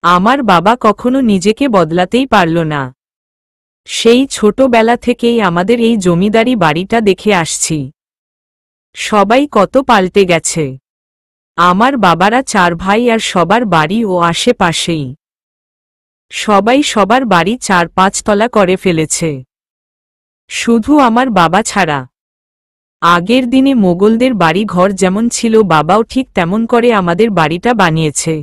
আমার বাবা কখনো নিজেকে বদলাতেই পারল না। সেই ছোটবেলা থেকেই আমাদের এই জমিদারি বাড়িটা দেখে আসছি। সবাই কত পাল্টে গেছে। আমার বাবারা 4 ভাই আর সবার বাড়ি ও আশেপাশেই। সবাই সবার বাড়ি 4-5 তলা করে ফেলেছে, শুধু আমার বাবা ছাড়া। আগের দিনে মোগলদের বাড়ি ঘর যেমন ছিল, বাবাও ঠিক তেমন করে আমাদের বাড়িটা বানিয়েছে।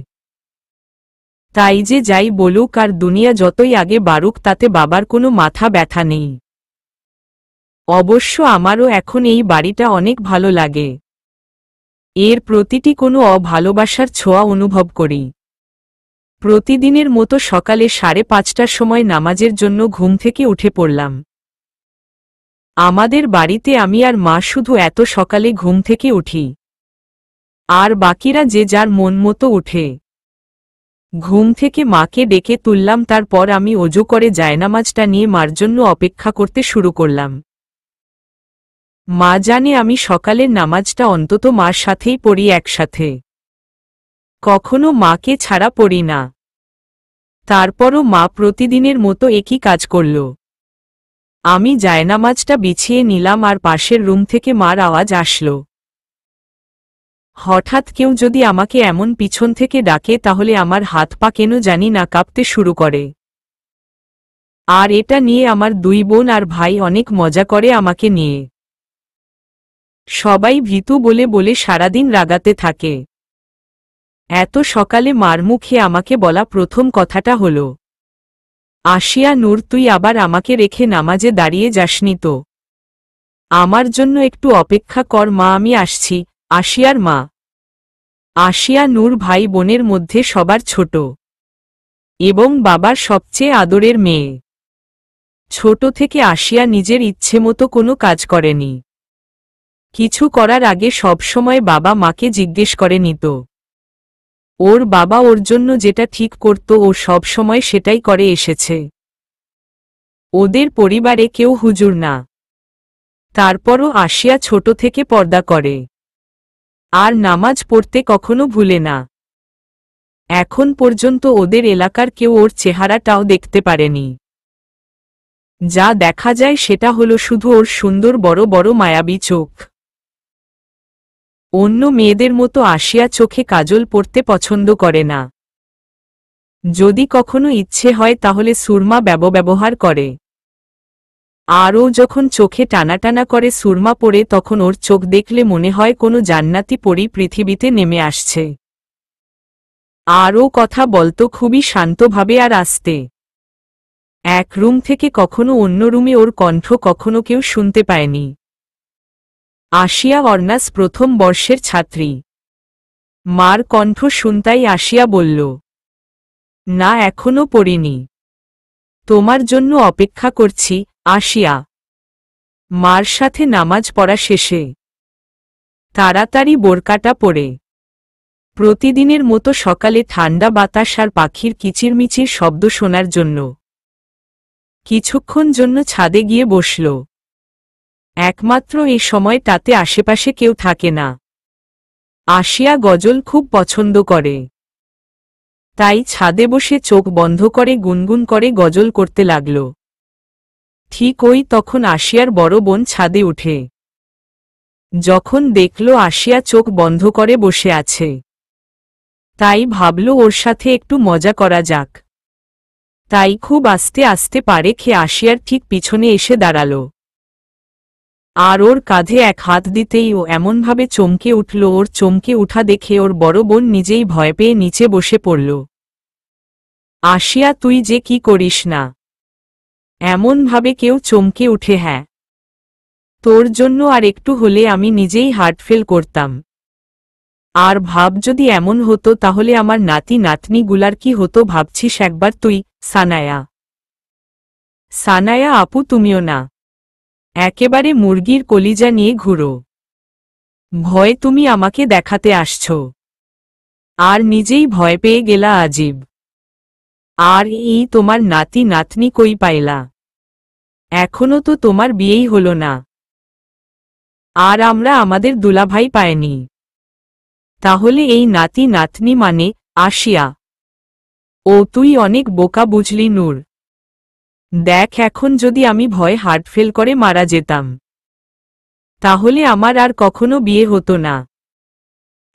তাই যে যাই বলুক আর দুনিয়া যতই আগে বাড়ুক, তাতে বাবার কোনো মাথা ব্যথা নেই। অবশ্য আমারও এখন এই বাড়িটা অনেক ভালো লাগে। এর প্রতিটি কোনো অভালোবাসার ছোঁয়া অনুভব করি। প্রতিদিনের মতো সকালে 5:30টার সময় নামাজের জন্য ঘুম থেকে উঠে পড়লাম। আমাদের বাড়িতে আমি আর মা শুধু এত সকালে ঘুম থেকে উঠি, আর বাকিরা যে যার মন মতো উঠে। ঘুম থেকে মাকে ডেকে তুললাম, তারপর আমি ওযু করে জায়নামাজটা নিয়ে মার জন্য অপেক্ষা করতে শুরু করলাম। মা জানে আমি সকালের নামাজটা অন্তত মার সাথেই পড়ি একসাথে, কখনো মাকে ছাড়া পড়ি না। তারপরও মা প্রতিদিনের মতো একই কাজ করল। আমি জায়নামাজটা বিছিয়ে নিলাম আর পাশের রুম থেকে মার আওয়াজ আসলো। হঠাৎ কেউ যদি আমাকে এমন পিছন থেকে ডাকে, তাহলে আমার হাত পা কেন জানি না কাঁপতে শুরু করে। আর এটা নিয়ে আমার 2 বোন আর ভাই অনেক মজা করে আমাকে নিয়ে। সবাই ভীতু বলে বলে সারাদিন রাগাতে থাকে। এত সকালে মার মুখে আমাকে বলা প্রথম কথাটা হলো, আসিয়া নূর, তুই আবার আমাকে রেখে নামাজে দাঁড়িয়ে যাসনি তো? আমার জন্য একটু অপেক্ষা কর মা, আমি আসছি। আসিয়ার মা। আসিয়া নূর ভাই বোনের মধ্যে সবার ছোট এবং বাবার সবচেয়ে আদরের মেয়ে। ছোট থেকে আসিয়া নিজের ইচ্ছেমতো কোনো কাজ করেনি। কিছু করার আগে সবসময় বাবা মাকে জিজ্ঞেস করে নিত। ওর বাবা ওর জন্য যেটা ঠিক করত, ও সব সময় সেটাই করে এসেছে। ওদের পরিবারে কেউ হুজুর না, তারপরও আসিয়া ছোট থেকে পর্দা করে আর নামাজ পড়তে কখনো ভুলে না। এখন পর্যন্ত ওদের এলাকার কেউ ওর চেহারাটাও দেখতে পারেনি। যা দেখা যায় সেটা হলো শুধু ওর সুন্দর বড় বড় মায়াবী চোখ। অন্য মেয়েদের মতো আসিয়া চোখে কাজল পরতে পছন্দ করে না। যদি কখনো ইচ্ছে হয় তাহলে সুরমা ব্যবহার করে। আর ও যখন চোখে টানাটানা করে সুরমা পরে, তখন ওর চোখ দেখলে মনে হয় কোনো জান্নাতি পরী পৃথিবীতে নেমে আসছে। আর ও কথা বলতো খুবই শান্তভাবে আর আস্তে। এক রুম থেকে কখনো অন্য রুমে ওর কণ্ঠ কখনো কেউ শুনতে পায়নি। আসিয়া অর্নাস প্রথম বর্ষের ছাত্রী। মার কণ্ঠ শুনতাই আসিয়া বলল, না এখনো পড়িনি, তোমার জন্য অপেক্ষা করছি। আসিয়া মার সাথে নামাজ পড়া শেষে তাড়াতাড়ি বোরকাটা পরে প্রতিদিনের মতো সকালে ঠান্ডা বাতাস আর পাখির কিচিরমিচির শব্দ শোনার জন্য কিছুক্ষণ জন্য ছাদে গিয়ে বসল। একমাত্র এই সময়টাতে আশেপাশে কেউ থাকে না। আসিয়া গজল খুব পছন্দ করে, তাই ছাদে বসে চোখ বন্ধ করে গুনগুন করে গজল করতে লাগল। ঠিক ওই তখন আসিয়ার বড় বোন ছাদে উঠে। যখন দেখল আসিয়া চোখ বন্ধ করে বসে আছে, তাই ভাবল ওর সাথে একটু মজা করা যাক। তাই খুব আস্তে আস্তে পা রেখে আসিয়ার ঠিক পিছনে এসে দাঁড়াল আর ওর কাঁধে এক হাত দিতেই ও এমনভাবে চমকে উঠল। ওর চমকে উঠা দেখে ওর বড় বোন নিজেই ভয় পেয়ে নিচে বসে পড়ল। আসিয়া, তুই যে কি করিস না! এমনভাবে কেউ চমকে উঠে? হ্যাঁ, তোর জন্য আর একটু হলে আমি নিজেই হার্ট ফেল করতাম। আর ভাব যদি এমন হতো তাহলে আমার নাতি নাতনিগুলার কি হতো ভাবছিস একবার তুই? সানায়া, সানায়া আপু, তুমিও না একেবারে মুরগির কলিজা নিয়ে ঘুরো। ভয় তুমি আমাকে দেখাতে আসছ, আর নিজেই ভয় পেয়ে গেলা আজীব। আর এই তোমার নাতি নাতনি কই পাইলা? এখনো তো তোমার বিয়েই হলো না, আর আমরা আমাদের দুলাভাই পাইনি। তাহলে এই নাতি নাতনি মানে? আসিয়া ও তুই অনেক বোকা বুঝলি নূর। দেখ এখন যদি আমি ভয়ে হার্ট ফেল করে মারা যেতাম, তাহলে আমার আর কখনো বিয়ে হতো না,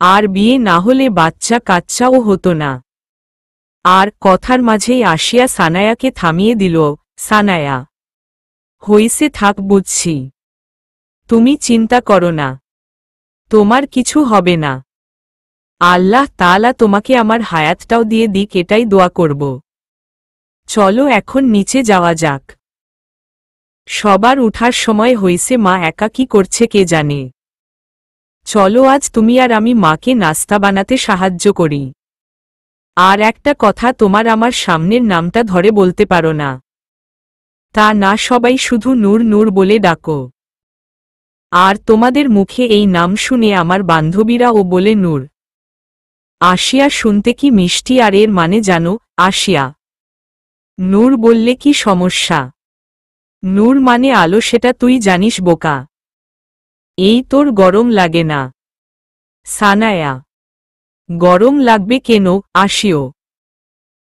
আর বিয়ে না হলে বাচ্চা কাচ্চাও হতো না। আর কথার মাঝেই আসিয়া সানায়াকে থামিয়ে দিল। সানায়া, হইছে থাক বুঝছি, তুমি চিন্তা করো না, তোমার কিছু হবে না। আল্লাহ তাআলা তোমাকে আমার হায়াতটাও দিয়ে দিক, এটাই দোয়া করব। চলো এখন নিচে যাওয়া যাক। সবার উঠার সময় হইছে, মা একা কি করছে কে জানে। চলো আজ তুমি আর আমি মাকে নাস্তা বানাতে সাহায্য করি। আর একটা কথা, তোমার আমার সামনের নামটা ধরে বলতে পারো না, তা না সবাই শুধু নূর নূর বলে ডাকো। আর তোমাদের মুখে এই নাম শুনে আমার বান্ধবীরা ও বলে নূর। আসিয়া শুনতে কি মিষ্টি, আর এর মানে জানো আসিয়া। নূর বললে কি সমস্যা? নূর মানে আলো, সেটা তুই জানিস বোকা। এই তোর গরম লাগে না? সানায়া, গরম লাগবে কেন, আসিও।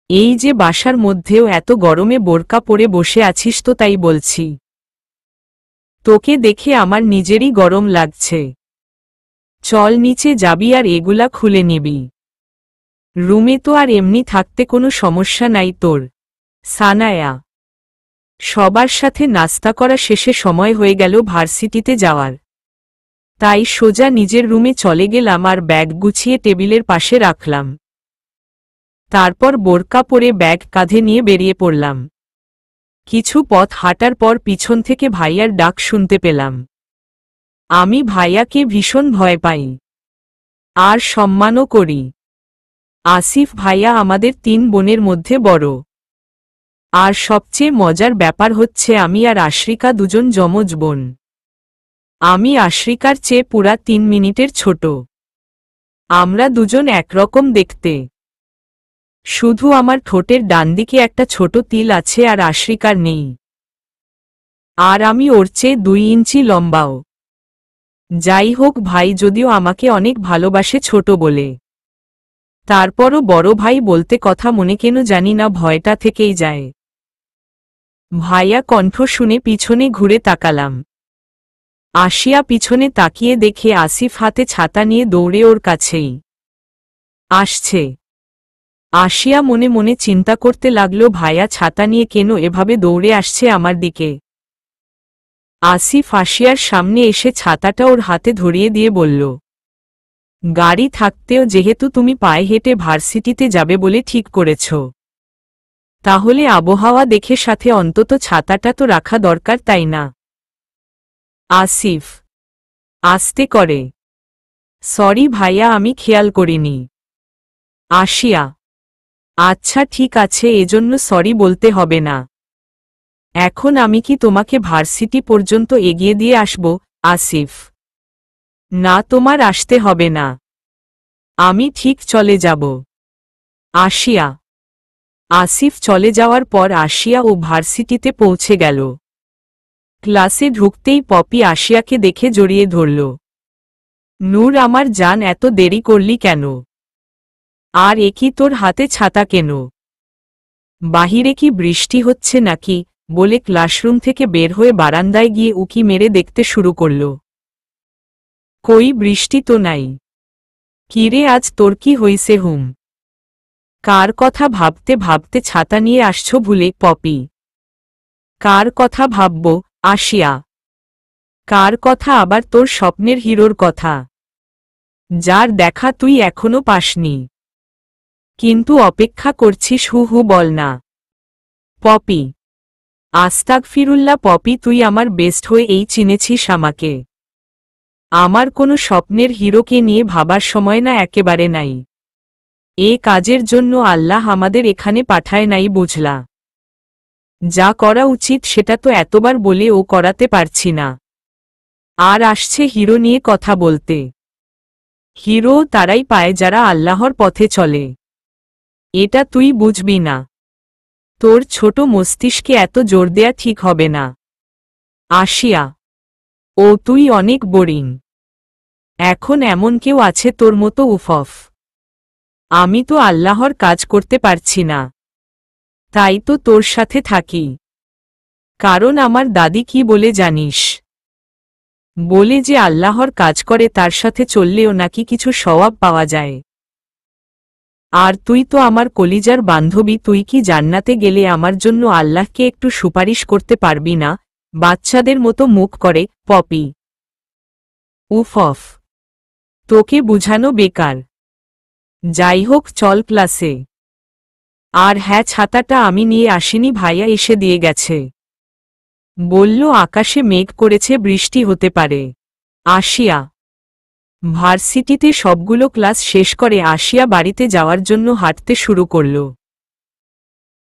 এই যে বাসার মধ্যেও এত গরমে বোরকা পরে বসে আছিস তো তাই বলছি। তোকে দেখে আমার নিজেরই গরম লাগছে। চল নিচে যাবি আর এগুলা খুলে নিবি। রুমে তো আর এমনি থাকতে কোনো সমস্যা নাই তোর। সানায়া, সবার সাথে নাস্তা করা শেষে সময় হয়ে গেল ভার্সিটিতে যাওয়ার। তাই সোজা নিজের রুমে চলে গেলাম আর ব্যাগ গুছিয়ে টেবিলের পাশে রাখলাম। তারপর বোরকা পরে ব্যাগ কাঁধে নিয়ে বেরিয়ে পড়লাম। কিছু পথ হাঁটার পর পিছন থেকে ভাইয়ার ডাক শুনতে পেলাম। আমি ভাইয়াকে ভীষণ ভয় পাই, আর সম্মানও করি। আসিফ ভাইয়া আমাদের 3 বোনের মধ্যে বড়। আর সবচেয়ে মজার ব্যাপার হচ্ছে আমি আর আশ্রিকা দুজন যমজ বোন। আমি আশ্রিকার চেয়ে পুরা 3 মিনিটের ছোট। আমরা দুজন একরকম দেখতে, শুধু আমার ঠোঁটের ডানদিকে একটা ছোট তিল আছে আর আশ্রিকার নেই। আর আমি ওর চেয়ে 2 ইঞ্চি লম্বাও। যাই হোক, ভাই যদিও আমাকে অনেক ভালোবাসে ছোট বলে, তারপরও বড় ভাই বলতে কথা মনে কেন জানি না ভয়টা থেকেই যায়। ভাইয়া কণ্ঠ শুনে পিছনে ঘুরে তাকালাম। আসিয়া পিছনে তাকিয়ে দেখে আসিফ হাতে ছাতা নিয়ে দৌড়ে ওর কাছেই আসছে। আসিয়া মনে মনে চিন্তা করতে লাগল, ভাইয়া ছাতা নিয়ে কেন এভাবে দৌড়ে আসছে আমার দিকে। আসিফ আসিয়ার সামনে এসে ছাতাটা ওর হাতে ধরিয়ে দিয়ে বলল, গাড়ি থাকতেও যেহেতু তুমি পায়ে হেঁটে ভার্সিটিতে যাবে বলে ঠিক করেছ, তাহলে আবহাওয়া দেখে সাথে অন্তত ছাতাটা তো রাখা দরকার, তাই না? আসিফ আস্তে করে, সরি ভাইয়া, আমি খেয়াল করিনি। আসিয়া, আচ্ছা ঠিক আছে, এজন্য সরি বলতে হবে না। এখন আমি কি তোমাকে ভার্সিটি পর্যন্ত এগিয়ে দিয়ে আসব? আসিফ, না, তোমার আসতে হবে না, আমি ঠিক চলে যাব। আসিয়া। আসিফ চলে যাওয়ার পর আসিয়া ও ভার্সিটিতে পৌঁছে গেল। ক্লাসে ঢুকতেই পপি আসিয়াকে দেখে জড়িয়ে ধরল। নূর আমার জান, এত দেরি করলি কেন? আর এ কি তোর হাতে ছাতা কেন? বাহিরে কি বৃষ্টি হচ্ছে নাকি? বলে ক্লাসরুম থেকে বের হয়ে বারান্দায় গিয়ে উকি মেরে দেখতে শুরু করল। কই, বৃষ্টি তো নাই। কিরে, আজ তোর কি হইছে হুম? কার কথা ভাবতে ভাবতে ছাতা নিয়ে আসছো ভুলে? পপি, কার কথা ভাবব আসিয়া? কার কথা আবার? তোর স্বপ্নের হিরোর কথা, যার দেখা তুই এখনো পাসনি, কিন্তু অপেক্ষা করছিস। হু হু বল না। পপি, আস্তাগফিরুল্লাহ পপি, তুই আমার বেস্ট হয়ে এই চিনেছিস আমাকে। আমার কোনো স্বপ্নের হিরোকে নিয়ে ভাবার সময় না, একেবারে নাই। এ কাজের জন্য আল্লাহ আমাদের এখানে পাঠায় নাই, বুঝলা? যা করা উচিত সেটা তো এতবার বলে ও করাতে পারছি না, আর আসছে হিরো নিয়ে কথা বলতে। হিরো তারাই পায় যারা আল্লাহর পথে চলে, এটা তুই বুঝবি না। তোর ছোট মস্তিষ্কে এত জোর দেয়া ঠিক হবে না। আসিয়া, ও তুই অনেক বোরিং। এখন এমন কেউ আছে তোর মতো? উফফ, আমি তো আল্লাহর কাজ করতে পারছি না। তাই তো তোর সাথে থাকি। কারণ আমার দাদি কি বলে জানিস? বলে যে আল্লাহর কাজ করে তার সাথে চললেও নাকি কিছু সওয়াব পাওয়া যায়। আর তুই তো আমার কলিজার বান্ধবী, তুই কি জান্নাতে গেলে আমার জন্য আল্লাহকে একটু সুপারিশ করতে পারবি না? বাচ্চাদের মতো মুখ করে পপি। উফ অফ, তোকে বুঝানো বেকার। যাই হোক চল ক্লাসে। আর হ্যাঁ, ছাতাটা আমি নিয়ে আসিনি, ভাইয়া এসে দিয়ে গেছে। বলল আকাশে মেঘ করেছে, বৃষ্টি হতে পারে। আসিয়া ভার্সিটিতে সবগুলো ক্লাস শেষ করে আসিয়া বাড়িতে যাওয়ার জন্য হাঁটতে শুরু করল।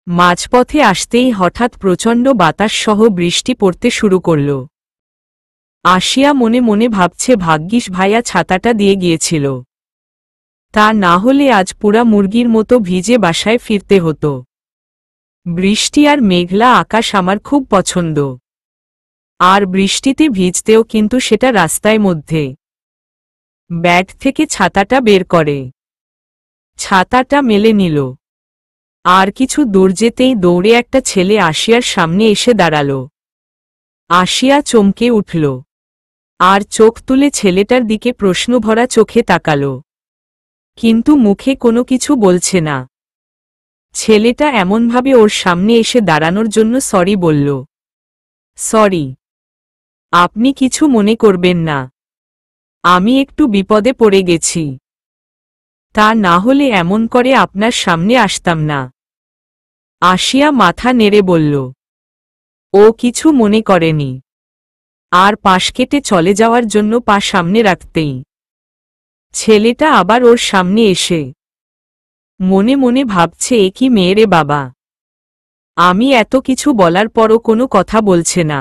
মাঝপথে আসতেই হঠাৎ প্রচণ্ড বাতাস সহ বৃষ্টি পড়তে শুরু করল। আসিয়া মনে মনে ভাবছে, ভাগ্যিস ভাইয়া ছাতাটা দিয়ে গিয়েছিল, তা না হলে আজ পুরা মুরগির মতো ভিজে বাসায় ফিরতে হতো। বৃষ্টি আর মেঘলা আকাশ আমার খুব পছন্দ। আর বৃষ্টিতে ভিজতেও, কিন্তু সেটা রাস্তায় মধ্যে। ব্যাগ থেকে ছাতাটা বের করে, ছাতাটা মেলে নিল। আর কিছু দূর যেতেই দৌড়ে একটা ছেলে আসিয়ার সামনে এসে দাঁড়াল। আসিয়া চমকে উঠল আর চোখ তুলে ছেলেটার দিকে প্রশ্নভরা চোখে তাকাল, কিন্তু মুখে কোনো কিছু বলছে না। ছেলেটা এমনভাবে ওর সামনে এসে দাঁড়ানোর জন্য সরি বলল। সরি, আপনি কিছু মনে করবেন না, আমি একটু বিপদে পড়ে গেছি, তা না হলে এমন করে আপনার সামনে আসতাম না। আসিয়া মাথা নেড়ে বলল ও কিছু মনে করেনি, আর পাশ কেটে চলে যাওয়ার জন্য পা সামনে রাখতেই ছেলেটা আবার ওর সামনে এসে মনে মনে ভাবছে, এ কি মেয়েরে বাবা, আমি এত কিছু বলার পরও কোনো কথা বলছে না,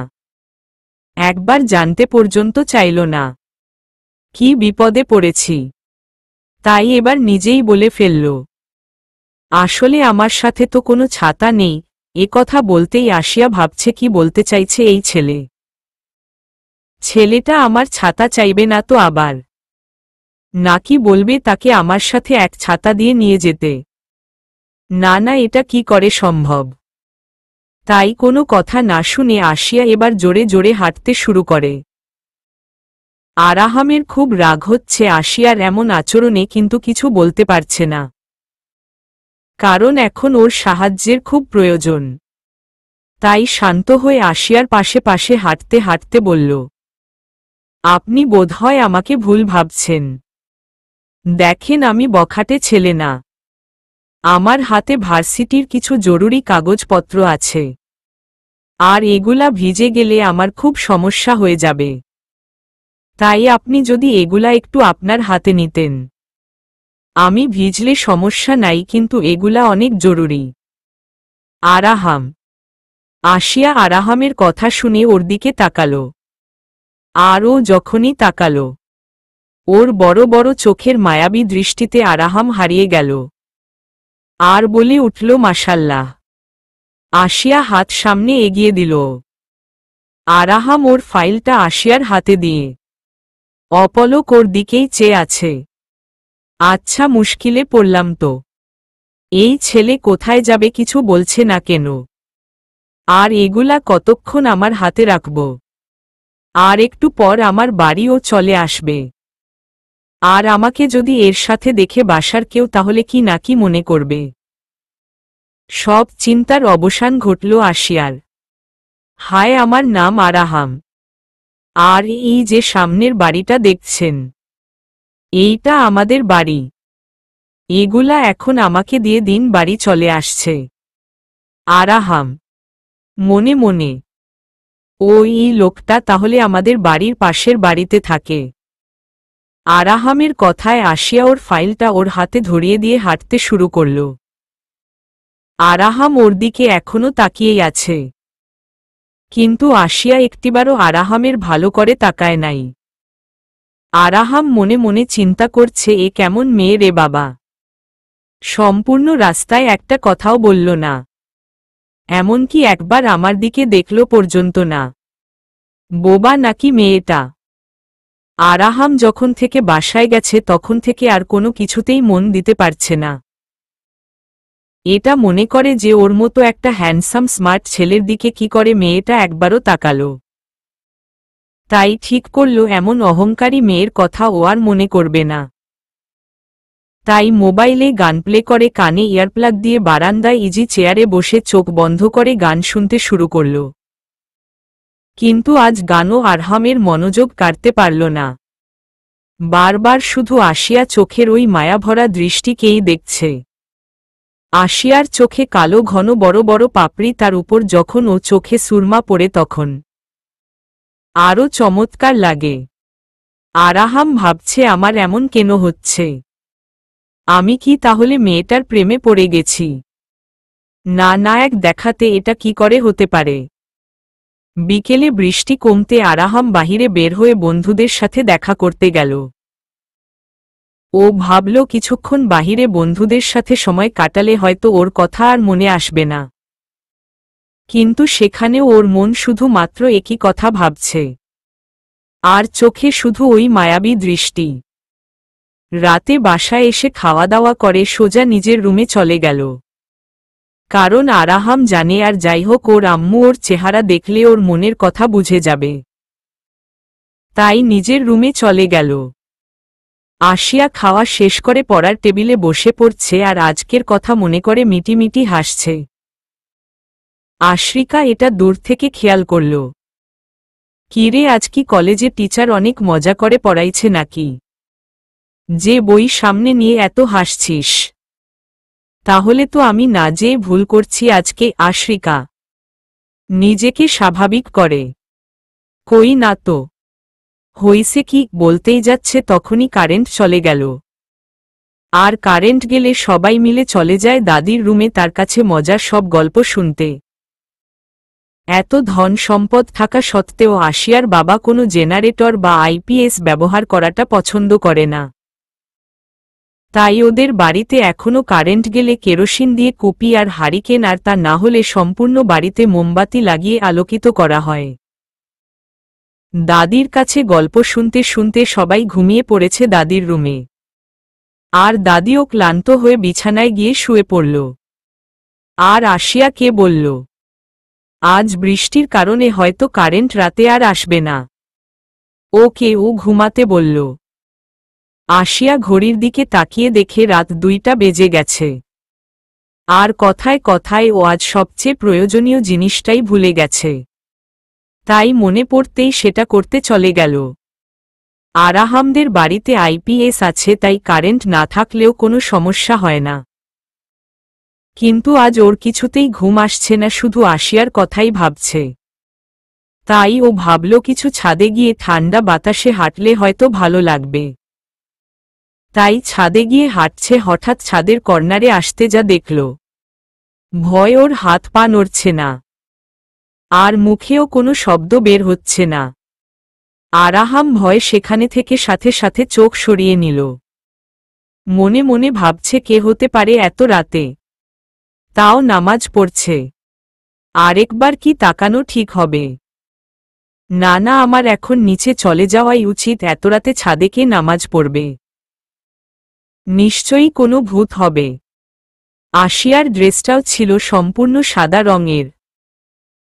একবার জানতে পর্যন্ত চাইল না কি বিপদে পড়েছি। তাই এবার নিজেই বলে ফেলল, আসলে আমার সাথে তো কোনো ছাতা নেই। এ কথা বলতেই আসিয়া ভাবছে, কি বলতে চাইছে এই ছেলে? ছেলেটা আমার ছাতা চাইবে না তো আবার, নাকি বলবে তাকে আমার সাথে এক ছাতা দিয়ে নিয়ে যেতে? না না, এটা কি করে সম্ভব? তাই কোনো কথা না শুনে আসিয়া এবার জোরে জোরে হাঁটতে শুরু করে। আরাহামের খুব রাগ হচ্ছে আসিয়ার এমন আচরণে, কিন্তু কিছু বলতে পারছে না, কারণ এখন ওর সাহায্যের খুব প্রয়োজন। তাই শান্ত হয়ে আসিয়ার পাশে পাশে হাঁটতে হাঁটতে বলল, আপনি বোধহয় আমাকে ভুল ভাবছেন। দেখেন, আমি বখাটে ছেলে না, আমার হাতে ভার্সিটির কিছু জরুরি কাগজপত্র আছে, আর এগুলা ভিজে গেলে আমার খুব সমস্যা হয়ে যাবে। তাই আপনি যদি এগুলা একটু আপনার হাতে নিতেন। আমি ভিজলে সমস্যা নাই, কিন্তু এগুলা অনেক জরুরি। আরাহাম। আসিয়া আরাহামের কথা শুনে ওর দিকে তাকাল। আর ও যখনই তাকাল, ওর বড় বড় চোখের মায়াবী দৃষ্টিতে আরাহাম হারিয়ে গেল আর বলে উঠল, মাশাল্লাহ। আসিয়া হাত সামনে এগিয়ে দিল। আরাহাম ওর ফাইলটা আসিয়ার হাতে দিয়ে অপলক ওর দিকেই চেয়ে আছে। আচ্ছা, মুশকিলে পড়লাম তো। এই ছেলে কোথায় যাবে, কিছু বলছে না কেন? আর এগুলা কতক্ষণ আমার হাতে রাখব? আর একটু পর আমার বাড়িও চলে আসবে, আর আমাকে যদি এর সাথে দেখে বাসার কেউ, তাহলে কি নাকি মনে করবে? সব চিন্তার অবসান ঘটল আসিয়ার। হায়, আমার নাম আরাহাম, আর এই যে সামনের বাড়িটা দেখছেন, এইটা আমাদের বাড়ি। এগুলা এখন আমাকে দিয়ে দিন বাড়ি চলে আসছে। আরাহাম মনে মনে, ওই লোকটা তাহলে আমাদের বাড়ির পাশের বাড়িতে থাকে। আরাহামের কথায় আসিয়া ওর ফাইলটা ওর হাতে ধরিয়ে দিয়ে হাঁটতে শুরু করল। আরাহাম ওর দিকে এখনো তাকিয়েই আছে, কিন্তু আসিয়া একটিবারও আরাহামের ভালো করে তাকায় নাই। আরাহাম মনে মনে চিন্তা করছে, এ কেমন মেয়ে রে বাবা, সম্পূর্ণ রাস্তায় একটা কথাও বলল না, এমনকি একবার আমার দিকে দেখল পর্যন্ত না। বোবা নাকি মেয়েটা? আরাহাম যখন থেকে বাসায় গেছে তখন থেকে আর কোনো কিছুতেই মন দিতে পারছে না। এটা মনে করে যে ওর মতো একটা হ্যান্ডসাম স্মার্ট ছেলের দিকে কি করে মেয়েটা একবারও তাকালো। তাই ঠিক করল এমন অহংকারী মেয়ের কথা ও আর মনে করবে না। তাই মোবাইলে গান প্লে করে কানে ইয়ারপ্লাগ দিয়ে বারান্দায় ইজি চেয়ারে বসে চোখ বন্ধ করে গান শুনতে শুরু করল। কিন্তু আজ গানও আরহামের মনোযোগ কাড়তে পারল না। বারবার শুধু আশিয়া চোখের ওই মায়াভরা দৃষ্টিকেই দেখছে। আশিয়ার চোখে কালো ঘন বড় বড় পাপড়ি, তার উপর যখন ও চোখে সুরমা পড়ে তখন আরও চমৎকার লাগে। আরাহাম ভাবছে আমার এমন কেন হচ্ছে? আমি কি তাহলে মেয়েটার প্রেমে পড়ে গেছি? না না, এক দেখাতে এটা কি করে হতে পারে? বিকেলে বৃষ্টি কমতে আরাহাম বাহিরে বের হয়ে বন্ধুদের সাথে দেখা করতে গেল। ও ভাবল কিছুক্ষণ বাহিরে বন্ধুদের সাথে সময় কাটালে হয়তো ওর কথা আর মনে আসবে না। কিন্তু সেখানেও ওর মন শুধু মাত্র একই কথা ভাবছে, আর চোখে শুধু ওই মায়াবী দৃষ্টি। রাতে বাসায় এসে খাওয়া দাওয়া করে সোজা নিজের রুমে চলে গেল। কারণ আরাহাম জানে আর যাই হোক ওর আম্মু ওর চেহারা দেখলে ওর মনের কথা বুঝে যাবে। তাই নিজের রুমে চলে গেল। আশিয়া খাওয়া শেষ করে পড়ার টেবিলে বসে পড়ছে আর আজকের কথা মনে করে মিটিমিটি হাসছে। আশরিকা এটা দূর থেকে খেয়াল করল। কিরে, আজ কি কলেজে টিচার অনেক মজা করে পড়াইছে নাকি? যে বই সামনে নিয়ে এত হাসছিস? তাহলে তো আমি না যেয়ে ভুল করছি আজকে। আশরিকা নিজেকে স্বাভাবিক করে। কই না তো। হইছে কি? বলতেই যাচ্ছে তখনই কারেন্ট চলে গেল। আর কারেন্ট গেলে সবাই মিলে চলে যায় দাদির রুমে তার কাছে মজার সব গল্প শুনতে। এত ধন সম্পদ থাকা সত্ত্বেও আশিয়ার বাবা কোনো জেনারেটর বা আইপিএস ব্যবহার করাটা পছন্দ করে না। তাই ওদের বাড়িতে এখনও কারেন্ট গেলে কেরোসিন দিয়ে কুপি আর হারিকেন, আর তা না হলে সম্পূর্ণ বাড়িতে মোমবাতি লাগিয়ে আলোকিত করা হয়। দাদির কাছে গল্প শুনতে শুনতে সবাই ঘুমিয়ে পড়েছে দাদির রুমে। আর দাদিও ক্লান্ত হয়ে বিছানায় গিয়ে শুয়ে পড়ল। আর আশিয়াকে বলল, আজ বৃষ্টির কারণে হয়তো কারেন্ট রাতে আর আসবে না। ওকে ও ঘুমাতে বলল। আশিয়া ঘড়ির দিকে তাকিয়ে দেখে রাত 2টা বেজে গেছে। আর কথায় কথায় ও আজ সবচেয়ে প্রয়োজনীয় জিনিসটাই ভুলে গেছে। তাই মনে পড়তেই সেটা করতে চলে গেল। আরাহামদের বাড়িতে আইপিএস আছে, তাই কারেন্ট না থাকলেও কোনো সমস্যা হয় না। কিন্তু আজ ওর কিছুতেই ঘুম আসছে না, শুধু আশিয়ার কথাই ভাবছে। তাই ও ভাবল কিছু ছাদে গিয়ে ঠান্ডা বাতাসে হাঁটলে হয়তো ভালো লাগবে। তাই ছাদে গিয়ে হাঁটছে, হঠাৎ ছাদের কর্নারে আসতে যা দেখল। ভয় ওর হাত পা নড়ছে না, আর মুখেও কোনো শব্দ বের হচ্ছে না। আরাহাম ভয়ে সেখানে থেকে সাথে সাথে চোখ সরিয়ে নিল। মনে মনে ভাবছে কে হতে পারে এত রাতে, তাও নামাজ পড়ছে। আরেকবার কি তাকানো ঠিক হবে? না না, আমার এখন নিচে চলে যাওয়াই উচিত। এত রাতে ছাদে কে নামাজ পড়বে? নিশ্চয়ই কোনো ভূত হবে। আশিয়ার ড্রেসটাও ছিল সম্পূর্ণ সাদা রঙের।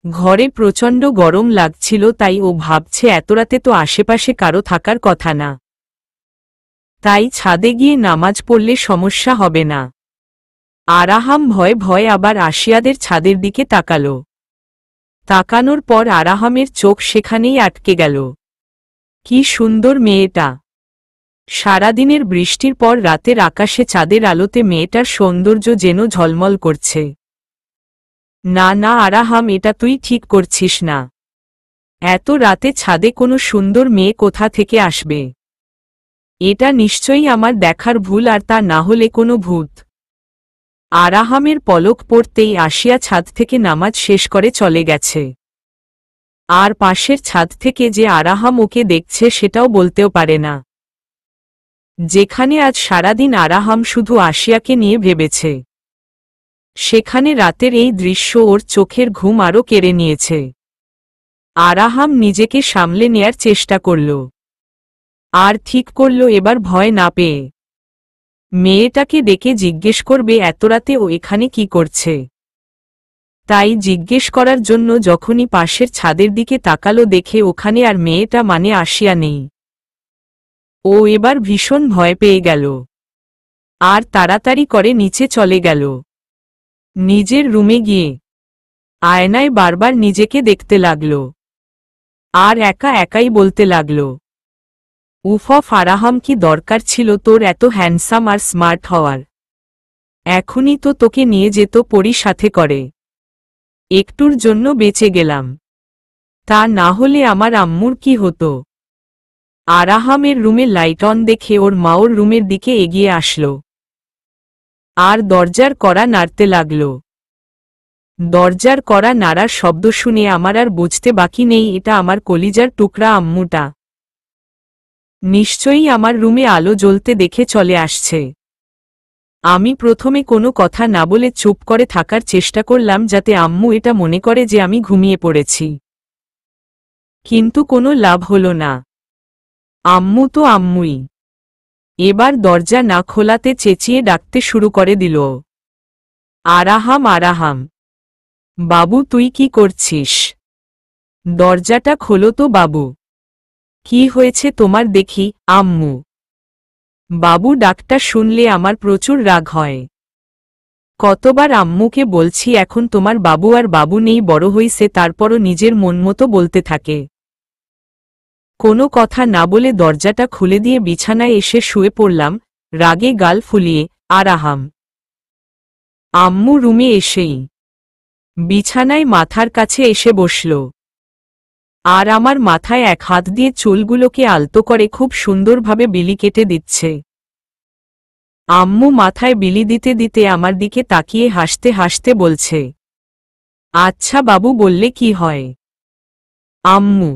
ঘরে প্রচণ্ড গরম লাগছিল, তাই ও ভাবছে এত রাতে তো আশেপাশে কারো থাকার কথা না। তাই ছাদে গিয়ে নামাজ পড়লে সমস্যা হবে না। আরাহাম ভয়ে ভয়ে আবার আশিয়াদের ছাদের দিকে তাকাল। তাকানোর পর আরাহামের চোখ সেখানেই আটকে গেল। কি সুন্দর মেয়েটা! সারাদিনের বৃষ্টির পর রাতের আকাশে চাঁদের আলোতে মেয়েটার সৌন্দর্য যেন ঝলমল করছে। না না আরাহাম, এটা তুই ঠিক করছিস না। এত রাতে ছাদে কোনো সুন্দর মেয়ে কোথা থেকে আসবে? এটা নিশ্চয়ই আমার দেখার ভুল, আর তা না হলে কোনো ভূত। আরাহামের পলক পড়তেই আশিয়া ছাদ থেকে নামাজ শেষ করে চলে গেছে। আর পাশের ছাদ থেকে যে আরাহাম ওকে দেখছে সেটাও বলতেও পারে না। যেখানে আজ সারাদিন আরাহাম শুধু আশিয়াকে নিয়ে ভেবেছে, সেখানে রাতের এই দৃশ্য ওর চোখের ঘুম আরও কেড়ে নিয়েছে। আরাহাম নিজেকে সামলে নেয়ার চেষ্টা করল, আর ঠিক করল এবার ভয় না পেয়ে মেয়েটাকে ডেকে জিজ্ঞেস করবে এত রাতে ও এখানে কি করছে। তাই জিজ্ঞেস করার জন্য যখনই পাশের ছাদের দিকে তাকালো দেখে ওখানে আর মেয়েটা মানে আসিয়া নেই। ও এবার ভীষণ ভয় পেয়ে গেল আর তাড়াতাড়ি করে নিচে চলে গেল। নিজের রুমে গিয়ে আয়নায় বারবার নিজেকে দেখতে লাগল আর একা একাই বলতে লাগল, উফ আরাহাম, কি দরকার ছিল তোর এত হ্যান্ডসাম আর স্মার্ট হওয়ার। এখনই তো তোকে নিয়ে যেত পরী সাথে করে। একটুর জন্য বেঁচে গেলাম, তা না হলে আমার আম্মুর কি হতো। আরাহামের রুমে লাইট অন দেখে ওর মা ওর রুমের দিকে এগিয়ে আসল আর দরজার কড়া নাড়তে লাগল। দরজার কড়া নাড়ার শব্দ শুনে আমার আর বুঝতে বাকি নেই এটা আমার কলিজার টুকরা আম্মুটা নিশ্চয়ই আমার রুমে আলো জ্বলতে দেখে চলে আসছে। আমি প্রথমে কোনো কথা না বলে চুপ করে থাকার চেষ্টা করলাম যাতে আম্মু এটা মনে করে যে আমি ঘুমিয়ে পড়েছি, কিন্তু কোনো লাভ হলো না। আম্মু তো আম্মুই। এবার দরজা না খোলাতে চেঁচিয়ে ডাকতে শুরু করে দিল, আরাহাম আরাহাম, বাবু তুই কি করছিস? দরজাটা খোলো তো বাবু। কি হয়েছে তোমার দেখি আম্মু? বাবু ডাকটা শুনলে আমার প্রচুর রাগ হয়। কতবার আম্মুকে বলছি এখন তোমার বাবু আর বাবু নেই, বড় হইছে, তারপরও নিজের মন মতো বলতে থাকে। কোনো কথা না বলে দরজাটা খুলে দিয়ে বিছানায় এসে শুয়ে পড়লাম রাগে গাল ফুলিয়ে। আরাহাম আম্মু রুমে এসেই বিছানায় মাথার কাছে এসে বসল আর আমার মাথায় এক হাত দিয়ে চুলগুলোকে আলতো করে খুব সুন্দরভাবে বিলি কেটে দিচ্ছে। আম্মু মাথায় বিলি দিতে দিতে আমার দিকে তাকিয়ে হাসতে হাসতে বলছে, আচ্ছা বাবু, বললে কি হয়? আম্মু।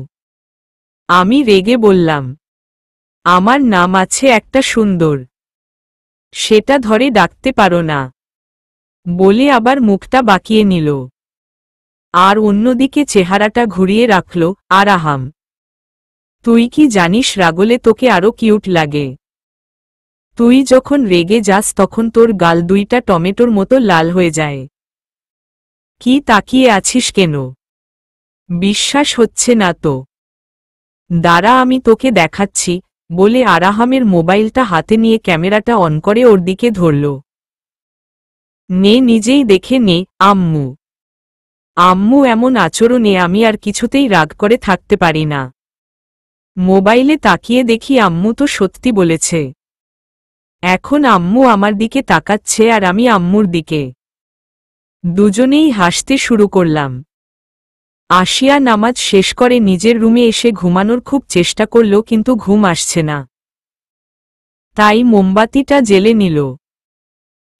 আমি রেগে বললাম, আমার নাম আছে একটা সুন্দর, সেটা ধরে ডাকতে পারো না? বলে আবার মুখটা বাঁকিয়ে নিল আর অন্যদিকে চেহারাটা ঘুরিয়ে রাখল। আরাহাম, তুই কি জানিস রাগলে তোকে আরো কিউট লাগে। তুই যখন রেগে যাস তখন তোর গাল দুইটা টমেটোর মতো লাল হয়ে যায়। কি তাকিয়ে আছিস কেন? বিশ্বাস হচ্ছে না তো? দাঁড়া আমি তোকে দেখাচ্ছি, বলে আরাহামের মোবাইলটা হাতে নিয়ে ক্যামেরাটা অন করে ওর দিকে ধরল। নে নিজেই দেখে নে আম্মু। আম্মু এমন আচরণে আমি আর কিছুতেই রাগ করে থাকতে পারি না। মোবাইলে তাকিয়ে দেখি আম্মু তো সত্যি বলেছে। এখন আম্মু আমার দিকে তাকাচ্ছে আর আমি আম্মুর দিকে। দুজনেই হাসতে শুরু করলাম। আসিয়া নামাজ শেষ করে নিজের রুমে এসে ঘুমানোর খুব চেষ্টা করল কিন্তু ঘুম আসছে না। তাই মোমবাতিটা জ্বেলে নিল।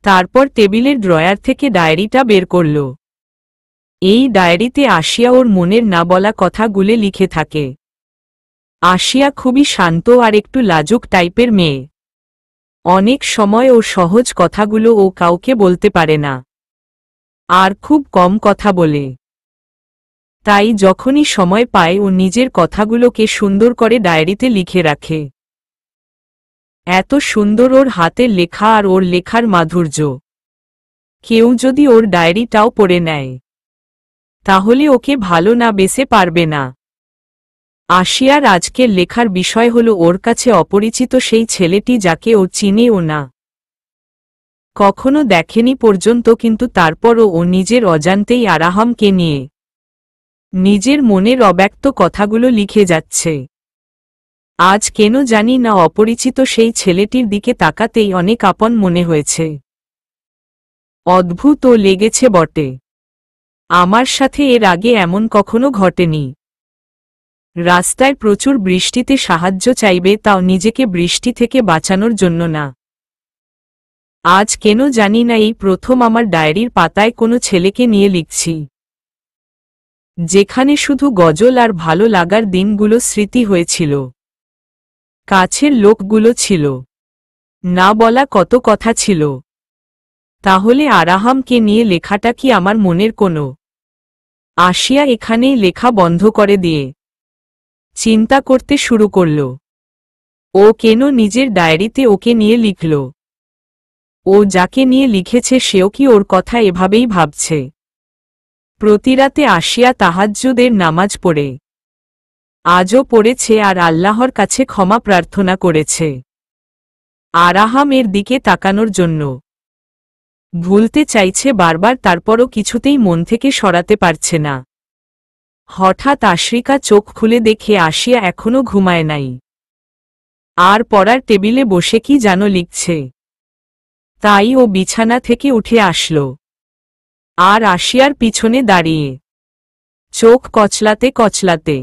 তারপর টেবিলের ড্রয়ার থেকে ডায়েরিটা বের করল। এই ডায়েরিতে আসিয়া ওর মনের না বলা কথাগুলো লিখে থাকে। আসিয়া খুবই শান্ত আর একটু লাজুক টাইপের মেয়ে। অনেক সময় ও সহজ কথাগুলো ও কাউকে বলতে পারে না আর খুব কম কথা বলে। তাই যখনই সময় পায় ও নিজের কথাগুলোকে সুন্দর করে ডায়েরিতে লিখে রাখে। এত সুন্দর ওর হাতের লেখা আর ওর লেখার মাধুর্য। কেউ যদি ওর ডায়েরিটাও পড়ে নেয় তাহলে ওকে ভালো না বেসে পারবে না। আসিয়ার আজকের লেখার বিষয় হল ওর কাছে অপরিচিত সেই ছেলেটি যাকে ও চিনেও না, কখনো দেখেনি পর্যন্ত, কিন্তু তারপরও ও নিজের অজান্তেই আরাহামকে নিয়ে নিজের মনের অব্যক্ত কথাগুলো লিখে যাচ্ছে। আজ কেন জানি না অপরিচিত সেই ছেলেটির দিকে তাকাতেই অনেক আপন মনে হয়েছে। অদ্ভুত ও লেগেছে বটে। আমার সাথে এর আগে এমন কখনো ঘটেনি। রাস্তায় প্রচুর বৃষ্টিতে সাহায্য চাইবে, তাও নিজেকে বৃষ্টি থেকে বাঁচানোর জন্য না। আজ কেন জানি না এই প্রথম আমার ডায়েরির পাতায় কোনো ছেলেকে নিয়ে লিখছি, যেখানে শুধু গজল আর ভালো লাগার দিনগুলো স্মৃতি হয়েছিল। কাছের লোকগুলো ছিল, না বলা কত কথা ছিল। তাহলে আরাহামকে নিয়ে লেখাটা কি আমার মনের কোনো? আসিয়া এখানেই লেখা বন্ধ করে দিয়ে চিন্তা করতে শুরু করল, ও কেন নিজের ডায়েরিতে ওকে নিয়ে লিখল। ও যাকে নিয়ে লিখেছে সেও কি ওর কথা এভাবেই ভাবছে? প্রতিরাতে আসিয়া তাহাজ্জুদের নামাজ পড়ে আজও পড়েছে আর আল্লাহর কাছে ক্ষমা প্রার্থনা করেছে আরাহাম এর দিকে তাকানোর জন্য। ভুলতে চাইছে বারবার, তারপরও কিছুতেই মন থেকে সরাতে পারছে না। হঠাৎ আশরিকা চোখ খুলে দেখে আসিয়া এখনো ঘুমায় নাই, আর পড়ার টেবিলে বসে কি যেন লিখছে। তাই ও বিছানা থেকে উঠে আসল আর আসিয়ার পিছনে দাঁড়িয়ে চোখ কচলাতে কচলাতে,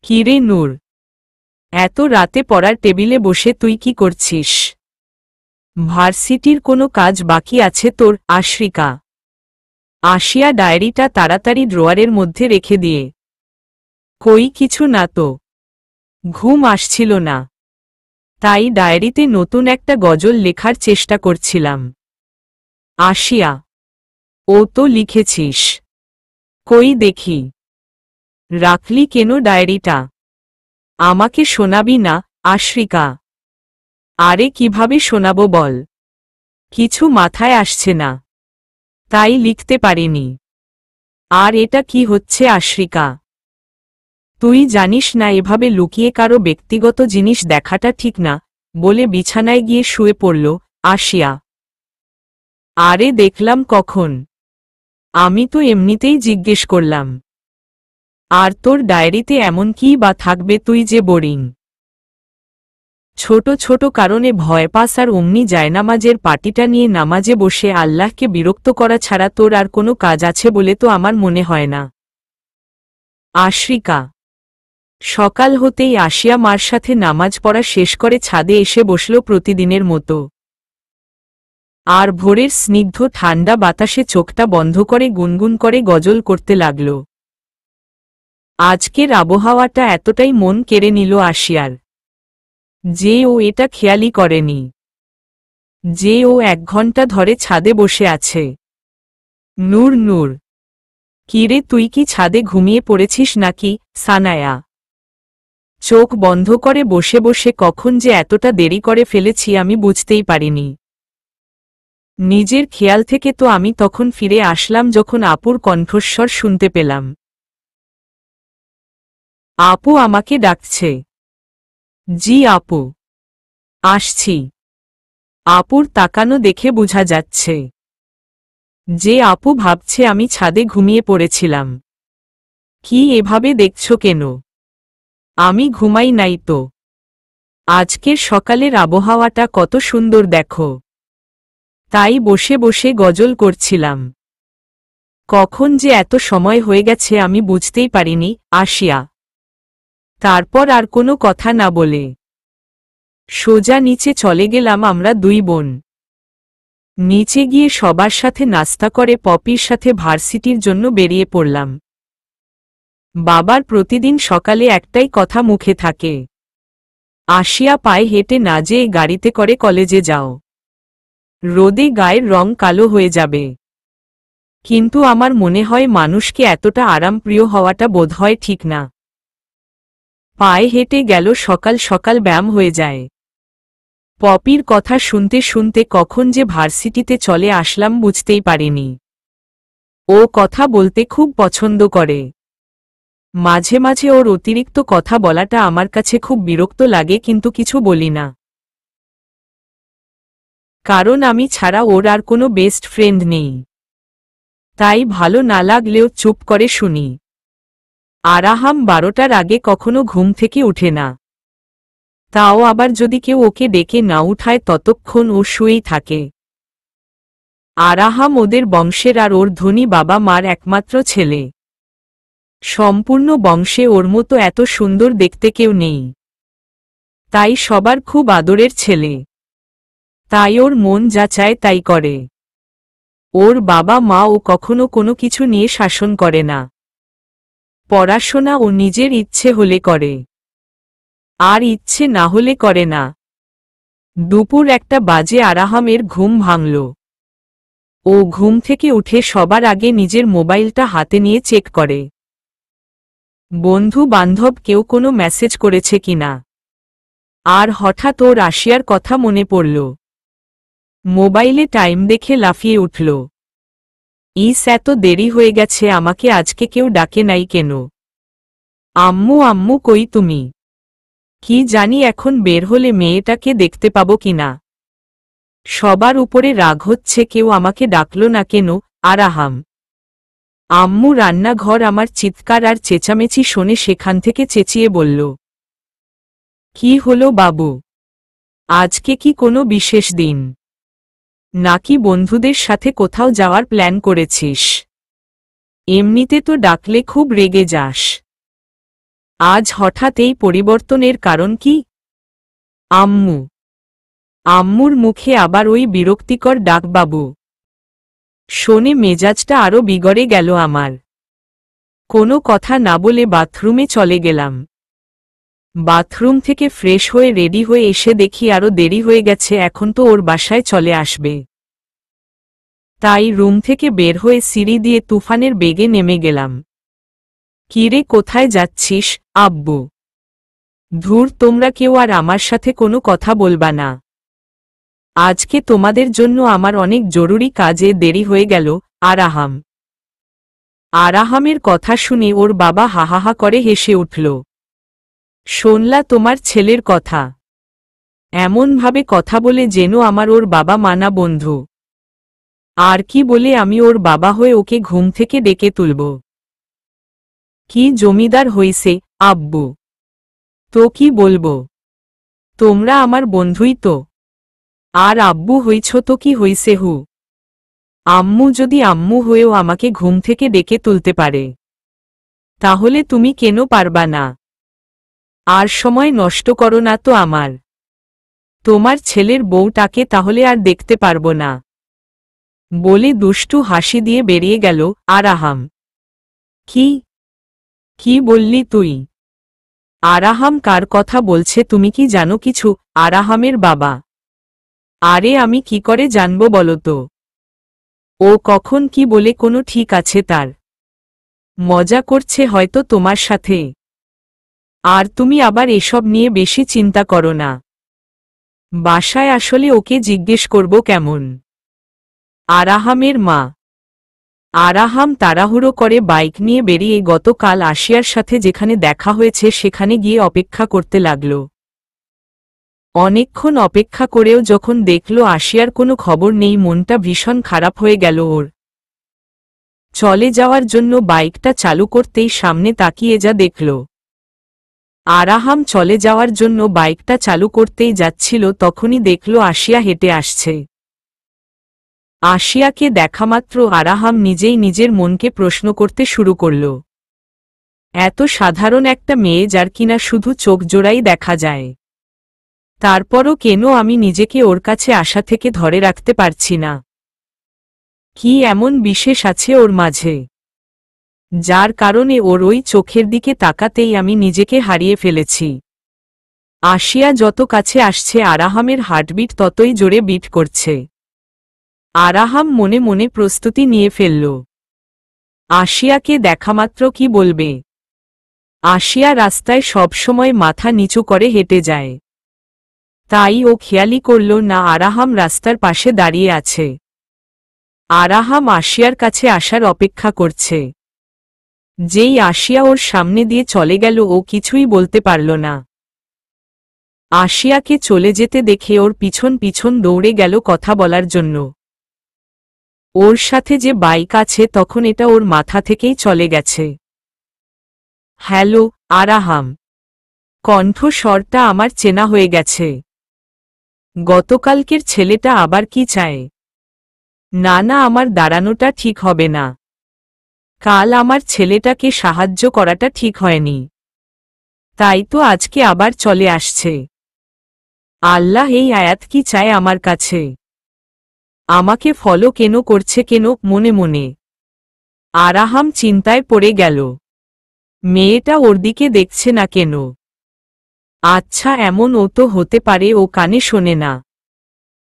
কিরে নূর, এত রাতে পড়ার টেবিলে বসে তুই কি করছিস? ভার্সিটির কোনো কাজ বাকি আছে তোর? আশরিকা আসিয়া ডায়েরিটা তাড়াতাড়ি ড্রয়ারের মধ্যে রেখে দিয়ে, কই কিছু না তো, ঘুম আসছিল না, তাই ডায়েরিতে নতুন একটা গজল লেখার চেষ্টা করছিলাম। আসিয়া, ও তো লিখেছিস, কই দেখি। রাখলি কেন ডায়েরিটা? আমাকে শোনাবি না? আশরিকা, আরে কিভাবে শোনাবো বল, কিছু মাথায় আসছে না, তাই লিখতে পারিনি। আর এটা কি হচ্ছে আশরিকা? তুই জানিস না এভাবে লুকিয়ে কারো ব্যক্তিগত জিনিস দেখাটা ঠিক না, বলে বিছানায় গিয়ে শুয়ে পড়ল আসিয়া। আরে দেখলাম কখন, আমি তো এমনিতেই জিজ্ঞেস করলাম। আর তোর ডায়েরিতে এমন কি বা থাকবে তুই যে বোরিং? ছোট ছোট কারণে ভয় পাস আর অমনি জায়নামাজের পাটিটা নিয়ে নামাজে বসে আল্লাহকে বিরক্ত করা ছাড়া তোর আর কোনো কাজ আছে বলে তো আমার মনে হয় না। আশরিকা সকাল হতেই আসিয়া মার সাথে নামাজ পড়া শেষ করে ছাদে এসে বসল প্রতিদিনের মতো। আর ভোরের স্নিগ্ধ ঠান্ডা বাতাসে চোখটা বন্ধ করে গুনগুন করে গজল করতে লাগল। আজকের আবহাওয়াটা এতটাই মন কেড়ে নিল আসিয়ার যে ও এটা খেয়ালই করেনি যে ও 1 ঘন্টা ধরে ছাদে বসে আছে। নূর, নূর, কিরে তুই কি ছাদে ঘুমিয়ে পড়েছিস নাকি? সানায়া চোখ বন্ধ করে বসে বসে কখন যে এতটা দেরি করে ফেলেছি আমি বুঝতেই পারিনি। নিজের খেয়াল থেকে তো আমি তখন ফিরে আসলাম যখন আপুর কণ্ঠস্বর শুনতে পেলাম। আপু আমাকে ডাকছে। জি আপু, আসছি। আপুর তাকানো দেখে বোঝা যাচ্ছে যে আপু ভাবছে আমি ছাদে ঘুমিয়ে পড়েছিলাম। কি এভাবে দেখছো কেন? আমি ঘুমাই নাই তো। আজকের সকালের আবহাওয়াটা কত সুন্দর দেখো, তাই বসে বসে গজল করছিলাম। কখন যে এত সময় হয়ে গেছে আমি বুঝতেই পারিনি। আসিয়া তারপর আর কোনো কথা না বলে সোজা নিচে চলে গেলাম আমরা 2 বোন। নিচে গিয়ে সবার সাথে নাস্তা করে পপির সাথে ভার্সিটির জন্য বেরিয়ে পড়লাম। বাবার প্রতিদিন সকালে একটাই কথা মুখে থাকে, আসিয়া পায়ে হেঁটে না যেয়ে গাড়িতে করে কলেজে যাও, রোদে গায়ের রং কালো হয়ে যাবে। কিন্তু আমার মনে হয় মানুষকে এতটা আরামপ্রিয় হওয়াটা বোধহয় ঠিক না। পায়ে হেঁটে গেল সকাল সকাল ব্যায়াম হয়ে যায়। পপির কথা শুনতে শুনতে কখন যে ভার্সিটিতে চলে আসলাম বুঝতেই পারিনি। ও কথা বলতে খুব পছন্দ করে। মাঝে মাঝে ওর অতিরিক্ত কথা বলাটা আমার কাছে খুব বিরক্ত লাগে, কিন্তু কিছু বলি না, কারণ আমি ছাড়া ওর আর কোনো বেস্ট ফ্রেন্ড নেই। তাই ভালো না লাগলেও চুপ করে শুনি। আরাহাম 12টার আগে কখনো ঘুম থেকে উঠে না, তাও আবার যদি কেউ ওকে ডেকে না উঠায় ততক্ষণ ও শুয়েই থাকে। আরাহাম ওদের বংশের আর ওর ধনী বাবা মার একমাত্র ছেলে। সম্পূর্ণ বংশে ওর মতো এত সুন্দর দেখতে কেউ নেই, তাই সবার খুব আদরের ছেলে। তাই ওর মন যা চায় তাই করে। ওর বাবা মা ও কখনো কোনো কিছু নিয়ে শাসন করে না। পড়াশোনা ও নিজের ইচ্ছে হলে করে, আর ইচ্ছে না হলে করে না। দুপুর 1টা বাজে আরাহামের ঘুম ভাঙল। ও ঘুম থেকে উঠে সবার আগে নিজের মোবাইলটা হাতে নিয়ে চেক করে বন্ধু বান্ধব কেউ কোনো মেসেজ করেছে কিনা। আর হঠাৎ ওর আসিয়ার কথা মনে পড়ল। মোবাইলে টাইম দেখে লাফিয়ে উঠল। এত দেরি হয়ে গেছে, আমাকে আজকে কেউ ডাকে নাই কেন? আম্মু আম্মু কই তুমি? কি জানি এখন বের হলে মেয়েটাকে দেখতে পাবো কিনা। সবার উপরে রাগ হচ্ছে, কেউ আমাকে ডাকলো না কেন? আরাহাম। আম্মু রান্নাঘর আমার চিৎকার আর চেঁচামেচি শোনে সেখান থেকে চেঁচিয়ে বলল, কি হলো বাবু? আজকে কি কোনো বিশেষ দিন, নাকি বন্ধুদের সাথে কোথাও যাওয়ার প্ল্যান করেছিস? এমনিতে তো ডাকলে খুব রেগে যাস, আজ হঠাৎ এই পরিবর্তনের কারণ কি? আম্মু। আম্মুর মুখে আবার ওই বিরক্তিকর ডাক বাবু। শোনে মেজাজটা আরো বিগড়ে গেল আমার। কোনো কথা না বলে বাথরুমে চলে গেলাম। বাথরুম থেকে ফ্রেশ হয়ে রেডি হয়ে এসে দেখি আরো দেরি হয়ে গেছে, এখন তো ওর বাসায় চলে আসবে। তাই রুম থেকে বের হয়ে সিঁড়ি দিয়ে তুফানের বেগে নেমে গেলাম। কিরে কোথায় যাচ্ছিস? আব্বু। ধুর, তোমরা কেউ আর আমার সাথে কোনো কথা বলবা না। আজকে তোমাদের জন্য আমার অনেক জরুরি কাজে দেরি হয়ে গেল। আরাহাম। আরাহামের কথা শুনে ওর বাবা হাহাহা করে হেসে উঠল। শোনলা তোমার ছেলের কথা? এমনভাবে কথা বলে যেন আমার ওর বাবা মানা বন্ধু। আর কি বলে আমি ওর বাবা হয়ে ওকে ঘুম থেকে ডেকে তুলব? কি জমিদার হইছে আব্বু? তো কি বলবো, তোমরা আমার বন্ধুই তো। আর আব্বু হইছ তো কি হইছে হু? আম্মু যদি আম্মু হয়েও আমাকে ঘুম থেকে ডেকে তুলতে পারে, তাহলে তুমি কেন পারবা না? আর সময় নষ্ট করো না তো আমার। তোমার ছেলের বউটাকে তাহলে আর দেখতে পারবো না, বলে দুষ্টু হাসি দিয়ে বেরিয়ে গেল আরাহাম। কি কি বললি তুই? আরাহাম কার কথা বলছে তুমি কি জানো কিছু? আরাহামের বাবা। আরে আমি কি করে জানবো বলো তো? ও কখন কি বলে কোনো ঠিক আছে তার? মজা করছে হয়তো তোমার সাথে। আর তুমি আবার এসব নিয়ে বেশি চিন্তা করো না। বাসায় আসলে ওকে জিজ্ঞেস করব কেমন? আরাহামের মা। আরাহাম তাড়াহুড়ো করে বাইক নিয়ে বেরিয়ে গতকাল আশিয়ার সাথে যেখানে দেখা হয়েছে সেখানে গিয়ে অপেক্ষা করতে লাগল। অনেকক্ষণ অপেক্ষা করেও যখন দেখল আশিয়ার কোনো খবর নেই, মনটা ভীষণ খারাপ হয়ে গেল ওর। চলে যাওয়ার জন্য বাইকটা চালু করতেই সামনে তাকিয়ে যা দেখল। আরাহাম চলে যাওয়ার জন্য বাইকটা চালু করতেই যাচ্ছিল, তখনই দেখল আশিয়া হেঁটে আসছে। আশিয়াকে দেখামাত্র আরাহাম নিজেই নিজের মনকে প্রশ্ন করতে শুরু করল, এত সাধারণ একটা মেয়ে যার কিনা শুধু চোখ জোড়াই দেখা যায়, তারপরও কেন আমি নিজেকে ওর কাছে আসা থেকে ধরে রাখতে পারছি না? কি এমন বিশেষ আছে ওর মাঝে, যার কারণে ওর ওই চোখের দিকে তাকাতেই আমি নিজেকে হারিয়ে ফেলেছি? আশিয়া যত কাছে আসছে আরাহামের হার্টবিট ততই জোরে বিট করছে। আরাহাম মনে মনে প্রস্তুতি নিয়ে ফেলল, আশিয়াকে দেখামাত্র কি বলবে। আশিয়া রাস্তায় সবসময় মাথা নিচু করে হেঁটে যায়, তাই ও খেয়ালই করল না আরাহাম রাস্তার পাশে দাঁড়িয়ে আছে। আরাহাম আশিয়ার কাছে আসার অপেক্ষা করছে। যেই আশিয়া ওর সামনে দিয়ে চলে গেল ও কিছুই বলতে পারল না। আশিয়াকে চলে যেতে দেখে ওর পিছন পিছন দৌড়ে গেল কথা বলার জন্য। ওর সাথে যে বাইক আছে তখন এটা ওর মাথা থেকেই চলে গেছে। হ্যালো আরাহাম। কণ্ঠস্বরটা আমার চেনা হয়ে গেছে। গতকালকের ছেলেটা আবার কি চায়? না না, আমার দাঁড়ানোটা ঠিক হবে না। কাল আমার ছেলেটাকে সাহায্য করাটা ঠিক হয়নি, তাই তো আজকে আবার চলে আসছে। আল্লাহ, এই আয়াত কি চায় আমার কাছে? আমাকে ফলো কেন করছে কেন? মনে মনে আরাহাম চিন্তায় পড়ে গেল। মেয়েটা ওর দিকে দেখছে না কেন? আচ্ছা, এমন ও তো হতে পারে ও কানে শোনে না।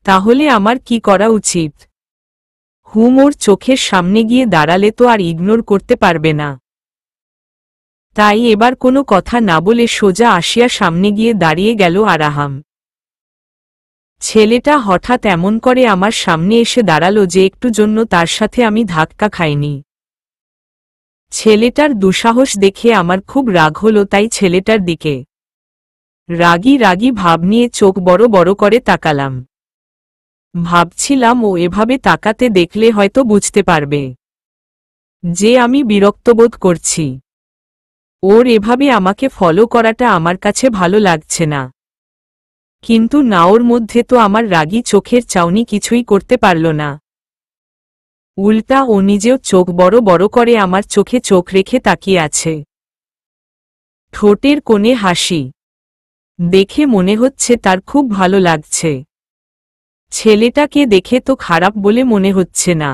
তাহলে আমার কি করা উচিত? ওর চোখের সামনে গিয়ে দাঁড়ালে তো আর ইগনোর করতে পারবে না। তাই এবার কোনো কথা না বলে সোজা আশিয়ার সামনে গিয়ে দাঁড়িয়ে গেল আরাহাম। ছেলেটা হঠাৎ এমন করে আমার সামনে এসে দাঁড়ালো যে একটু জন্য তার সাথে আমি ধাক্কা খাইনি। ছেলেটার দুঃসাহস দেখে আমার খুব রাগ হলো, তাই ছেলেটার দিকে রাগী রাগী ভাব নিয়ে চোখ বড় বড় করে তাকালাম। ভাবছিলাম ও এভাবে তাকাতে দেখলে হয়তো বুঝতে পারবে যে আমি বিরক্তবোধ করছি। ওর এভাবে আমাকে ফলো করাটা আমার কাছে ভালো লাগছে না। কিন্তু না, ওর মধ্যে তো আমার রাগী চোখের চাউনি কিছুই করতে পারল না। উল্টা ও নিজেও চোখ বড় বড় করে আমার চোখে চোখ রেখে তাকিয়ে আছে। ঠোঁটের কোণে হাসি দেখে মনে হচ্ছে তার খুব ভালো লাগছে। ছেলেটাকে দেখে তো খারাপ বলে মনে হচ্ছে না,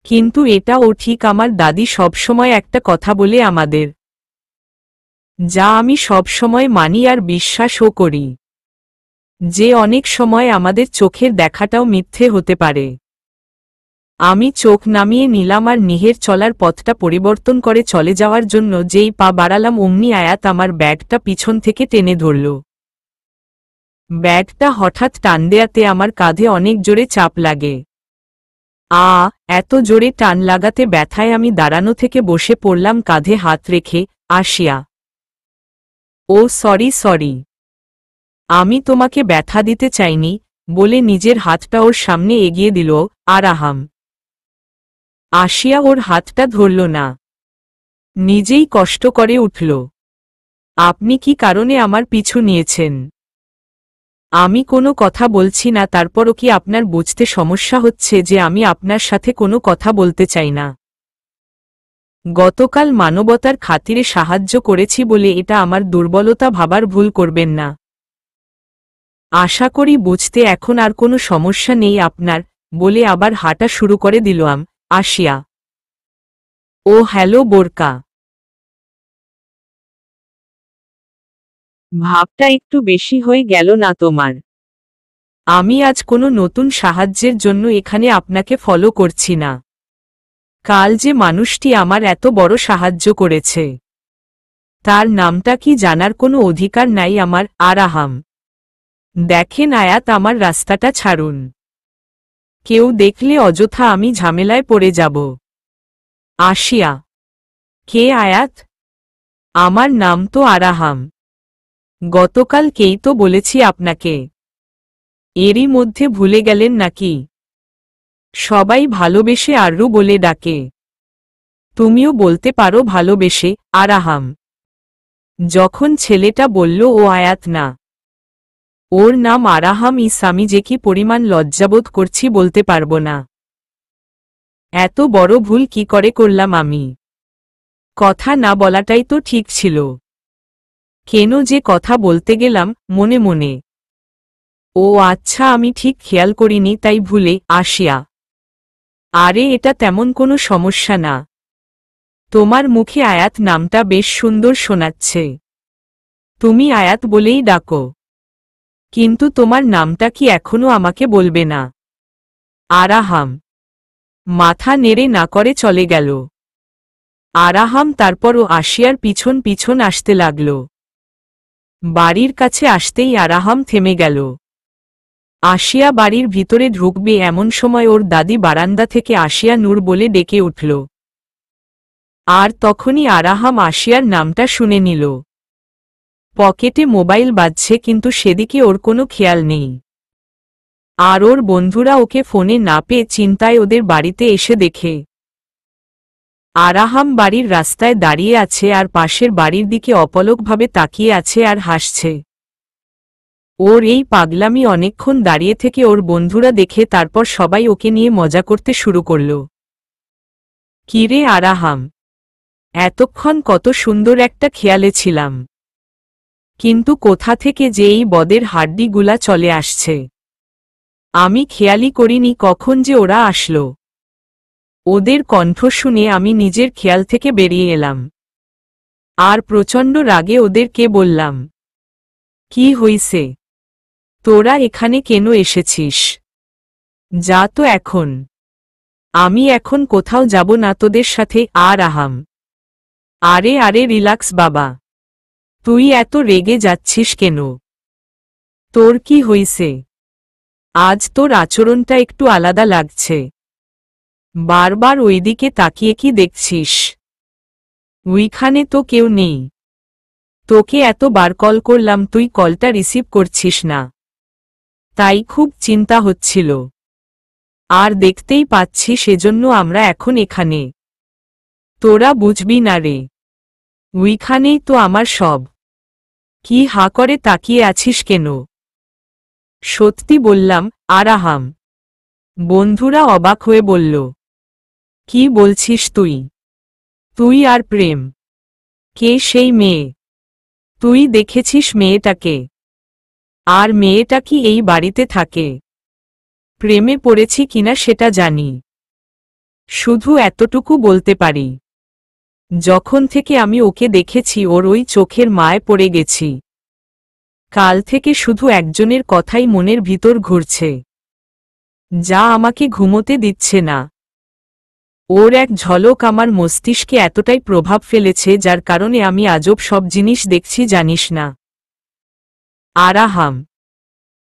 কিন্তু এটা ও ঠিক আমার দাদি সবসময় একটা কথা বলে আমাদের, যা আমি সবসময় মানি আর বিশ্বাসও করি, যে অনেক সময় আমাদের চোখের দেখাটাও মিথ্যে হতে পারে। আমি চোখ নামিয়ে নিলাম আর নিহের চলার পথটা পরিবর্তন করে চলে যাওয়ার জন্য যেই পা বাড়ালাম অমনি আয়াত আমার ব্যাগটা পিছন থেকে টেনে ধরল। ব্যাগটা হঠাৎ টান দেয়াতে আমার কাঁধে অনেক জোরে চাপ লাগে। এত জোরে টান লাগাতে ব্যথায় আমি দাঁড়ানো থেকে বসে পড়লাম কাঁধে হাত রেখে। আসিয়া, ও সরি, আমি তোমাকে ব্যথা দিতে চাইনি, বলে নিজের হাতটা ওর সামনে এগিয়ে দিল। আরাহাম আসিয়া ওর হাতটা ধরল না, নিজেই কষ্ট করে উঠল। আপনি কি কারণে আমার পিছু নিয়েছেন? আমি কোনো কথা বলছি না, তারপরও কি আপনার বুঝতে সমস্যা হচ্ছে যে আমি আপনার সাথে কোনো কথা বলতে চাই না? গতকাল মানবতার খাতিরে সাহায্য করেছি বলে এটা আমার দুর্বলতা ভাবার ভুল করবেন না। আশা করি বুঝতে এখন আর কোনো সমস্যা নেই আপনার, বলে আবার হাঁটা শুরু করে দিলাম। আসিয়া, ও হ্যালো বোরকা। ভাবটা একটু বেশি হয়ে গেল না তোমার? আমি আজ কোনো নতুন সাহায্যের জন্য এখানে আপনাকে ফলো করছি না। কাল যে মানুষটি আমার এত বড় সাহায্য করেছে তার নামটা কি জানার কোনো অধিকার নাই আমার? আরাহাম, দেখেন আয়াত, আমার রাস্তাটা ছাড়ুন। কেউ দেখলে অযথা আমি ঝামেলায় পড়ে যাব। আসিয়া, কে আয়াত? আমার নাম তো আরাহাম। গতকাল কেই তো বলেছি আপনাকে। এরই মধ্যে ভুলে গেলেন নাকি? সবাই ভালোবেসে আররু বলে ডাকে, তুমিও বলতে পারো ভালোবেসে আরাহাম। যখন ছেলেটা বলল ও আয়াত না, ওর নাম আরাহাম আমি যে কি পরিমাণ লজ্জাবোধ করছি বলতে পারবো না। এত বড় ভুল কি করে করলাম আমি? কথা না বলাটাই তো ঠিক ছিল। কেন যে কথা বলতে গেলাম মনে মনে। ও আচ্ছা, আমি ঠিক খেয়াল করিনি তাই ভুলে। আসিয়া, আরে এটা তেমন কোনো সমস্যা না। তোমার মুখে আয়াত নামটা বেশ সুন্দর শোনাচ্ছে, তুমি আয়াত বলেই ডাকো। কিন্তু তোমার নামটা কি এখনো আমাকে বলবে না? আরাহাম মাথা নেড়ে না করে চলে গেল। আরাহাম তারপরও আসিয়ার পিছন পিছন আসতে লাগল। বাড়ির কাছে আসতেই আরাহাম থেমে গেল। আসিয়া বাড়ির ভিতরে ঢুকবে এমন সময় ওর দাদি বারান্দা থেকে আসিয়া নূর বলে ডেকে উঠল। আর তখনই আরাহাম আসিয়ার নামটা শুনে নিল। পকেটে মোবাইল বাজছে কিন্তু সেদিকে ওর কোনো খেয়াল নেই। আর ওর বন্ধুরা ওকে ফোনে না পেয়ে চিন্তায় ওদের বাড়িতে এসে দেখে আরাহাম বাড়ির রাস্তায় দাঁড়িয়ে আছে আর পাশের বাড়ির দিকে অপলকভাবে তাকিয়ে আছে আর হাসছে। ওর এই পাগলামি অনেকক্ষণ দাঁড়িয়ে থেকে ওর বন্ধুরা দেখে তারপর সবাই ওকে নিয়ে মজা করতে শুরু করল। কিরে আরাহাম, এতক্ষণ কত সুন্দর একটা খেয়ালে ছিলাম, কিন্তু কোথা থেকে যে এই বদের হাড্ডিগুলা চলে আসছে? আমি খেয়ালই করিনি কখন যে ওরা আসলো। ওদের কণ্ঠ শুনে আমি নিজের খেয়াল থেকে বেরিয়ে এলাম আর প্রচণ্ড রাগে ওদেরকে বললাম, কি হইছে? তোরা এখানে কেন এসেছিস? যা তো এখন। আমি এখন কোথাও যাব না তোদের সাথে। আরাহাম, আরে রিল্যাক্স বাবা, তুই এত রেগে যাচ্ছিস কেন? তোর কি হইছে? আজ তোর আচরণটা একটু আলাদা লাগছে। বারবার ওইদিকে তাকিয়ে কি দেখছিস? ওইখানে তো কেউ নেই। তোকে এতবার কল করলাম, তুই কলটা রিসিভ করছিস না, তাই খুব চিন্তা হচ্ছিল। আর দেখতেই পাচ্ছি সেজন্য আমরা এখন এখানে। তোরা বুঝবি না রে, ওইখানেই তো আমার সব। কি হা করে তাকিয়ে আছিস কেন? সত্যি বললাম আরাহাম। বন্ধুরা অবাক হয়ে বলল, কি বলছিস তুই? তুই আর প্রেম? কে সেই মেয়ে? তুই দেখেছিস মেয়েটাকে? আর মেয়েটা কি এই বাড়িতে থাকে? প্রেমে পড়েছি কিনা সেটা জানি, শুধু এতটুকু বলতে পারি, যখন থেকে আমি ওকে দেখেছি ওর ওই চোখের মায় পড়ে গেছি। কাল থেকে শুধু একজনের কথাই মনের ভিতর ঘুরছে, যা আমাকে ঘুমোতে দিচ্ছে না। ওর এক ঝলক আমার মস্তিষ্কে এতটাই প্রভাব ফেলেছে যার কারণে আমি আজব সব জিনিস দেখছি, জানিস না। আরাহাম,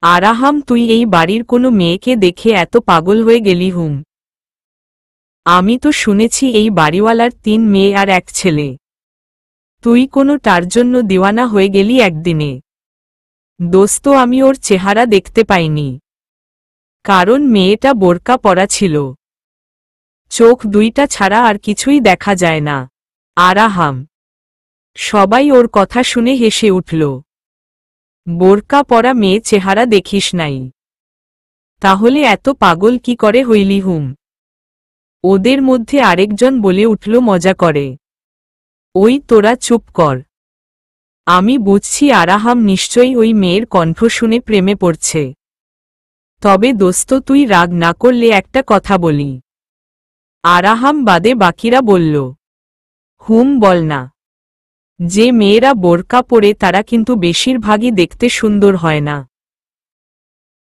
আরাহাম, তুই এই বাড়ির কোনো মেয়েকে দেখে এত পাগল হয়ে গেলি? হুম, আমি তো শুনেছি এই বাড়িওয়ালার 3 মেয়ে আর 1 ছেলে। তুই কোনো তার জন্য দিওয়ানা হয়ে গেলি একদিনে? দোস্ত, আমি ওর চেহারা দেখতে পাইনি, কারণ মেয়েটা বোরকা পরা ছিল। চোখ 2টা ছাড়া আর কিছুই দেখা যায় না। আরাহাম, সবাই ওর কথা শুনে হেসে উঠল। বোরকা পরা মেয়ে চেহারা দেখিস নাই? তাহলে এত পাগল কি করে হইলি? হুম। ওদের মধ্যে আরেকজন বলে উঠল মজা করে, ওই তোরা চুপ কর। আমি বুঝছি আরাহাম নিশ্চয়ই ওই মেয়ের কণ্ঠ শুনে প্রেমে পড়ছে। তবে দোস্ত, তুই রাগ না করলে একটা কথা বলি। আরাহাম বাদে বাকিরা বলল, হুম, বল না। যে মেয়েরা বোরকা পরে তারা কিন্তু বেশিরভাগই দেখতে সুন্দর হয় না,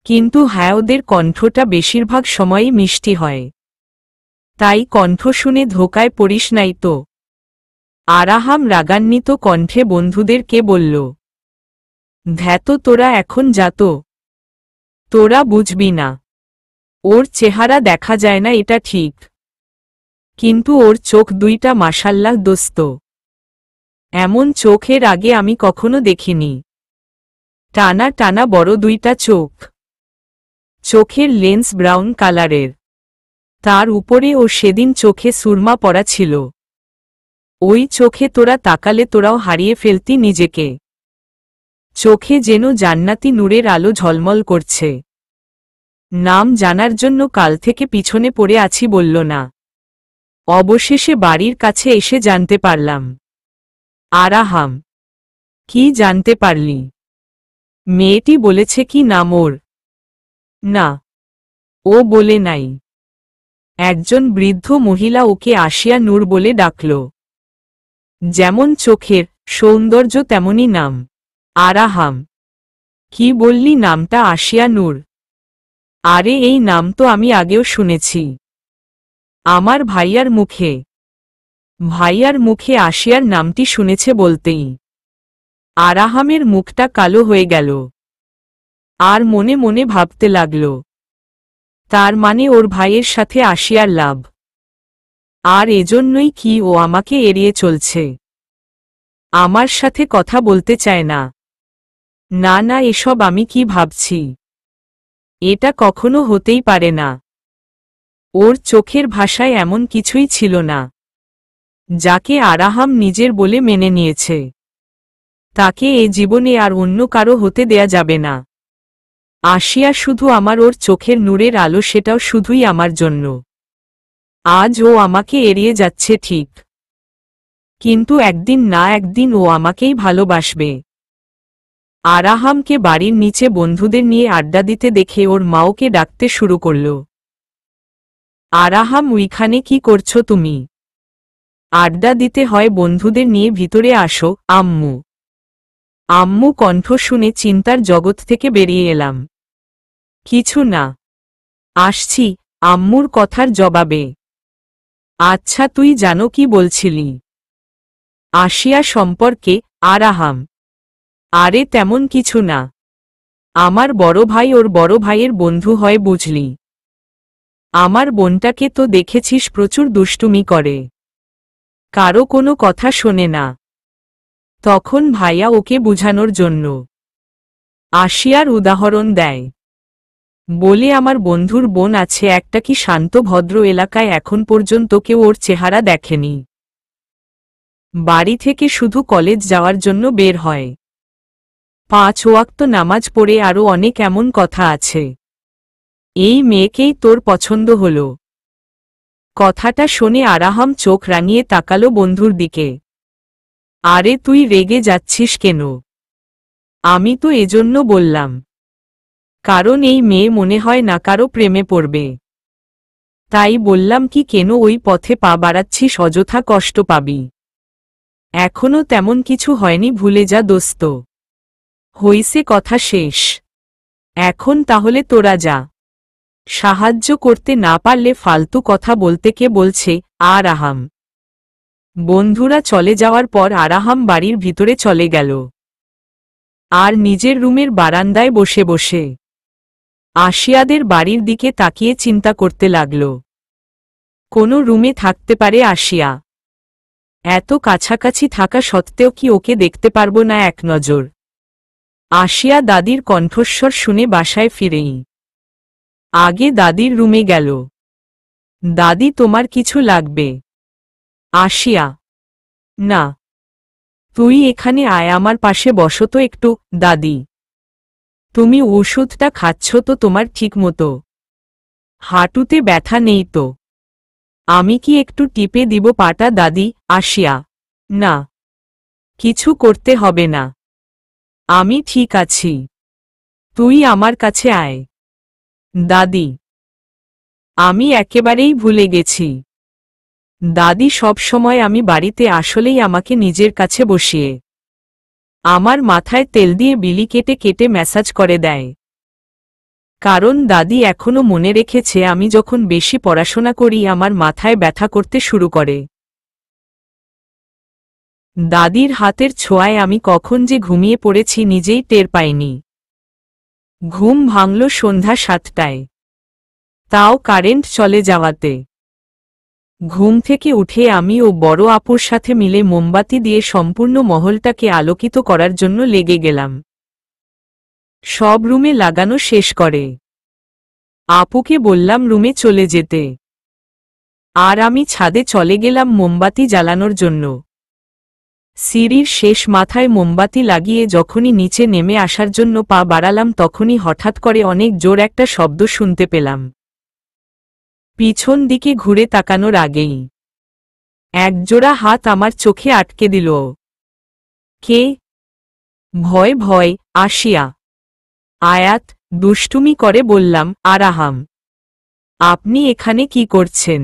কিন্তু হ্যাঁ, ওদের কণ্ঠটা বেশিরভাগ সময়ই মিষ্টি হয়। তাই কণ্ঠ শুনে ধোকায় পড়িস নাই তো? আরাহাম রাগান্বিত কণ্ঠে বন্ধুদেরকে বলল, ধ্যাত, তোরা এখন যা তো। তোরা বুঝবি না। ওর চেহারা দেখা যায় না এটা ঠিক, কিন্তু ওর চোখ 2টা মাশাল্লাহ দোস্ত, এমন চোখের আগে আমি কখনো দেখিনি। টানা টানা বড় 2টা চোখ, চোখের লেন্স ব্রাউন কালারের, তার উপরে ও সেদিন চোখে সুরমা পরা ছিল। ওই চোখে তোরা তাকালে তোরাও হারিয়ে ফেলতি নিজেকে। চোখে যেন জান্নাতি নূরের আলো ঝলমল করছে। নাম জানার জন্য কাল থেকে পিছনে পড়ে আছি বলল না। অবশেষে বাড়ির কাছে এসে জানতে পারলাম। আরাহাম, কি জানতে পারলি? মেয়েটি বলেছে কি নাম ওর? না, ও বলে নাই। একজন বৃদ্ধ মহিলা ওকে আশিয়া নূর বলে ডাকল। যেমন চোখের সৌন্দর্য তেমনি নাম। আরাহাম, কি বললি? নামটা আশিয়া নূর? আরে, এই নাম তো আমি আগেও শুনেছি, আমার ভাইয়ার মুখে। ভাইয়ার মুখে আশিয়ার নামটি শুনেছে বলতেই আরাহামের মুখটা কালো হয়ে গেল, আর মনে মনে ভাবতে লাগল, তার মানে ওর ভাইয়ের সাথে আশিয়ার লাভ, আর এজন্যই কি ও আমাকে এড়িয়ে চলছে, আমার সাথে কথা বলতে চায় না। না না, এসব আমি কি ভাবছি? এটা কখনো হতেই পারে না। ওর চোখের ভাষায় এমন কিছুই ছিল না যাকে আরাহাম নিজের বলে মেনে নিয়েছে। তাকে এ জীবনে আর অন্য কারো হতে দেয়া যাবে না। আশিয়া শুধু আমার, ওর চোখের নূরের আলো, সেটাও শুধুই আমার জন্য। আজ ও আমাকে এড়িয়ে যাচ্ছে ঠিক, কিন্তু একদিন না একদিন ও আমাকেই ভালোবাসবে। আরাহামকে বাড়ির নিচে বন্ধুদের নিয়ে আড্ডা দিতে দেখে ওর মা ওকে ডাকতে শুরু করল। আরাহাম, ওইখানে কি করছো তুমি? আড্ডা দিতে হয় বন্ধুদের নিয়ে, ভিতরে আসো। আম্মু। আম্মু কণ্ঠ শুনে চিন্তার জগৎ থেকে বেরিয়ে এলাম। কিছু না, আসছি। আম্মুর কথার জবাবে। আচ্ছা, তুই জানো কি বলছিলি আশিয়া সম্পর্কে? আরাহাম, আরে তেমন কিছু না, আমার বড় ভাই ওর বড় ভাইয়ের বন্ধু হয় বুঝলি। আমার বোনটাকে তো দেখেছিস প্রচুর দুষ্টুমি করে, কারো কোনো কথা শোনে না। তখন ভাইয়া ওকে বুঝানোর জন্য আশিয়ার উদাহরণ দেয়, বলে আমার বন্ধুর বোন আছে একটা, কি শান্ত ভদ্র এলাকায় এখন পর্যন্ত কেউ ওর চেহারা দেখেনি। বাড়ি থেকে শুধু কলেজ যাওয়ার জন্য বের হয়, 5 ওয়াক্ত নামাজ পড়ে, আরও অনেক এমন কথা আছে। এই মেয়েকেই তোর পছন্দ হলো? কথাটা শুনে আরাহাম চোখ রাঙিয়ে তাকালো বন্ধুর দিকে। আরে তুই রেগে যাচ্ছিস কেন? আমি তো এজন্য বললাম, কারণ এই মেয়ে মনে হয় না কারো প্রেমে পড়বে। তাই বললাম কি কেন ওই পথে পা বাড়াচ্ছিস, অযথা কষ্ট পাবি। এখনো তেমন কিছু হয়নি, ভুলে যা দোস্ত। হইছে কথা শেষ, এখন তাহলে তোরা যা। সাহায্য করতে না পারলে ফালতু কথা বলতে কে বলছে? আরাহাম। বন্ধুরা চলে যাওয়ার পর আরাহাম বাড়ির ভিতরে চলে গেল, আর নিজের রুমের বারান্দায় বসে বসে আশিয়াদের বাড়ির দিকে তাকিয়ে চিন্তা করতে লাগল। কোনো রুমে থাকতে পারে আশিয়া? এত কাছাকাছি থাকা সত্ত্বেও কি ওকে দেখতে পারবো না এক নজর? আশিয়া দাদির কণ্ঠস্বর শুনে বাসায় ফিরেই আগে দাদির রুমে গেল। দাদি, তোমার কিছু লাগবে? আশিয়া, না, তুই এখানে আয়, আমার পাশে বসো তো একটু। দাদি, তুমি ওষুধটা খাচ্ছ তো তোমার ঠিক মতো? হাঁটুতে ব্যথা নেই তো? আমি কি একটু টিপে দিব পাটা? দাদি, আশিয়া, না, কিছু করতে হবে না, আমি ঠিক আছি, তুই আমার কাছে আয়। দাদি, আমি একেবারেই ভুলে গেছি। দাদি সব সময় আমি বাড়িতে আসলেই আমাকে নিজের কাছে বসিয়ে আমার মাথায় তেল দিয়ে বিলি কেটে কেটে ম্যাসাজ করে দেয়। কারণ দাদি এখনো মনে রেখেছে আমি যখন বেশি পড়াশোনা করি আমার মাথায় ব্যথা করতে শুরু করে। দাদির হাতের ছোঁয়ায় আমি কখন যে ঘুমিয়ে পড়েছি নিজেই টের পাইনি। ঘুম ভাঙল সন্ধ্যা 7টায়, তাও কারেন্ট চলে যাওয়াতে। ঘুম থেকে উঠে আমি ও বড় আপুর সাথে মিলে মোমবাতি দিয়ে সম্পূর্ণ মহলটাকে আলোকিত করার জন্য লেগে গেলাম। সব রুমে লাগানো শেষ করে আপুকে বললাম রুমে চলে যেতে, আর আমি ছাদে চলে গেলাম মোমবাতি জ্বালানোর জন্য। সিঁড়ির শেষ মাথায় মোমবাতি লাগিয়ে যখনই নিচে নেমে আসার জন্য পা বাড়ালাম তখনই হঠাৎ করে অনেক জোর একটা শব্দ শুনতে পেলাম। পিছন দিকে ঘুরে তাকানোর আগেই একজোড়া হাত আমার চোখে আটকে দিল। কে? ভয় ভয় আশিয়া। আয়াত দুষ্টুমি করে বললাম, আরাহাম, আপনি এখানে কি করছেন?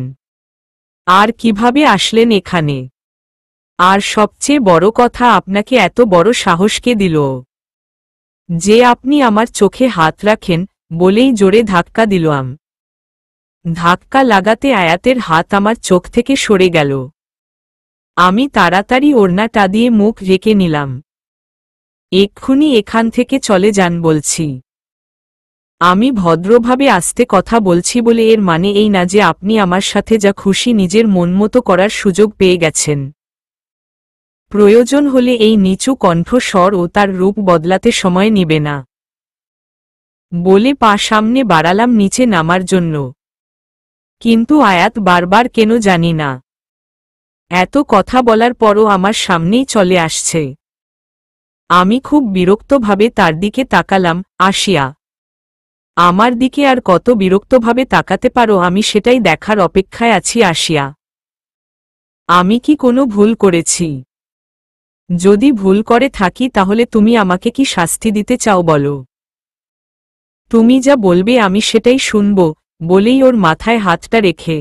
আর কিভাবে আসলেন এখানে? আর সবচেয়ে বড় কথা, আপনাকে এত বড় সাহস কে দিল যে আপনি আমার চোখে হাত রাখেন? বলেই জোরে ধাক্কা দিলাম। ধাক্কা লাগাতে আয়াতের হাত আমার চোখ থেকে সরে গেল। আমি তাড়াতাড়ি ওড়নাটা দিয়ে মুখ ঢেকে নিলাম। এক্ষুনি এখান থেকে চলে যান বলছি। আমি ভদ্রভাবে আস্তে কথা বলছি বলে এর মানে এই না যে আপনি আমার সাথে যা খুশি নিজের মন মতো করার সুযোগ পেয়ে গেছেন। প্রয়োজন হলে এই নিচু কণ্ঠস্বর ও তার রূপ বদলাতে সময় নিবে না। বলে পা সামনে বাড়ালাম নিচে নামার জন্য, কিন্তু আয়াত বারবার কেন জানি না এত কথা বলার পরও আমার সামনেই চলে আসছে। আমি খুব বিরক্তভাবে তার দিকে তাকালাম। আশিয়া, আমার দিকে আর কত বিরক্তভাবে তাকাতে পারো আমি সেটাই দেখার অপেক্ষায় আছি। আশিয়া, আমি কি কোনো ভুল করেছি? যদি ভুল করে থাকি তাহলে তুমি আমাকে কি শাস্তি দিতে চাও বলো? তুমি যা বলবে আমি সেটাই শুনব। বলেই ওর মাথায় হাতটা রেখে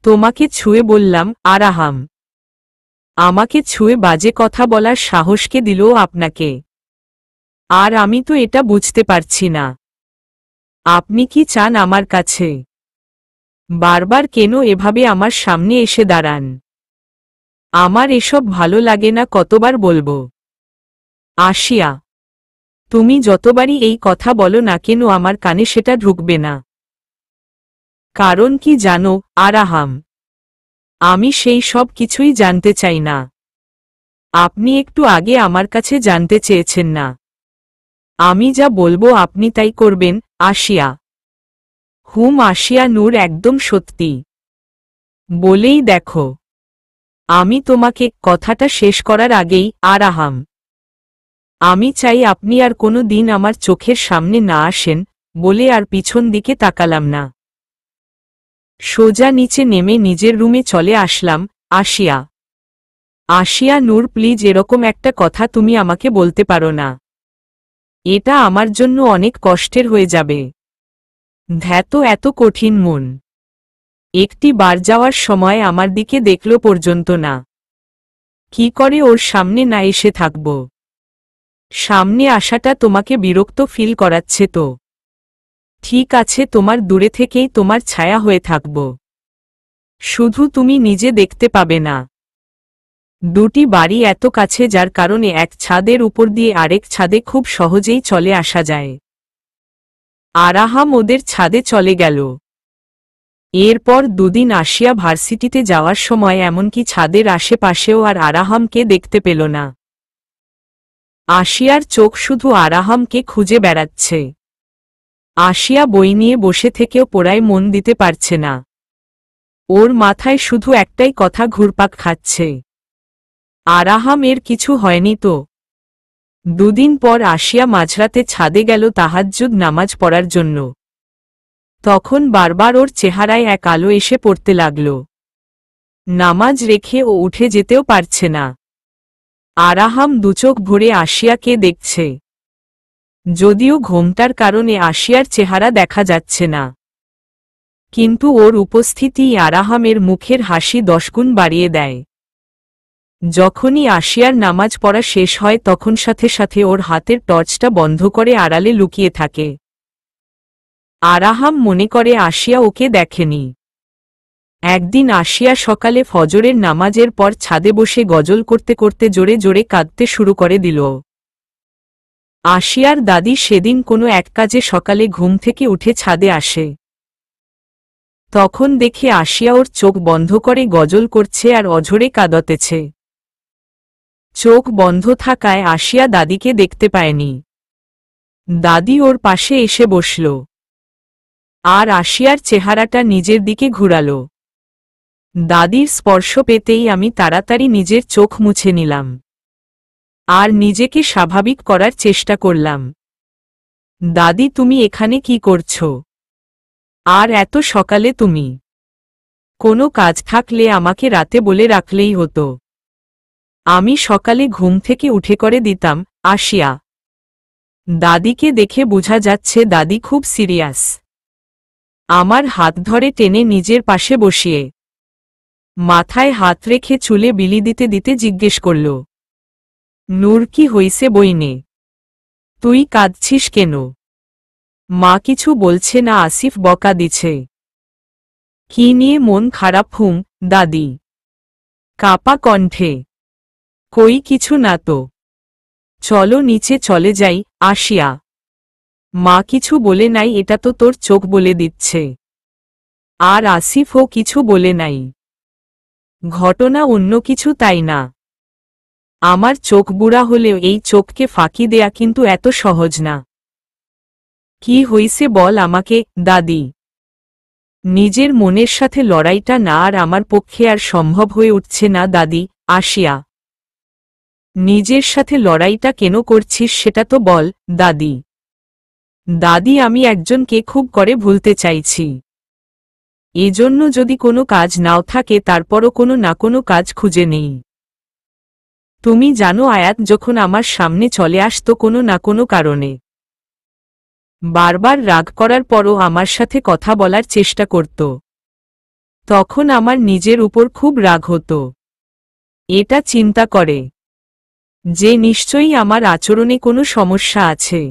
তোমাকে ছুঁয়ে বললাম, আরাহাম, আমাকে ছুঁয়ে বাজে কথা বলার সাহস কে দিল আপনাকে? আর আমি তো এটা বুঝতে পারছি না আপনি কি চান আমার কাছে? বারবার কেন এভাবে আমার সামনে এসে দাঁড়ান? আমার এসব ভালো লাগে না, কতবার বলবো? আশিয়া, তুমি যতবারই এই কথা বলো না কেন আমার কানে সেটা ঢুকবে না। কারণ কি জানো আরাহাম, আমি সেই সব কিছুই জানতে চাই না। আপনি একটু আগে আমার কাছে জানতে চেয়েছেন না। আমি যা বলবো আপনি তাই করবেন। আসিয়া আসিয়া নূর একদম সত্যি বলেই দেখো। আমি তোমাকে কথাটা শেষ করার আগেই আরাহাম, আমি চাই আপনি আর কোনো দিন আমার চোখের সামনে না আসেন। বলে আর পিছন দিকে তাকালাম না। সোজা নিচে নেমে নিজের রুমে চলে আসলাম। আসিয়া আসিয়া নূর প্লিজ এরকম একটা কথা তুমি আমাকে বলতে পারো না। এটা আমার জন্য অনেক কষ্টের হয়ে যাবে। ধ্যাত এত কঠিন মন একটি বার যাওয়ার সময় আমার দিকে দেখল পর্যন্ত না। কি করে ওর সামনে না এসে থাকব? সামনে আসাটা তোমাকে বিরক্ত ফিল করাচ্ছে তো? ঠিক আছে, তোমার দূরে থেকেই তোমার ছায়া হয়ে থাকব। শুধু তুমি নিজে দেখতে পাবে না। দুটি বাড়ি এত কাছে যার কারণে এক ছাদের উপর দিয়ে আরেক ছাদে খুব সহজেই চলে আসা যায়। আরাহাম ওদের ছাদে চলে গেল। এরপর দুদিন আসিয়া ভার্সিটিতে যাওয়ার সময় এমনকি ছাদের আশেপাশেও আর আরাহামকে দেখতে পেল না। আসিয়ার চোখ শুধু আরাহামকে খুঁজে বেড়াচ্ছে। আসিয়া বই নিয়ে বসে থেকেও পড়ায় মন দিতে পারছে না। ওর মাথায় শুধু একটাই কথা ঘুরপাক খাচ্ছে, আরাহাম এর কিছু হয়নি তো? দুদিন পর আসিয়া মাঝরাতে ছাদে গেল তাহাজ্জুদ নামাজ পড়ার জন্য। তখন বারবার ওর চেহারায় এক আলো এসে পড়তে লাগল। নামাজ রেখে ও উঠে যেতেও পারছে না। আরাহাম দুচোখ ভরে আসিয়াকে দেখছে, যদিও ঘোমটার কারণে আসিয়ার চেহারা দেখা যাচ্ছে না, কিন্তু ওর উপস্থিতিই আরাহামের মুখের হাসি 10 গুণ বাড়িয়ে দেয়। যখনই আসিয়ার নামাজ পড়া শেষ হয় তখন সাথে সাথে ওর হাতের টর্চটা বন্ধ করে আড়ালে লুকিয়ে থাকে। আরাহাম মনে করে আসিয়া ওকে দেখেনি। একদিন আসিয়া সকালে ফজরের নামাজের পর ছাদে বসে গজল করতে করতে জোরে জোরে কাঁদতে শুরু করে দিল। আসিয়ার দাদি সেদিন কোনো এক কাজে সকালে ঘুম থেকে উঠে ছাদে আসে। তখন দেখে আসিয়া ওর চোখ বন্ধ করে গজল করছে আর অঝরে কাঁদতেছে। চোখ বন্ধ থাকায় আসিয়া দাদিকে দেখতে পায়নি। দাদি ওর পাশে এসে বসল আর আসিয়ার চেহারাটা নিজের দিকে ঘুরাল। দাদির স্পর্শ পেতেই আমি তাড়াতাড়ি নিজের চোখ মুছে নিলাম আর নিজেকে স্বাভাবিক করার চেষ্টা করলাম। দাদি, তুমি এখানে কি করছো? আর এত সকালে তুমি? কোনো কাজ থাকলে আমাকে রাতে বলে রাখলেই হতো। আমি সকালে ঘুম থেকে উঠে করে দিতাম। আসিয়া দাদিকে দেখে বোঝা যাচ্ছে দাদি খুব সিরিয়াস। আমার হাত ধরে টেনে নিজের পাশে বসিয়ে মাথায় হাত রেখে চুলে বিলি দিতে দিতে জিজ্ঞেস করল, নূর, কি হইছে বইনে? তুই কাঁদছিস কেন? মা কিছু বলছে না? আসিফ বকা দিছে? কি নিয়ে মন খারাপ? দাদি কাপা কণ্ঠে, কই কিছু না তো। চলো নিচে চলে যাই। আসিয়া, মা কিছু বলে নাই, এটা তো তোর চোখ বলে দিচ্ছে। আর আসিফও কিছু বলে নাই। ঘটনা অন্য কিছু, তাই না? আমার চোখ বুড়া হলেও এই চোখকে ফাঁকি দেয়া কিন্তু এত সহজ না। কি হইছে বল আমাকে। দাদি, নিজের মনের সাথে লড়াইটা না আর আমার পক্ষে আর সম্ভব হয়ে উঠছে না। দাদি, আসিয়া, নিজের সাথে লড়াইটা কেন করছিস সেটা তো বল। দাদি, দাদি, আমি একজনকে খুব করে ভুলতে চাইছি। এজন্য যদি কোনো কাজ নাও থাকে তারপরও কোনো না কোনো কাজ খুঁজে নেই। তুমি জানো আয়াত যখন আমার সামনে চলে আসতো কোনো না কোনো কারণে, বারবার রাগ করার পরও আমার সাথে কথা বলার চেষ্টা করত, তখন আমার নিজের উপর খুব রাগ হতো। এটা চিন্তা করে যে নিশ্চয়ই আমার আচরণে কোনো সমস্যা আছে।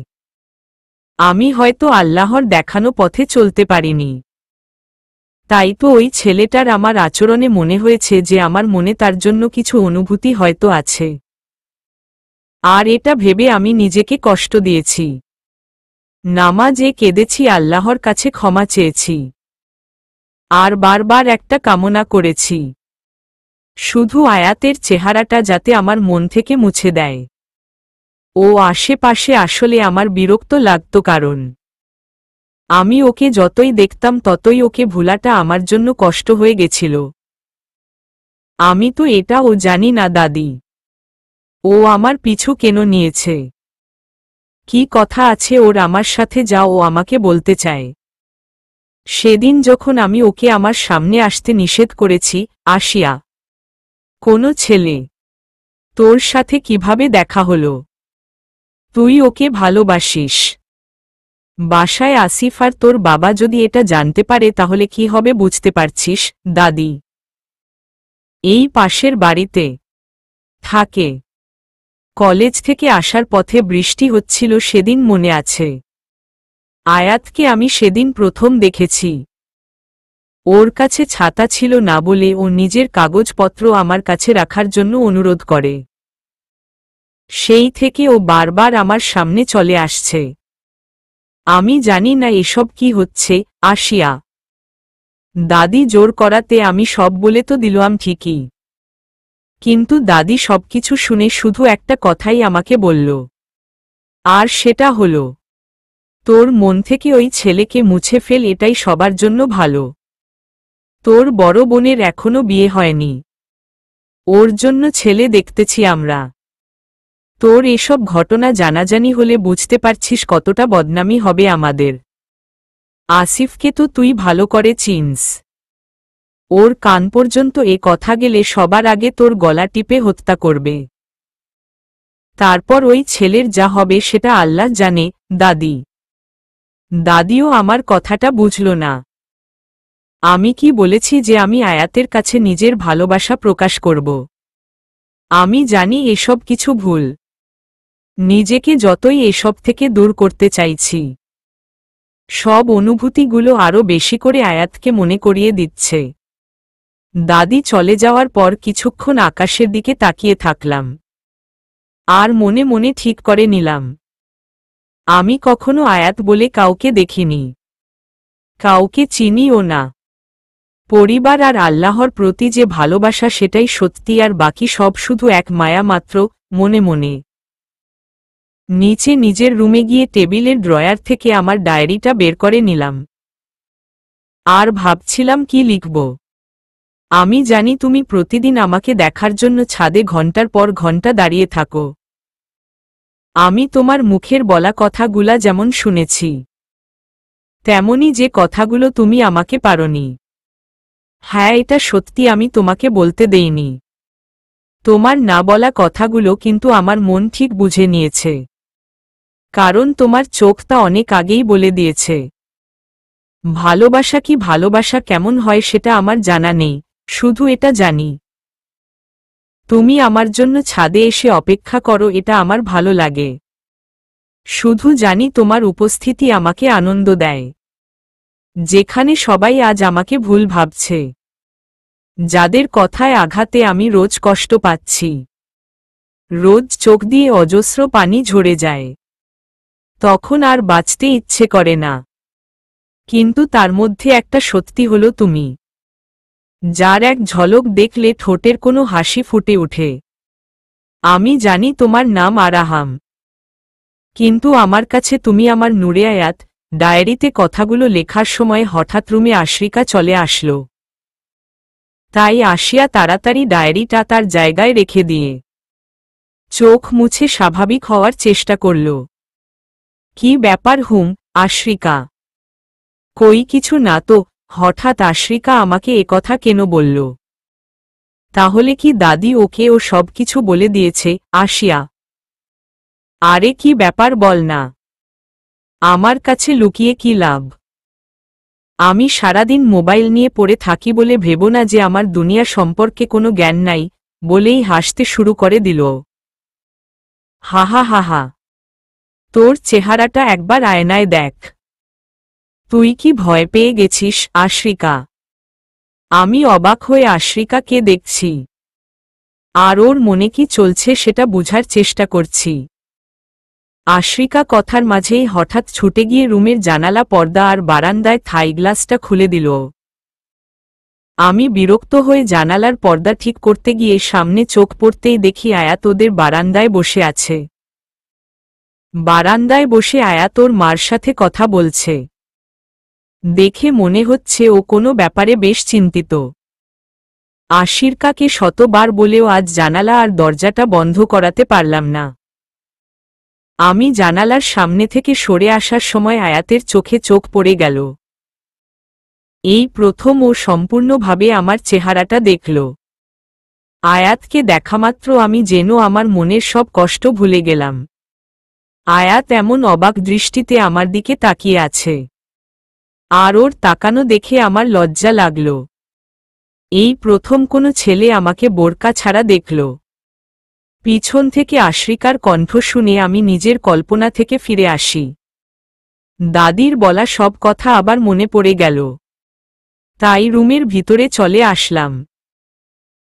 আমি হয়তো আল্লাহর দেখানো পথে চলতে পারিনি, তাই তো ওই ছেলেটার আমার আচরণে মনে হয়েছে যে আমার মনে তার জন্য কিছু অনুভূতি হয়তো আছে। আর এটা ভেবে আমি নিজেকে কষ্ট দিয়েছি। নামাজে কেঁদেছি, আল্লাহর কাছে ক্ষমা চেয়েছি, আর বারবার একটা কামনা করেছি, শুধু আয়াতের চেহারাটা যাতে আমার মন থেকে মুছে দেয়। ও আশেপাশে আসলে আমার বিরক্ত লাগত, কারণ আমি ওকে যতই দেখতাম ততই ওকে ভুলাটা আমার জন্য কষ্ট হয়ে গেছিল। আমি তো এটাও জানি না দাদি, ও আমার পিছু কেন নিয়েছে। কি কথা আছে ওর আমার সাথে, যা ও আমাকে বলতে চায়। সেদিন যখন আমি ওকে আমার সামনে আসতে নিষেধ করেছি, আসিয়া, কোনো ছেলে তোর সাথে কিভাবে দেখা হলো? তুই ওকে ভালোবাসিস। বাসায় আসিফ আর তোর বাবা যদি এটা জানতে পারে তাহলে কি হবে বুঝতে পারছিস দাদি? এই পাশের বাড়িতে থাকে। কলেজ থেকে আসার পথে বৃষ্টি হচ্ছিল, সেদিন মনে আছে। আয়াতকে আমি সেদিন প্রথম দেখেছি। ওর কাছে ছাতা ছিল না বলে ও নিজের কাগজপত্র আমার কাছে রাখার জন্য অনুরোধ করে। সেই থেকে ও বারবার আমার সামনে চলে আসছে। আমি জানি না এসব কি হচ্ছে, আসিয়া। দাদি জোর করাতে আমি সব বলে তো দিলাম ঠিকই, কিন্তু দাদি সবকিছু শুনে শুধু একটা কথাই আমাকে বলল, আর সেটা হলো, তোর মন থেকে ওই ছেলেকে মুছে ফেল, এটাই সবার জন্য ভালো। তোর বড় বোনের এখনো বিয়ে হয়নি, ওর জন্য ছেলে দেখতেছি আমরা। তোর এসব ঘটনা জানাজানি হলে বুঝতে পারছিস কতটা বদনামি হবে আমাদের। আসিফকে তো তুই ভালো করে চিনস। ওর কান পর্যন্ত এ কথা গেলে সবার আগে তোর গলা টিপে হত্যা করবে। তারপর ওই ছেলের যা হবে সেটা আল্লাহ জানে দাদি। দাদিও আমার কথাটা বুঝল না। আমি কি বলেছি যে আমি আয়াতের কাছে নিজের ভালোবাসা প্রকাশ করব? আমি জানি এসব কিছু ভুল। নিজেকে যতই এসব থেকে দূর করতে চাইছি, সব অনুভূতিগুলো আরও বেশি করে আয়াতকে মনে করিয়ে দিচ্ছে। দাদি চলে যাওয়ার পর কিছুক্ষণ আকাশের দিকে তাকিয়ে থাকলাম, আর মনে মনে ঠিক করে নিলাম, আমি কখনো আয়াত বলে কাউকে দেখিনি, কাউকে চিনিও না। পরিবার আর আল্লাহর প্রতি যে ভালোবাসা সেটাই সত্যি, আর বাকি সব শুধু এক মায়া মাত্র। মনে মনে নিচে নিজের রুমে গিয়ে টেবিলের ড্রয়ার থেকে আমার ডায়েরিটা বের করে নিলাম, আর ভাবছিলাম কি লিখব। আমি জানি তুমি প্রতিদিন আমাকে দেখার জন্য ছাদে ঘন্টার পর ঘন্টা দাঁড়িয়ে থাকো। আমি তোমার মুখের বলা কথাগুলা যেমন শুনেছি, তেমনি যে কথাগুলো তুমি আমাকে পারোনি। হ্যাঁ, এটা সত্যি, আমি তোমাকে বলতে দেইনি। তোমার না বলা কথাগুলো কিন্তু আমার মন ঠিক বুঝে নিয়েছে, কারণ তোমার চোখ তা অনেক আগেই বলে দিয়েছে। ভালোবাসা কি, ভালোবাসা কেমন হয় সেটা আমার জানা নেই, শুধু এটা জানি তুমি আমার জন্য ছাদে এসে অপেক্ষা করো, এটা আমার ভালো লাগে। শুধু জানি তোমার উপস্থিতি আমাকে আনন্দ দেয়, যেখানে সবাই আজ আমাকে ভুল ভাবছে, যাদের কথায় আঘাতে আমি রোজ কষ্ট পাচ্ছি। রোজ চোখ দিয়ে অজস্র পানি ঝরে যায়, তখন আর বাঁচতে ইচ্ছে করে না। কিন্তু তার মধ্যে একটা সত্যি হলো তুমি, যার এক ঝলক দেখলে ঠোঁটের কোনো হাসি ফুটে ওঠে। আমি জানি তোমার নাম আরাহাম, কিন্তু আমার কাছে তুমি আমার নূরে আয়াত। ডায়েরিতে কথাগুলো লেখার সময় হঠাৎ রুমে আশরিকা চলে আসলো, তাই আসিয়া তাড়াতাড়ি ডায়েরিটা তার জায়গায় রেখে দিয়ে চোখ মুছে স্বাভাবিক হওয়ার চেষ্টা করল। কি ব্যাপার আশরিকা? কই কিছু না তো। হঠাৎ আশরিকা আমাকে একথা কেন বলল? তাহলে কি দাদি ওকে ও সব কিছু বলে দিয়েছে? আসিয়া, আরে কি ব্যাপার বল না, আমার কাছে লুকিয়ে কি লাভ? আমি সারাদিন মোবাইল নিয়ে পড়ে থাকি বলে ভেবো না যে আমার দুনিয়া সম্পর্কে কোনো জ্ঞান নাই, বলেই হাসতে শুরু করে দিল। হাহা হাহা, তোর চেহারাটা একবার আয়নায় দেখ। তুই কি ভয় পেয়ে গেছিস? আশরিকা। আমি অবাক হয়ে আশরিকাকে দেখছি। আর ওর মনে কি চলছে সেটা বুঝার চেষ্টা করছি। আশ্রিকা কথার মাঝেই হঠাৎ ছুটে গিয়ে রুমের জানালা পর্দা আর বারান্দায় থাই গ্লাসটা খুলে দিল। আমি বিরক্ত হয়ে জানালার পর্দা ঠিক করতে গিয়ে সামনে চোখ পড়তেই দেখি আয়াত ওদের বারান্দায় বসে আছে। বারান্দায় বসে আয়াত ওর মার সাথে কথা বলছে। দেখে মনে হচ্ছে ও কোনো ব্যাপারে বেশ চিন্তিত। আশিরকাকে শতবার বলেও আজ জানালা আর দরজাটা বন্ধ করাতে পারলাম না। আমি জানালার সামনে থেকে সরে আসার সময় আয়াতের চোখে চোখ পড়ে গেল। এই প্রথম ও সম্পূর্ণভাবে আমার চেহারাটা দেখল। আয়াতকে দেখামাত্র আমি যেন আমার মনের সব কষ্ট ভুলে গেলাম। আয়াত এমন অবাক দৃষ্টিতে আমার দিকে তাকিয়ে আছে। আর ওর তাকানো দেখে আমার লজ্জা লাগল। এই প্রথম কোনো ছেলে আমাকে বোরকা ছাড়া দেখল। পিছন থেকে আশ্রিকার কণ্ঠ শুনে আমি নিজের কল্পনা থেকে ফিরে আসি। দাদির বলা সব কথা আবার মনে পড়ে গেল। তাই রুমের ভিতরে চলে আসলাম।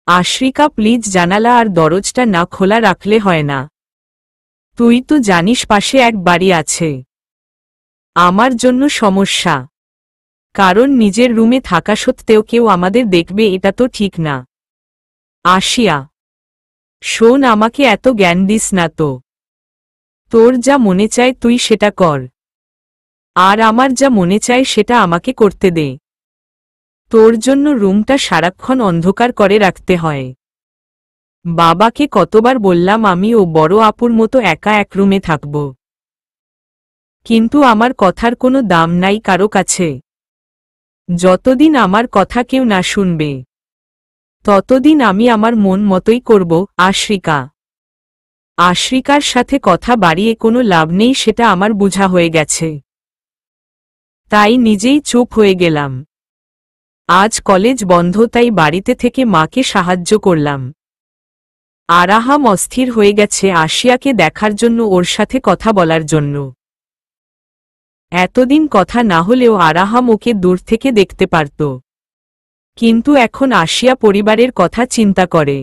আশ্রিকা, প্লিজ জানালা আর দরজটা না খোলা রাখলে হয় না। তুই তো জানিস পাশে এক বাড়ি আছে। আমার জন্য সমস্যা। কারণ নিজের রুমে থাকা সত্ত্বেও কেউ আমাদের দেখবে এটা তো ঠিক না। আসিয়া, শোন, আমাকে এত জ্ঞান দিস না তো। তোর যা মনে চায় তুই সেটা কর, আর আমার যা মনে চায় সেটা আমাকে করতে দে। তোর জন্য রুমটা সারাক্ষণ অন্ধকার করে রাখতে হয়। বাবাকে কতবার বললাম আমি ও বড় আপুর মতো একা এক রুমে থাকব, কিন্তু আমার কথার কোনো দাম নাই কারো কাছে। যতদিন আমার কথা কেউ না শুনবে ততদিন আমি আমার মন মতোই করব। আশ্রিকার সাথে কথা বাড়িয়ে কোনো লাভ নেই, সেটা আমার বুঝা হয়ে গেছে। তাই নিজেই চুপ হয়ে গেলাম। আজ কলেজ বন্ধ, তাই বাড়িতে থেকে মাকে সাহায্য করলাম। আরাহাম অস্থির হয়ে গেছে আসিয়াকে দেখার জন্য, ওর সাথে কথা বলার জন্য। এতদিন কথা না হলেও আরাহাম ওকে দূর থেকে দেখতে পারত, কিন্তু এখন আসিয়া পরিবারের কথা চিন্তা করে।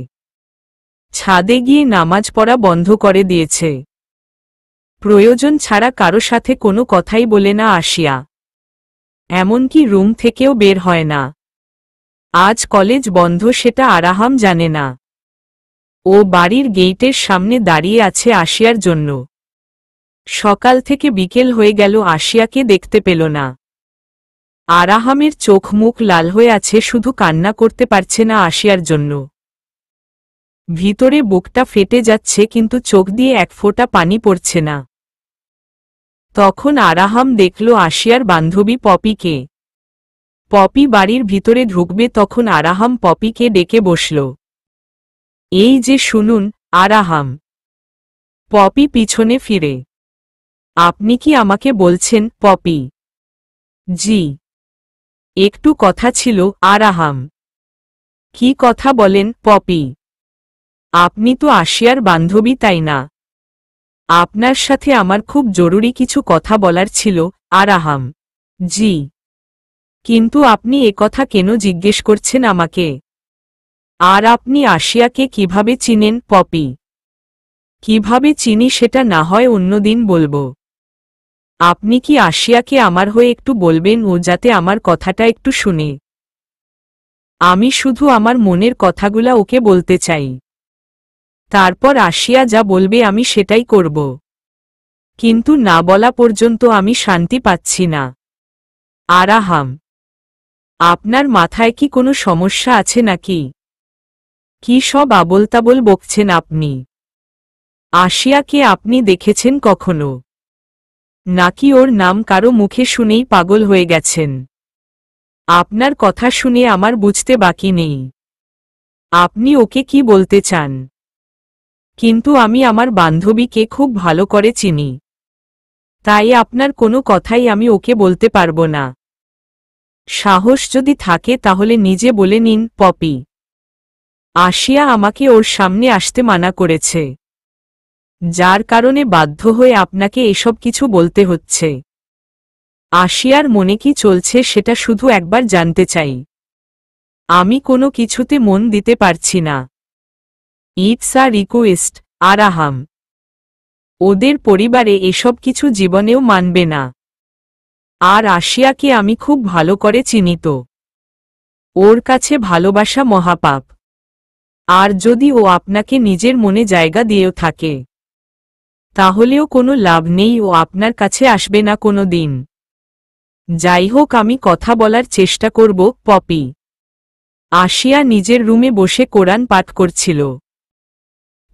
ছাদে গিয়ে নামাজ পড়া বন্ধ করে দিয়েছে। প্রয়োজন ছাড়া কারো সাথে কোনো কথাই বলে না আসিয়া, এমনকি রুম থেকেও বের হয় না। আজ কলেজ বন্ধ সেটা আরাহাম জানে না। ও বাড়ির গেইটের সামনে দাঁড়িয়ে আছে আসিয়ার জন্য। সকাল থেকে বিকেল হয়ে গেল, আসিয়াকে দেখতে পেল না। আরাহামের চোখ মুখ লাল হয়ে আছে, শুধু কান্না করতে পারছে না আসিয়ার জন্য। ভিতরে বুকটা ফেটে যাচ্ছে, কিন্তু চোখ দিয়ে এক ফোঁটা পানি পড়ছে না। তখন আরাহাম দেখল আসিয়ার বান্ধবী পপিকে। পপি বাড়ির ভিতরে ঢুকবে, তখন আরাহাম পপিকে ডেকে বসল। এই যে শুনুন আরাহাম। পপি পিছনে ফিরে, আপনি কি আমাকে বলছেন? পপি, জি। একটু কথা ছিল আরাহাম। কি কথা বলেন? পপি, আপনি তো আসিয়ার বান্ধবী, তাই না? আপনার সাথে আমার খুব জরুরি কিছু কথা বলার ছিল। আরাহাম, জি। কিন্তু আপনি একথা কেন জিজ্ঞেস করছেন আমাকে? আর আপনি আসিয়াকে কিভাবে চিনেন? পপি, কিভাবে চিনি সেটা না হয় অন্যদিন বলবো। আপনি কি আসিয়াকে আমার হয়ে একটু বলবেন, ও যাতে আমার কথাটা একটু শুনে? আমি শুধু আমার মনের কথাগুলা ওকে বলতে চাই। তারপর আসিয়া যা বলবে আমি সেটাই করব। কিন্তু না বলা পর্যন্ত আমি শান্তি পাচ্ছি না। আরাহাম, আপনার মাথায় কি কোনো সমস্যা আছে নাকি? কি সব আবোলতাবোল বকছেন আপনি? আসিয়াকে আপনি দেখেছেন কখনো? নাকি ওর নাম কারো মুখে শুনেই পাগল হয়ে গেছেন? আপনার কথা শুনে আমার বুঝতে বাকি নেই আপনি ওকে কি বলতে চান। কিন্তু আমি আমার বান্ধবীকে খুব ভালো করে চিনি, তাই আপনার কোনো কথাই আমি ওকে বলতে পারবো না। সাহস যদি থাকে তাহলে নিজে বলে নিন। পপি, আসিয়া আমাকে ওর সামনে আসতে মানা করেছে, যার কারণে বাধ্য হয়ে আপনাকে এসব কিছু বলতে হচ্ছে। আসিয়ার মনে কি চলছে সেটা শুধু একবার জানতে চাই। আমি কোনো কিছুতে মন দিতে পারছি না। It's a request Araham. ওদের পরিবারে এসব কিছু জীবনেও মানবে না। আর আশিয়াকে আমি খুব ভালো করে চিনিত। ওর কাছে ভালোবাসা মহাপাপ। আর যদি ও আপনাকে নিজের মনে জায়গা দিয়েও থাকে, তাহলেও কোনো লাভ নেই, ও আপনার কাছে আসবে না কোনো দিন। যাই হোক, আমি কথা বলার চেষ্টা করব। পপি। আশিয়া নিজের রুমে বসে কোরআন পাঠ করছিল।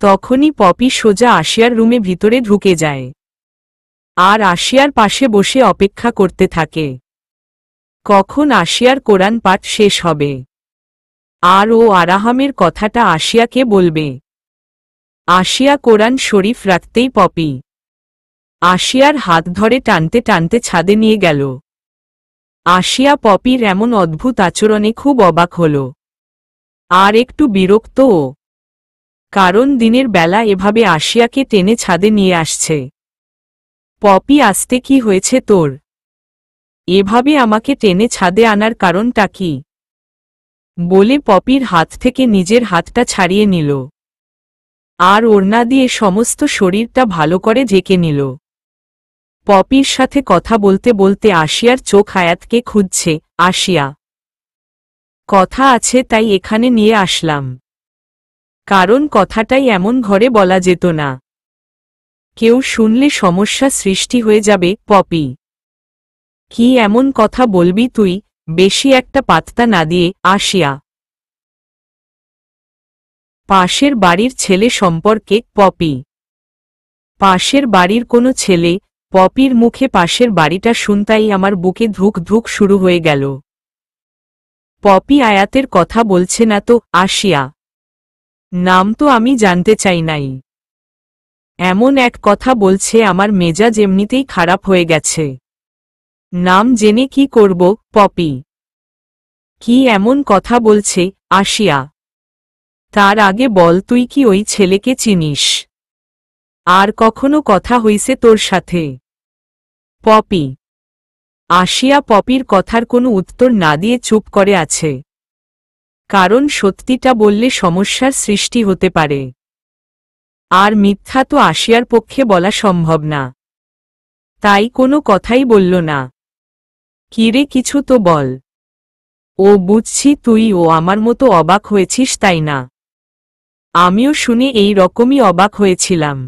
তখনই পপি সোজা আশিয়ার রুমে ভিতরে ঢুকে যায় আর আশিয়ার পাশে বসে অপেক্ষা করতে থাকে কখন আশিয়ার কোরআন পাঠ শেষ হবে আর ও আরাহামের কথাটা আশিয়াকে বলবে। আশিয়া কোরআন শরীফ রাখতেই পপি আশিয়ার হাত ধরে টানতে টানতে ছাদে নিয়ে গেল। আশিয়া পপির এমন অদ্ভুত আচরণে খুব অবাক হল আর একটু বিরক্তও, কারণ দিনের বেলা এভাবে আশিয়াকে টেনে ছাদে নিয়ে আসছে। পপি, আসতে কি হয়েছে তোর? এভাবে আমাকে টেনে ছাদে আনার কারণটা কি? বলে পপির হাত থেকে নিজের হাতটা ছাড়িয়ে নিল আর ওড়না দিয়ে সমস্ত শরীরটা ভালো করে ঢেকে নিল। পপির সাথে কথা বলতে বলতে আশিয়ার চোখ আয়াতকে খুঁজছে। আশিয়া, কথা আছে তাই এখানে নিয়ে আসলাম। কারণ কথাটাই এমন ঘরে বলা যেত না, কেউ শুনলে সমস্যা সৃষ্টি হয়ে যাবে। পপি, কি এমন কথা বলবি তুই? বেশি একটা পাত্তা না দিয়ে। আশিয়া, পাশের বাড়ির ছেলে সম্পর্কে। পপি, পাশের বাড়ির কোনো ছেলে? পপির মুখে পাশের বাড়িটা শুনতাই আমার বুকে ধুক ধুক শুরু হয়ে গেল। পপি আয়াতের কথা বলছে না তো? আশিয়া, নাম তো আমি জানতে চাই নাই। এমন এক কথা বলছে আমার মেজাজ এমনিতেই খারাপ হয়ে গেছে। নাম জেনে কি করব? পপি, কি এমন কথা বলছে? আশিয়া, তার আগে বল, তুই কি ওই ছেলেকে চিনিস? আর কখনো কথা হইছে তোর সাথে? পপি। আশিয়া পপির কথার কোনো উত্তর না দিয়ে চুপ করে আছে, কারণ সত্যিটা বললে সমস্যার সৃষ্টি হতে পারে আর মিথ্যা তো আশিয়ার পক্ষে বলা সম্ভব না। তাই কোনো কথাই বলল না। কিরে, কিছু তো বল। ও, বুঝছি তুই ও আমার মতো অবাক হয়েছিস, তাই না? আমিও শুনে এই রকমই অবাক হয়েছিলাম,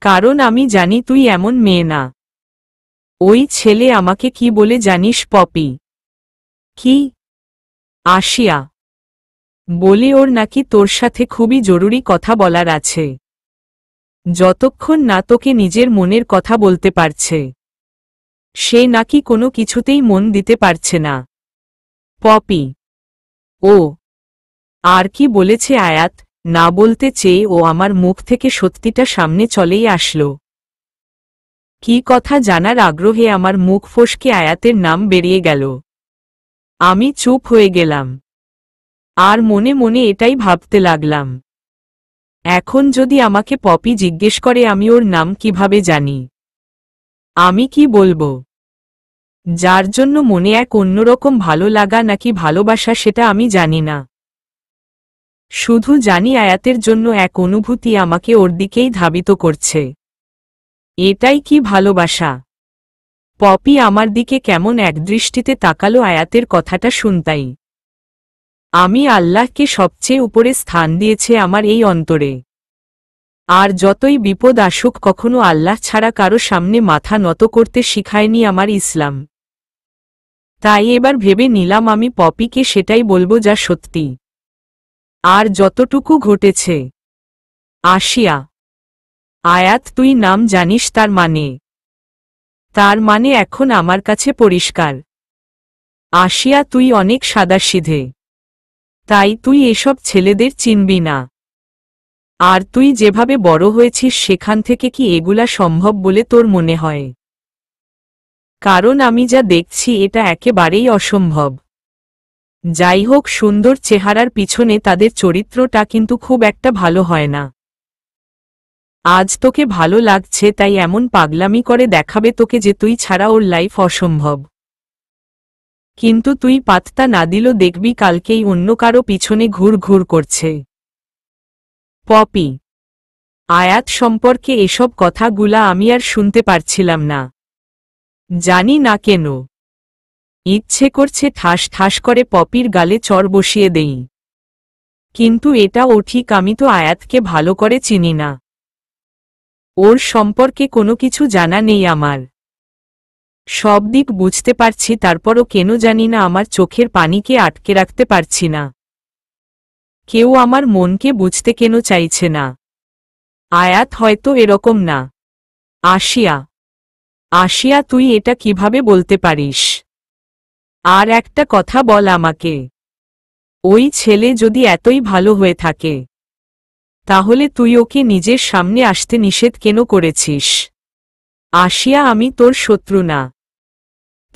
কারণ আমি জানি তুই এমন মেয়ে না। ওই ছেলে আমাকে কি বলে জানিস? পপি, কি? আশিয়া, বলে ওর নাকি তোর সাথে খুবই জরুরি কথা বলার আছে, যতক্ষণ না তোকে নিজের মনের কথা বলতে পারছে সে নাকি কোনো কিছুতেই মন দিতে পারছে না। পপি, ও আর কি বলেছে আয়াত? না বলতে চেয়ে ও আমার মুখ থেকে সত্যিটা সামনে চলেই আসলো। কি কথা জানার আগ্রহে আমার মুখ ফসকে আয়াতের নাম বেরিয়ে গেল। আমি চুপ হয়ে গেলাম আর মনে মনে এটাই ভাবতে লাগলাম, এখন যদি আমাকে পপি জিজ্ঞেস করে আমি ওর নাম কিভাবে জানি? আমি কি বলবো? যার জন্য মনে এক অন্যরকম ভালো লাগা নাকি ভালোবাসা সেটা আমি জানি না, শুধু জানি আয়াতের জন্য এক অনুভূতি আমাকে ওর দিকেই ধাবিত করছে। এটাই কি ভালোবাসা? পপি আমার দিকে কেমন একদৃষ্টিতে তাকালো আয়াতের কথাটা শুনতাই। আমি আল্লাহকে সবচেয়ে উপরে স্থান দিয়েছে আমার এই অন্তরে, আর যতই বিপদ আসুক কখনো আল্লাহ ছাড়া কারো সামনে মাথা নত করতে শিখায়নি আমার ইসলাম। তাই এবার ভেবে নিলাম আমি পপিকে সেটাই বলবো যা সত্যি আর যতটুকু ঘটেছে। আশিয়া, আয়াত, তুই নাম জানিস তার মানে? তার মানে এখন আমার কাছে পরিষ্কার। আশিয়া, তুই অনেক সাদাসিধে, তাই তুই এসব ছেলেদের চিনবি না। আর তুই যেভাবে বড় হয়েছিস সেখান থেকে কি এগুলা সম্ভব বলে তোর মনে হয়? কারণ আমি যা দেখছি এটা একেবারেই অসম্ভব। যাই হোক, সুন্দর চেহারার পিছনে তাদের চরিত্রটা কিন্তু খুব একটা ভালো হয় না। আজ তোকে ভালো লাগছে তাই এমন পাগলামি করে দেখাবে তোকে যে তুই ছাড়া ওর লাইফ অসম্ভব, কিন্তু তুই পাত্তা না দিল দেখবি কালকেই অন্য কারো পিছনে ঘুর ঘুর করছে। পপি। আয়াত সম্পর্কে এসব কথাগুলা আমি আর শুনতে পারছিলাম না। জানি না কেন ইচ্ছে করছে ঠাস ঠাস করে পপির গালে চড় বসিয়ে দেই। কিন্তু এটাও ঠিক, আমি তো আয়াতকে ভালো করে চিনি না। ওর সম্পর্কে কোনো কিছু জানা নেই আমার। সব দিক বুঝতে পারছি, তারপরও কেন জানি না আমার চোখের পানিকে আটকে রাখতে পারছি না। কেউ আমার মনকে বুঝতে কেন চাইছে না। আয়াত হয়তো এরকম না। আশিয়া, আশিয়া, তুই এটা কিভাবে বলতে পারিস? আর একটা কথা বল আমাকে, ওই ছেলে যদি এতই ভালো হয়ে থাকে তাহলে তুই ওকে নিজের সামনে আসতে নিষেধ কেন করেছিস? আশিয়া, আমি তোর শত্রু না।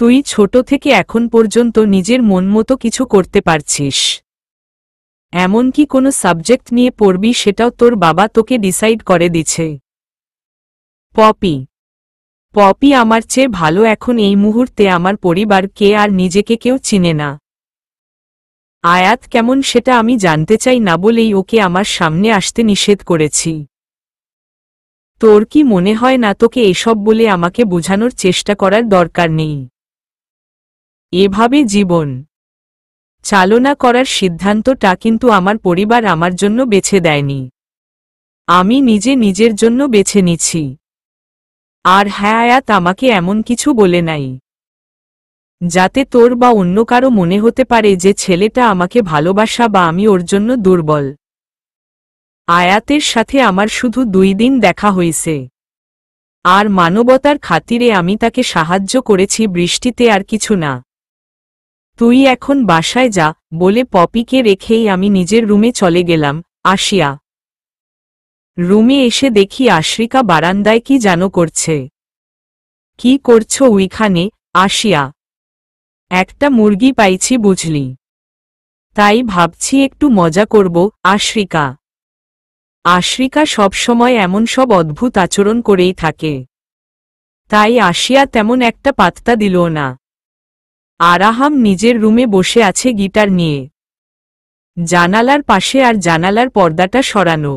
তুই ছোট থেকে এখন পর্যন্ত নিজের মন মতো কিছু করতে পারছিস। এমনকি কোনো সাবজেক্ট নিয়ে পড়বি সেটাও তোর বাবা তোকে ডিসাইড করে দিছে। পপি, পপি আমার চেয়ে ভালো এখন এই মুহূর্তে আমার পরিবারকে আর নিজেকে কেউ চিনে না। আয়াত কেমন সেটা আমি জানতে চাই না বলেই ওকে আমার সামনে আসতে নিষেধ করেছি। তোর কি মনে হয় না তোকে এসব বলে আমাকে বোঝানোর চেষ্টা করার দরকার নেই? এভাবে জীবন চালনা করার সিদ্ধান্তটা কিন্তু আমার পরিবার আমার জন্য বেছে দেয়নি, আমি নিজে নিজের জন্য বেছে নিছি। আর হ্যাঁ, আয়াত আমাকে এমন কিছু বলে নাই যাতে তোর বা অন্য কারো মনে হতে পারে যে ছেলেটা আমাকে ভালোবাসা বা আমি ওর জন্য দুর্বল। আয়াতের সাথে আমার শুধু 2 দিন দেখা হয়েছে, আর মানবতার খাতিরে আমি তাকে সাহায্য করেছি, বৃষ্টিতে, আর কিছু না। তুই এখন বাসায় যা বলে পপিকে রেখেই আমি নিজের রুমে চলে গেলাম। আশিয়া। রুমে এসে দেখি আশ্রিকা বারান্দায় কি যেন করছে। কি করছো ওইখানে, আশিয়া? একটা মুরগি পাইছি বুঝলি, তাই ভাবছি একটু মজা করব। আশ্রিকা। আশ্রিকা সবসময় এমন সব অদ্ভুত আচরণ করেই থাকে, তাই আশিয়া তেমন একটা পাত্তা দিল না। আরাহাম নিজের রুমে বসে আছে গিটার নিয়ে, জানালার পাশে, আর জানালার পর্দাটা সরানো।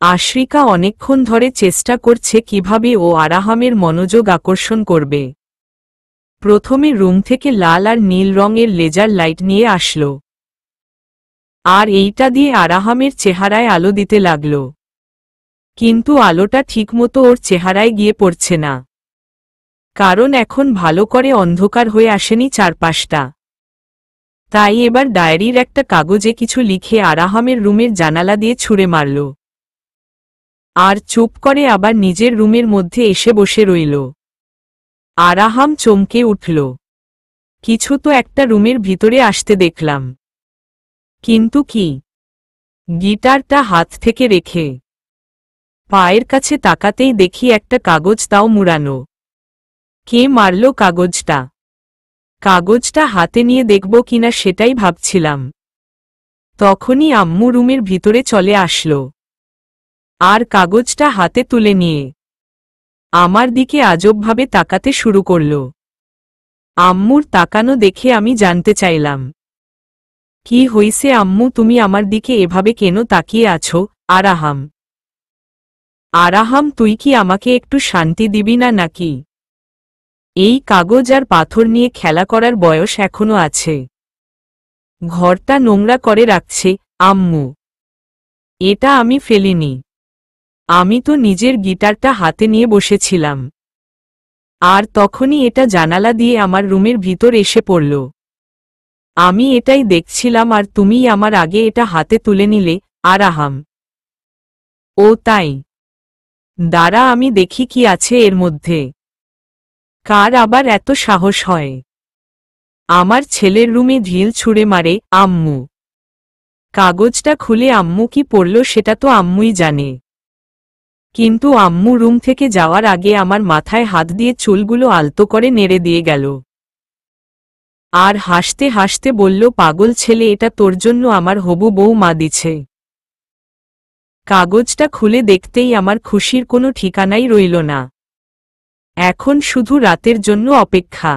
আশ্রিকা অনেকক্ষণ ধরে চেষ্টা করছে কিভাবে ও আরাহামের মনোযোগ আকর্ষণ করবে। প্রথমে রুম থেকে লাল আর নীল রঙের লেজার লাইট নিয়ে আসলো, আর এইটা দিয়ে আরাহামের চেহারায় আলো দিতে লাগল। কিন্তু আলোটা ঠিকমতো ওর চেহারায় গিয়ে পড়ছে না, কারণ এখন ভালো করে অন্ধকার হয়ে আসেনি চারপাশটা। তাই এবার ডায়েরির একটা কাগজে কিছু লিখে আরাহামের রুমের জানালা দিয়ে ছুঁড়ে মারল, আর চুপ করে আবার নিজের রুমের মধ্যে এসে বসে রইল। আরাহাম চমকে উঠল। কিছু তো একটা রুমের ভিতরে আসতে দেখলাম, কিন্তু কি? গিটারটা হাত থেকে রেখে পায়ের কাছে তাকাতেই দেখি একটা কাগজ, তাও মুড়ানো। কে মারল কাগজটা? কাগজটা হাতে নিয়ে দেখব কিনা সেটাই ভাবছিলাম, তখনই আম্মু রুমের ভিতরে চলে আসলো, আর কাগজটা হাতে তুলে নিয়ে আমার দিকে আজবভাবে তাকাতে শুরু করল। আম্মুর তাকানো দেখে আমি জানতে চাইলাম, কি হইছে আম্মু, তুমি আমার দিকে এভাবে কেন তাকিয়ে আছো? আরাহাম। আরাহাম, তুই কি আমাকে একটু শান্তি দিবি না নাকি? এই কাগজ আর পাথর নিয়ে খেলা করার বয়স এখনো আছে? ঘরটা নোংরা করে রাখছে। আম্মু, এটা আমি ফেলিনি, আমি তো নিজের গিটারটা হাতে নিয়ে বসেছিলাম, আর তখনই এটা জানালা দিয়ে আমার রুমের ভিতর এসে পড়ল। আমি এটাই দেখছিলাম, আর তুমিই আমার আগে এটা হাতে তুলে নিলে। আরাহাম। ও তাই? দাঁড়া, আমি দেখি কি আছে এর মধ্যে। কার আবার এত সাহস হয় আমার ছেলের রুমে ঢিল ছুঁড়ে মারে? আম্মু। কাগজটা খুলে আম্মু কি পড়ল সেটা তো আম্মুই জানে, কিন্তু আম্মু রুম থেকে যাওয়ার আগে আমার মাথায় হাত দিয়ে চুলগুলো আলতো করে নেড়ে দিয়ে গেল, আর হাসতে হাসতে বলল, পাগল ছেলে, এটা তোর জন্য আমার হবু বউ মা দিছে। কাগজটা খুলে দেখতেই আমার খুশির কোনো ঠিকানাই রইল না। এখন শুধু রাতের জন্য অপেক্ষা।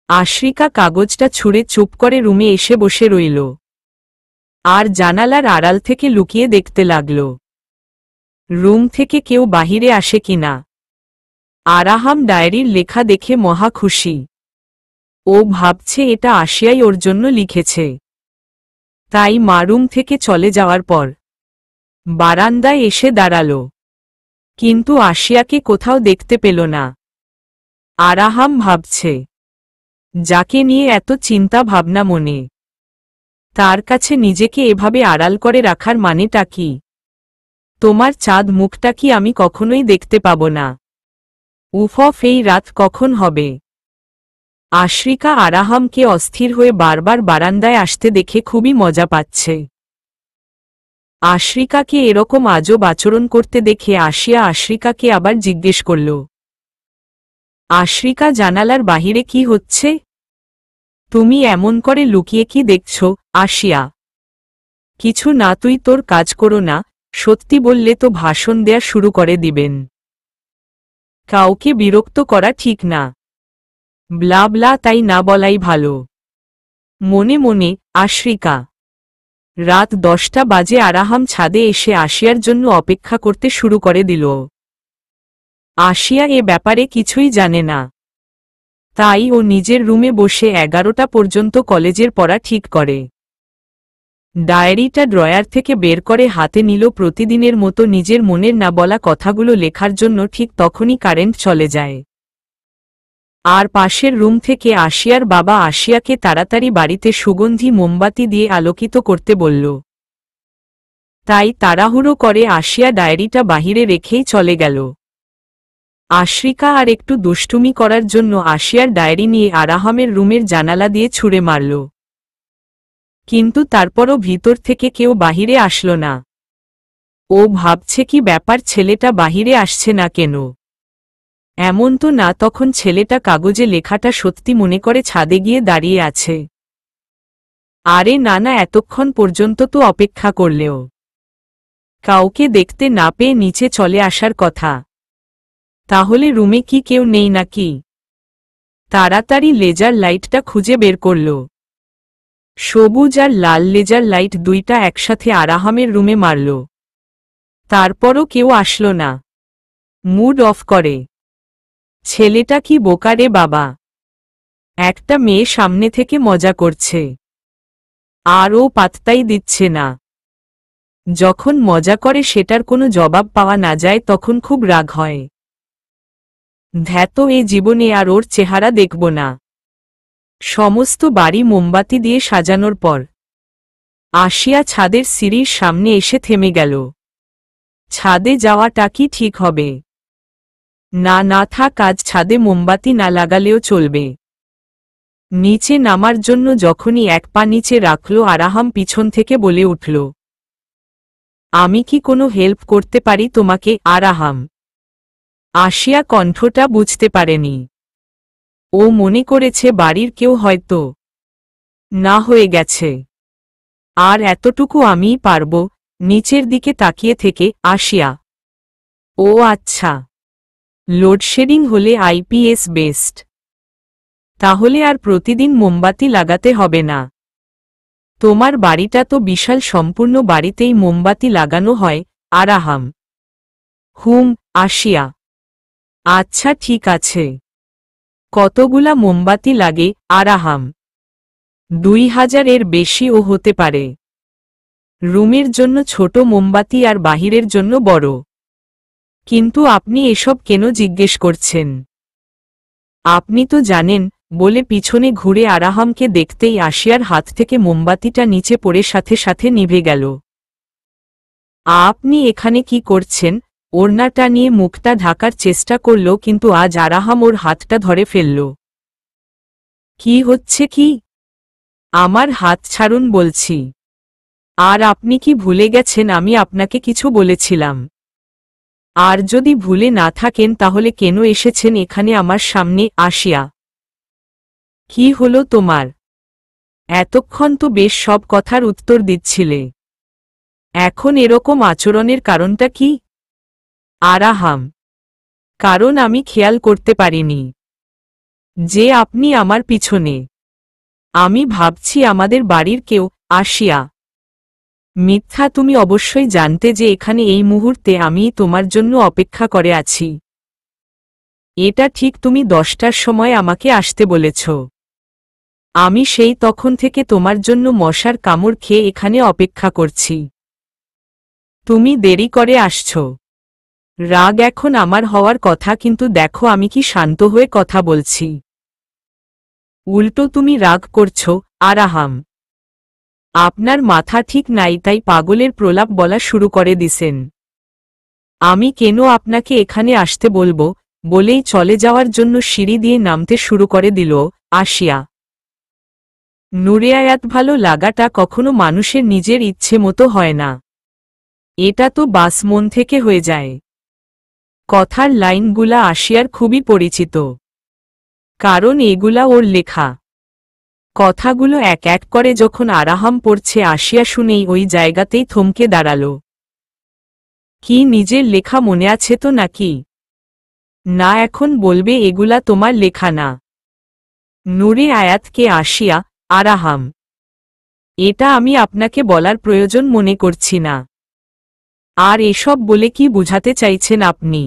আশ্রিকা কাগজটা ছুঁড়ে চুপ করে রুমে এসে বসে রইল। আর জানালার আড়াল থেকে লুকিয়ে দেখতে লাগল রুম থেকে কেউ বাহিরে আসে কিনা। আরাহাম ডায়েরির লেখা দেখে মহা খুশি। ও ভাবছে এটা আসিয়াই ওর জন্য লিখেছে। তাই মা রুম থেকে চলে যাওয়ার পর বারান্দায় এসে দাঁড়াল, কিন্তু আসিয়াকে কোথাও দেখতে পেল না। আরাহাম ভাবছে, যাকে নিয়ে এত চিন্তা ভাবনা মনে, তার কাছে নিজেকে এভাবে আড়াল করে রাখার মানেটা কি? তোমার চাঁদ মুখটা কি আমি কখনোই দেখতে পাব না? উফ, এই রাত কখন হবে? আশরিকা আরাহামকে অস্থির হয়ে বারবার বারান্দায় আসতে দেখে খুবই মজা পাচ্ছে। আশরিকাকে এরকম আজব আচরণ করতে দেখে আসিয়া আশরিকাকে আবার জিজ্ঞেস করল, আশরিকা, জানালার বাহিরে কি হচ্ছে? তুমি এমন করে লুকিয়ে কি দেখছ? আসিয়া, কিছু না, তুই তোর কাজ করো না। সত্যি বললে তো ভাষণ দেয়া শুরু করে দিবেন। কাউকে বিরক্ত করা ঠিক না। ব্লা ব্লা, তাই না বলাই ভালো। মনে মনে আশরিকা। রাত 10টা বাজে। আরাহাম ছাদে এসে আসিয়ার জন্য অপেক্ষা করতে শুরু করে দিল। আসিয়া এ ব্যাপারে কিছুই জানে না। তাই ও নিজের রুমে বসে 11টা পর্যন্ত কলেজের পড়া ঠিক করে। ডায়েরিটা ড্রয়ার থেকে বের করে হাতে নিল। প্রতিদিনের মতো নিজের মনের না বলা কথাগুলো লেখার জন্য ঠিক তখনই কারেন্ট চলে যায়। আর পাশের রুম থেকে আসিয়ার বাবা আসিয়াকে তাড়াতাড়ি বাড়িতে সুগন্ধি মোমবাতি দিয়ে আলোকিত করতে বলল। তাই তাড়াহুড়ো করে আসিয়া ডায়েরিটা বাহিরে রেখেই চলে গেল। আশরিকা আর একটু দুষ্টুমি করার জন্য আসিয়ার ডায়েরি নিয়ে আরাহামের রুমের জানালা দিয়ে ছুঁড়ে মারল। কিন্তু তারপরও ভিতর থেকে কেউ বাহিরে আসল না। ও ভাবছে, কি ব্যাপার, ছেলেটা বাহিরে আসছে না কেন? এমন তো না তখন ছেলেটা কাগজে লেখাটা সত্যি মনে করে ছাদে গিয়ে দাঁড়িয়ে আছে। আরে না না, এতক্ষণ পর্যন্ত তো অপেক্ষা করলেও কাউকে দেখতে না পেয়ে নিচে চলে আসার কথা। তাহলে রুমে কি কেউ নেই নাকি? তাড়াতাড়ি লেজার লাইটটা খুঁজে বের করল। সবুজ আর লাল লেজার লাইট দুইটা একসাথে আরাহামের রুমে মারল। তারপরও কেউ আসল না। মুড অফ করে। ছেলেটা কি বোকা রে বাবা! একটা মেয়ে সামনে থেকে মজা করছে আর ও পাত্তাই দিচ্ছে না। যখন মজা করে সেটার কোনো জবাব পাওয়া না যায় তখন খুব রাগ হয়। ধ্যাত, এ জীবনে আর ওর চেহারা দেখব না। সমস্ত বাড়ি মোমবাতি দিয়ে সাজানোর পর আসিয়া ছাদের সিঁড়ির সামনে এসে থেমে গেল। ছাদে যাওয়াটা কি ঠিক হবে? না না থাক, আজ ছাদে মোমবাতি না লাগালেও চলবে। নিচে নামার জন্য যখনই এক পা নিচে রাখল আরাহাম পিছন থেকে বলে উঠল, আমি কি কোনো হেল্প করতে পারি তোমাকে? আরাহাম। আসিয়া কণ্ঠটা বুঝতে পারেনি। ও মনে করেছে বাড়ির কেউ হয়তো না হয়ে গেছে। আর এতটুকু আমিই পারব। নিচের দিকে তাকিয়ে থেকে আসিয়া, ও আচ্ছা, লোডশেডিং হলে আইপিএস বেস্ট। তাহলে আর প্রতিদিন মোমবাতি লাগাতে হবে না। তোমার বাড়িটা তো বিশাল, সম্পূর্ণ বাড়িতেই মোমবাতি লাগানো হয়। আরাহাম। হুম। আসিয়া, আচ্ছা ঠিক আছে। কতগুলা মোমবাতি লাগে? আরাহাম। 2000 এর বেশিও হতে পারে। রুমের জন্য ছোট মোমবাতি আর বাহিরের জন্য বড়। কিন্তু আপনি এসব কেন জিজ্ঞেস করছেন? আপনি তো জানেন। বলে পিছনে ঘুরে আরাহামকে দেখতেই আসিয়ার হাত থেকে মোমবাতিটা নিচে পড়ে সাথে সাথে নিভে গেল। আপনি এখানে কি করছেন? ওড়নাটা নিয়ে মুখটা ঢাকার চেষ্টা করল, কিন্তু আজ আরাহাম ওর হাতটা ধরে ফেলল। কি হচ্ছে কি? আমার হাত ছাড়ুন বলছি। আর আপনি কি ভুলে গেছেন আমি আপনাকে কিছু বলেছিলাম? আর যদি ভুলে না থাকেন তাহলে কেন এসেছেন এখানে আমার সামনে? আসিয়া, কি হলো তোমার? এতক্ষণ তো বেশ সব কথার উত্তর দিচ্ছিলে, এখন এরকম আচরণের কারণটা কি? আরাহাম, কারণ আমি খেয়াল করতে পারিনি যে আপনি আমার পিছনে। আমি ভাবছি আমাদের বাড়ির কেউ। আসিয়া, মিথ্যা, তুমি অবশ্যই জানতে যে এখানে এই মুহূর্তে আমি তোমার জন্য অপেক্ষা করে আছি। এটা ঠিক, তুমি 10টার সময় আমাকে আসতে বলেছ। আমি সেই তখন থেকে তোমার জন্য মশার কামড় খেয়ে এখানে অপেক্ষা করছি। তুমি দেরি করে আসছ। রাগ এখন আমার হওয়ার কথা, কিন্তু দেখো আমি কি শান্ত হয়ে কথা বলছি। উল্টো তুমি রাগ করছ। আরাহাম, আপনার মাথা ঠিক নাই, তাই পাগলের প্রলাপ বলা শুরু করে দিছেন। আমি কেন আপনাকে এখানে আসতে বলবো, বলেই চলে যাওয়ার জন্য সিঁড়ি দিয়ে নামতে শুরু করে দিল আসিয়া। নূরে আয়াত, ভালো লাগাটা কখনো মানুষের নিজের ইচ্ছে মতো হয় না, এটা তো বাস মন থেকে হয়ে যায়। কথার লাইনগুলা আসিয়ার খুবই পরিচিত, কারণ এগুলা ওর লেখা। কথাগুলো এক এক করে যখন আরাহাম পড়ছে, আসিয়া শুনেই ওই জায়গাতেই থমকে দাঁড়াল। কি নিজের লেখা মনে আছে তো নাকি? না, এখন বলবে এগুলা তোমার লেখা না। নূরে আয়াতকে আসিয়া, আরাহাম, এটা আমি আপনাকে বলার প্রয়োজন মনে করছি না। আর এসব বলে কি বুঝাতে চাইছেন আপনি?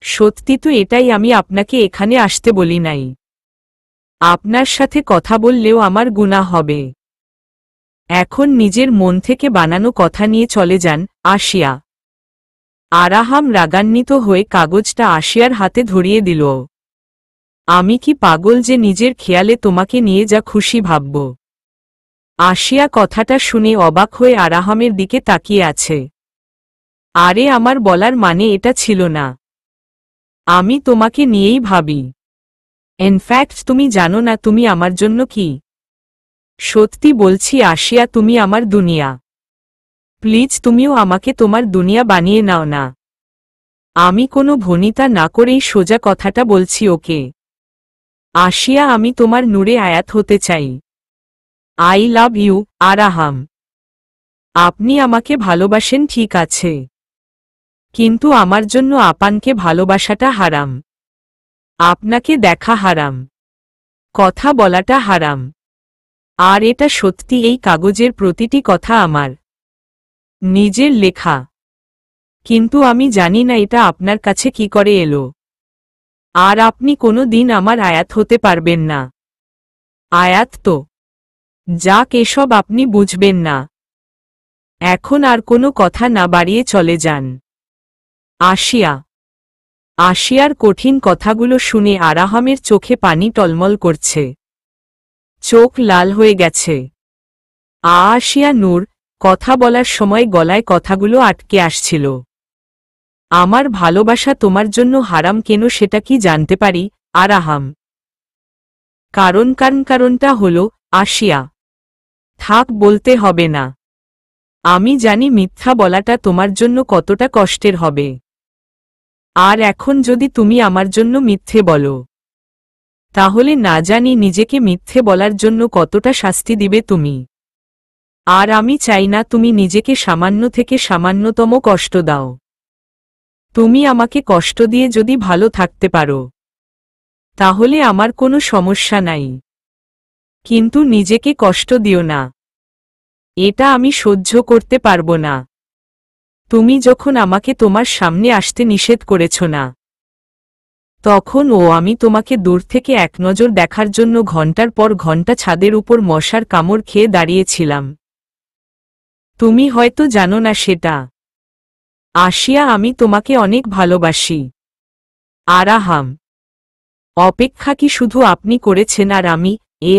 সত্যি তো এটাই, আমি আপনাকে এখানে আসতে বলি নাই। আপনার সাথে কথা বললেও আমার গুনাহ হবে। এখন নিজের মন থেকে বানানো কথা নিয়ে চলে যান, আসিয়া। আরাহাম রাগান্বিত হয়ে কাগজটা আসিয়ার হাতে ধরিয়ে দিল। আমি কি পাগল যে নিজের খেয়ালে তোমাকে নিয়ে যা খুশি ভাবব? আসিয়া কথাটা শুনে অবাক হয়ে আরাহামের দিকে তাকিয়ে আছে। আরে, আমার বলার মানে এটা ছিল না। আমি তোমাকে নিয়েই ভাবি। ইনফ্যাক্ট তুমি জানো না তুমি আমার জন্য কি? সত্যি বলছি আসিয়া, তুমি আমার দুনিয়া। প্লিজ তুমিও আমাকে তোমার দুনিয়া বানিয়ে নাও না। আমি কোনো ভনিতা না করেই সোজা কথাটা বলছি ওকে। আসিয়া, আমি তোমার নূরে আয়াত হতে চাই। I love you, Araham. আপনি আমাকে ভালোবাসেন ঠিক আছে, কিন্তু আমার জন্য আপানকে ভালোবাসাটা হারাম। আপনাকে দেখা হারাম, কথা বলাটা হারাম। আর এটা সত্যি, এই কাগজের প্রতিটি কথা আমার নিজের লেখা। কিন্তু আমি জানি না এটা আপনার কাছে কি করে এলো। আর আপনি কোনো দিন আমার আয়াত হতে পারবেন না। আয়াত তো যাক, এসব আপনি বুঝবেন না। এখন আর কোনো কথা না বাড়িয়ে চলে যান। আসিয়া। আসিয়ার কঠিন কথাগুলো শুনে আরাহামের চোখে পানি টলমল করছে, চোখ লাল হয়ে গেছে। আসিয়া নূর, কথা বলার সময় গলায় কথাগুলো আটকে আসছিল। আমার ভালোবাসা তোমার জন্য হারাম কেন সেটা কি জানতে পারি, আরাহাম? কারণটা হলো, আসিয়া। থাক, বলতে হবে না। আমি জানি মিথ্যা বলাটা তোমার জন্য কতটা কষ্টের হবে। আর এখন যদি তুমি আমার জন্য মিথ্যে বলো, তাহলে না জানি নিজেকে মিথ্যে বলার জন্য কতটা শাস্তি দিবে তুমি। আর আমি চাই না তুমি নিজেকে সামান্য থেকে সামান্যতম কষ্ট দাও। তুমি আমাকে কষ্ট দিয়ে যদি ভালো থাকতে পারো, তাহলে আমার কোনো সমস্যা নাই, কিন্তু নিজেকে কষ্ট দিও না। এটা আমি সহ্য করতে পারবো না। তুমি যখন আমাকে তোমার সামনে আসতে নিষেধ করেছ না, তখন আমি তোমাকে দূর থেকে এক নজর দেখার জন্য ঘন্টার পর ঘন্টা ছাদের উপর মশার কামড় খেয়ে দাঁড়িয়েছিলাম। তুমি হয়তো জানো না সেটা। আসিয়া, আমি তোমাকে অনেক ভালোবাসি। আরাহাম, অপেক্ষা কি শুধু আপনি করেছেন আর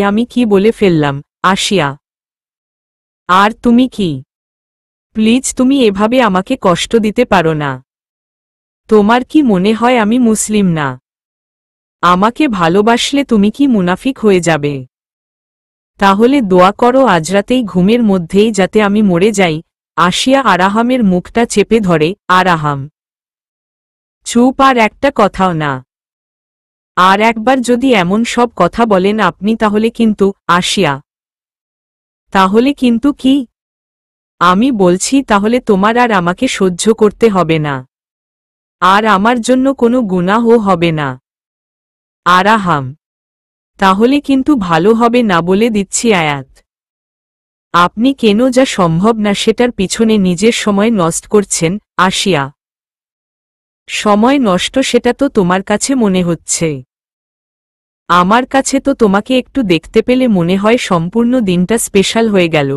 আমি কি বলে ফেললাম, আসিয়া? আর তুমি কি? প্লিজ, তুমি এভাবে আমাকে কষ্ট দিতে পারো না। তোমার কি মনে হয় আমি মুসলিম না? আমাকে ভালোবাসলে তুমি কি মুনাফিক হয়ে যাবে? তাহলে দোয়া করো আজ রাতেই ঘুমের মধ্যেই যাতে আমি মরে যাই। আসিয়া আরাহামের মুখটা চেপে ধরে। আরাহাম চুপ, আর একটা কথাও না। আর একবার যদি এমন সব কথা বলেন আপনি, তাহলে কিন্তু, আসিয়া। তাহলে কিন্তু কি? আমি বলছি তাহলে তোমার আর আমাকে সহ্য করতে হবে না, আর আমার জন্য কোনো গুনাহও হবে না। আরাহাম, তাহলে কিন্তু ভালো হবে না বলে দিচ্ছি আয়াত। আপনি কেন যা সম্ভব না সেটার পিছনে নিজের সময় নষ্ট করছেন, আসিয়া? সময় নষ্ট সেটা তো তোমার কাছে মনে হচ্ছে। আমার কাছে তো তোমাকে একটু দেখতে পেলে মনে হয় সম্পূর্ণ দিনটা স্পেশাল হয়ে গেল।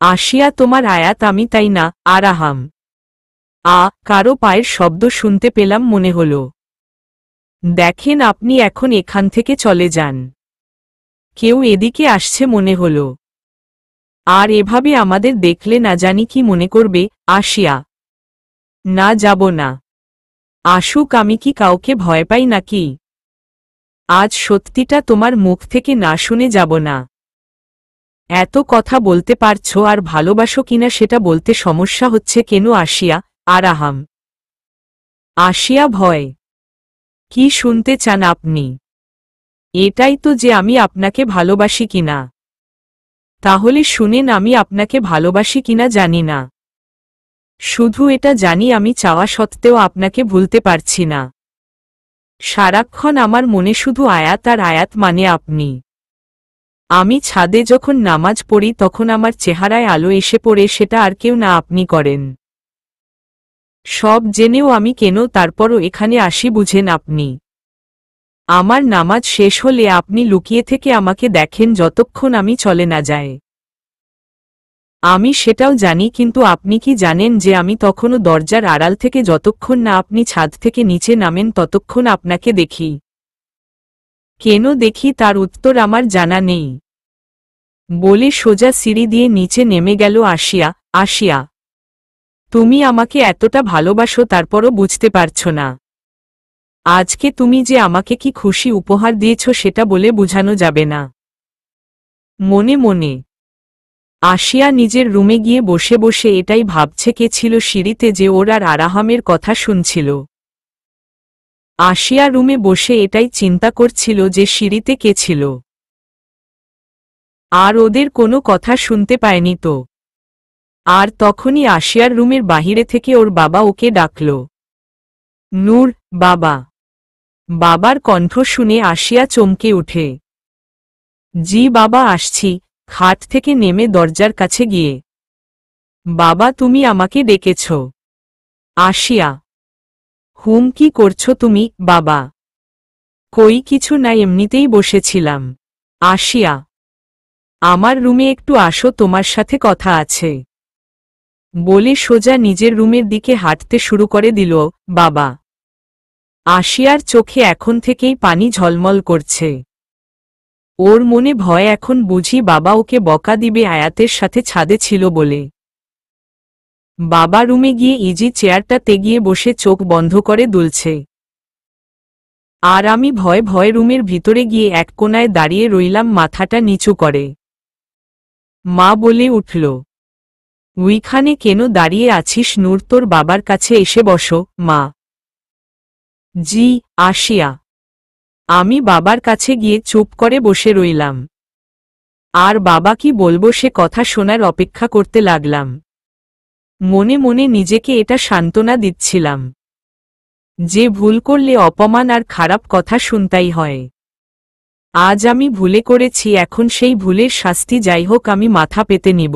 আসিয়া তোমার আয়াত আমি তাই না, আরাহাম। কারো পায়ের শব্দ শুনতে পেলাম মনে হল। দেখেন আপনি এখন এখান থেকে চলে যান। কেউ এদিকে আসছে মনে হল। আর এভাবে আমাদের দেখলে না জানি কি মনে করবে, আসিয়া। না যাব না। আসুক, আমি কি কাউকে ভয় পাই নাকি? আজ সত্যিটা তোমার মুখ থেকে না শুনে যাব না। এত কথা বলতে পারছো আর ভালোবাসো কিনা সেটা বলতে সমস্যা হচ্ছে কেন, আসিয়া? আরাহাম। আসিয়া ভয়। কি শুনতে চান আপনি? এটাই তো যে আমি আপনাকে ভালোবাসি কিনা। তাহলে শুনেন, আমি আপনাকে ভালোবাসি কিনা জানি না। শুধু এটা জানি আমি চাওয়া সত্ত্বেও আপনাকে ভুলতে পারছি না। সারাক্ষণ আমার মনে শুধু আয়াত আর আয়াত, মানে আপনি। আমি ছাদে যখন নামাজ পড়ি তখন আমার চেহারায় আলো এসে পড়ে, সেটা আর কেউ না আপনি করেন। সব জেনেও আমি কেন তারপরও এখানে আসি বুঝেন আপনি। আমার নামাজ শেষ হলে আপনি লুকিয়ে থেকে আমাকে দেখেন যতক্ষণ আমি চলে না যায়। আমি সেটাও জানি, কিন্তু আপনি কি জানেন যে আমি তখনও দরজার আড়াল থেকে যতক্ষণ না আপনি ছাদ থেকে নিচে নামেন ততক্ষণ আপনাকে দেখি। কেন দেখি তার উত্তর আমার জানা নেই। বলে সোজা সিঁড়ি দিয়ে নিচে নেমে গেল আসিয়া। আসিয়া, তুমি আমাকে এতটা ভালোবাসো তারপরও বুঝতে পারছো না। আজকে তুমি যে আমাকে কি খুশি উপহার দিয়েছ সেটা বলে বোঝানো যাবে না। মনে মনে আসিয়া নিজের রুমে গিয়ে বসে বসে এটাই ভাবছে, কে ছিল সিঁড়িতে যে ওর আর আরাহামের কথা শুনছিল। আসিয়া রুমে বসে এটাই চিন্তা করছিল যে সিঁড়িতে কে ছিল। আর ওদের কোনো কথা শুনতে পায়নি তো। আর তখনই আসিয়ার রুমের বাহিরে থেকে ওর বাবা ওকে ডাকল। নূর, বাবা। বাবার কণ্ঠ শুনে আসিয়া চমকে উঠে। জি বাবা, আসছি। খাট থেকে নেমে দরজার কাছে গিয়ে, বাবা তুমি আমাকে ডেকেছ? আসিয়া, কি করছো তুমি, বাবা? কই কিছু না, এমনিতেই বসেছিলাম। আসিয়া, আমার রুমে একটু আসো, তোমার সাথে কথা আছে। বলে সোজা নিজের রুমের দিকে হাঁটতে শুরু করে দিল। বাবা। আসিয়ার চোখে এখন থেকেই পানি ঝলমল করছে। ওর মনে ভয়, এখন বুঝি বাবা ওকে বকা দিবে আয়াতের সাথে ছাদে ছিল বলে। বাবা রুমে গিয়ে ইজি চেয়ারটা তেগিয়ে বসে চোখ বন্ধ করে দুলছে। আর আমি ভয় ভয় রুমের ভিতরে গিয়ে এক কোনায় দাঁড়িয়ে রইলাম, মাথাটা নিচু করে। মা বলে উঠল, উইখানে কেন দাঁড়িয়ে আছিস নূর, তোর বাবার কাছে এসে বসো। মা। জি, আসিয়া। আমি বাবার কাছে গিয়ে চুপ করে বসে রইলাম। আর বাবা কি বলবো সে কথা শোনার অপেক্ষা করতে লাগলাম। মনে মনে নিজেকে এটা সান্ত্বনা দিচ্ছিলাম যে ভুল করলে অপমান আর খারাপ কথা শুনতেই হয়। আজ আমি ভুলে করেছি, এখন সেই ভুলের শাস্তি যাই হোক আমি মাথা পেতে নিব।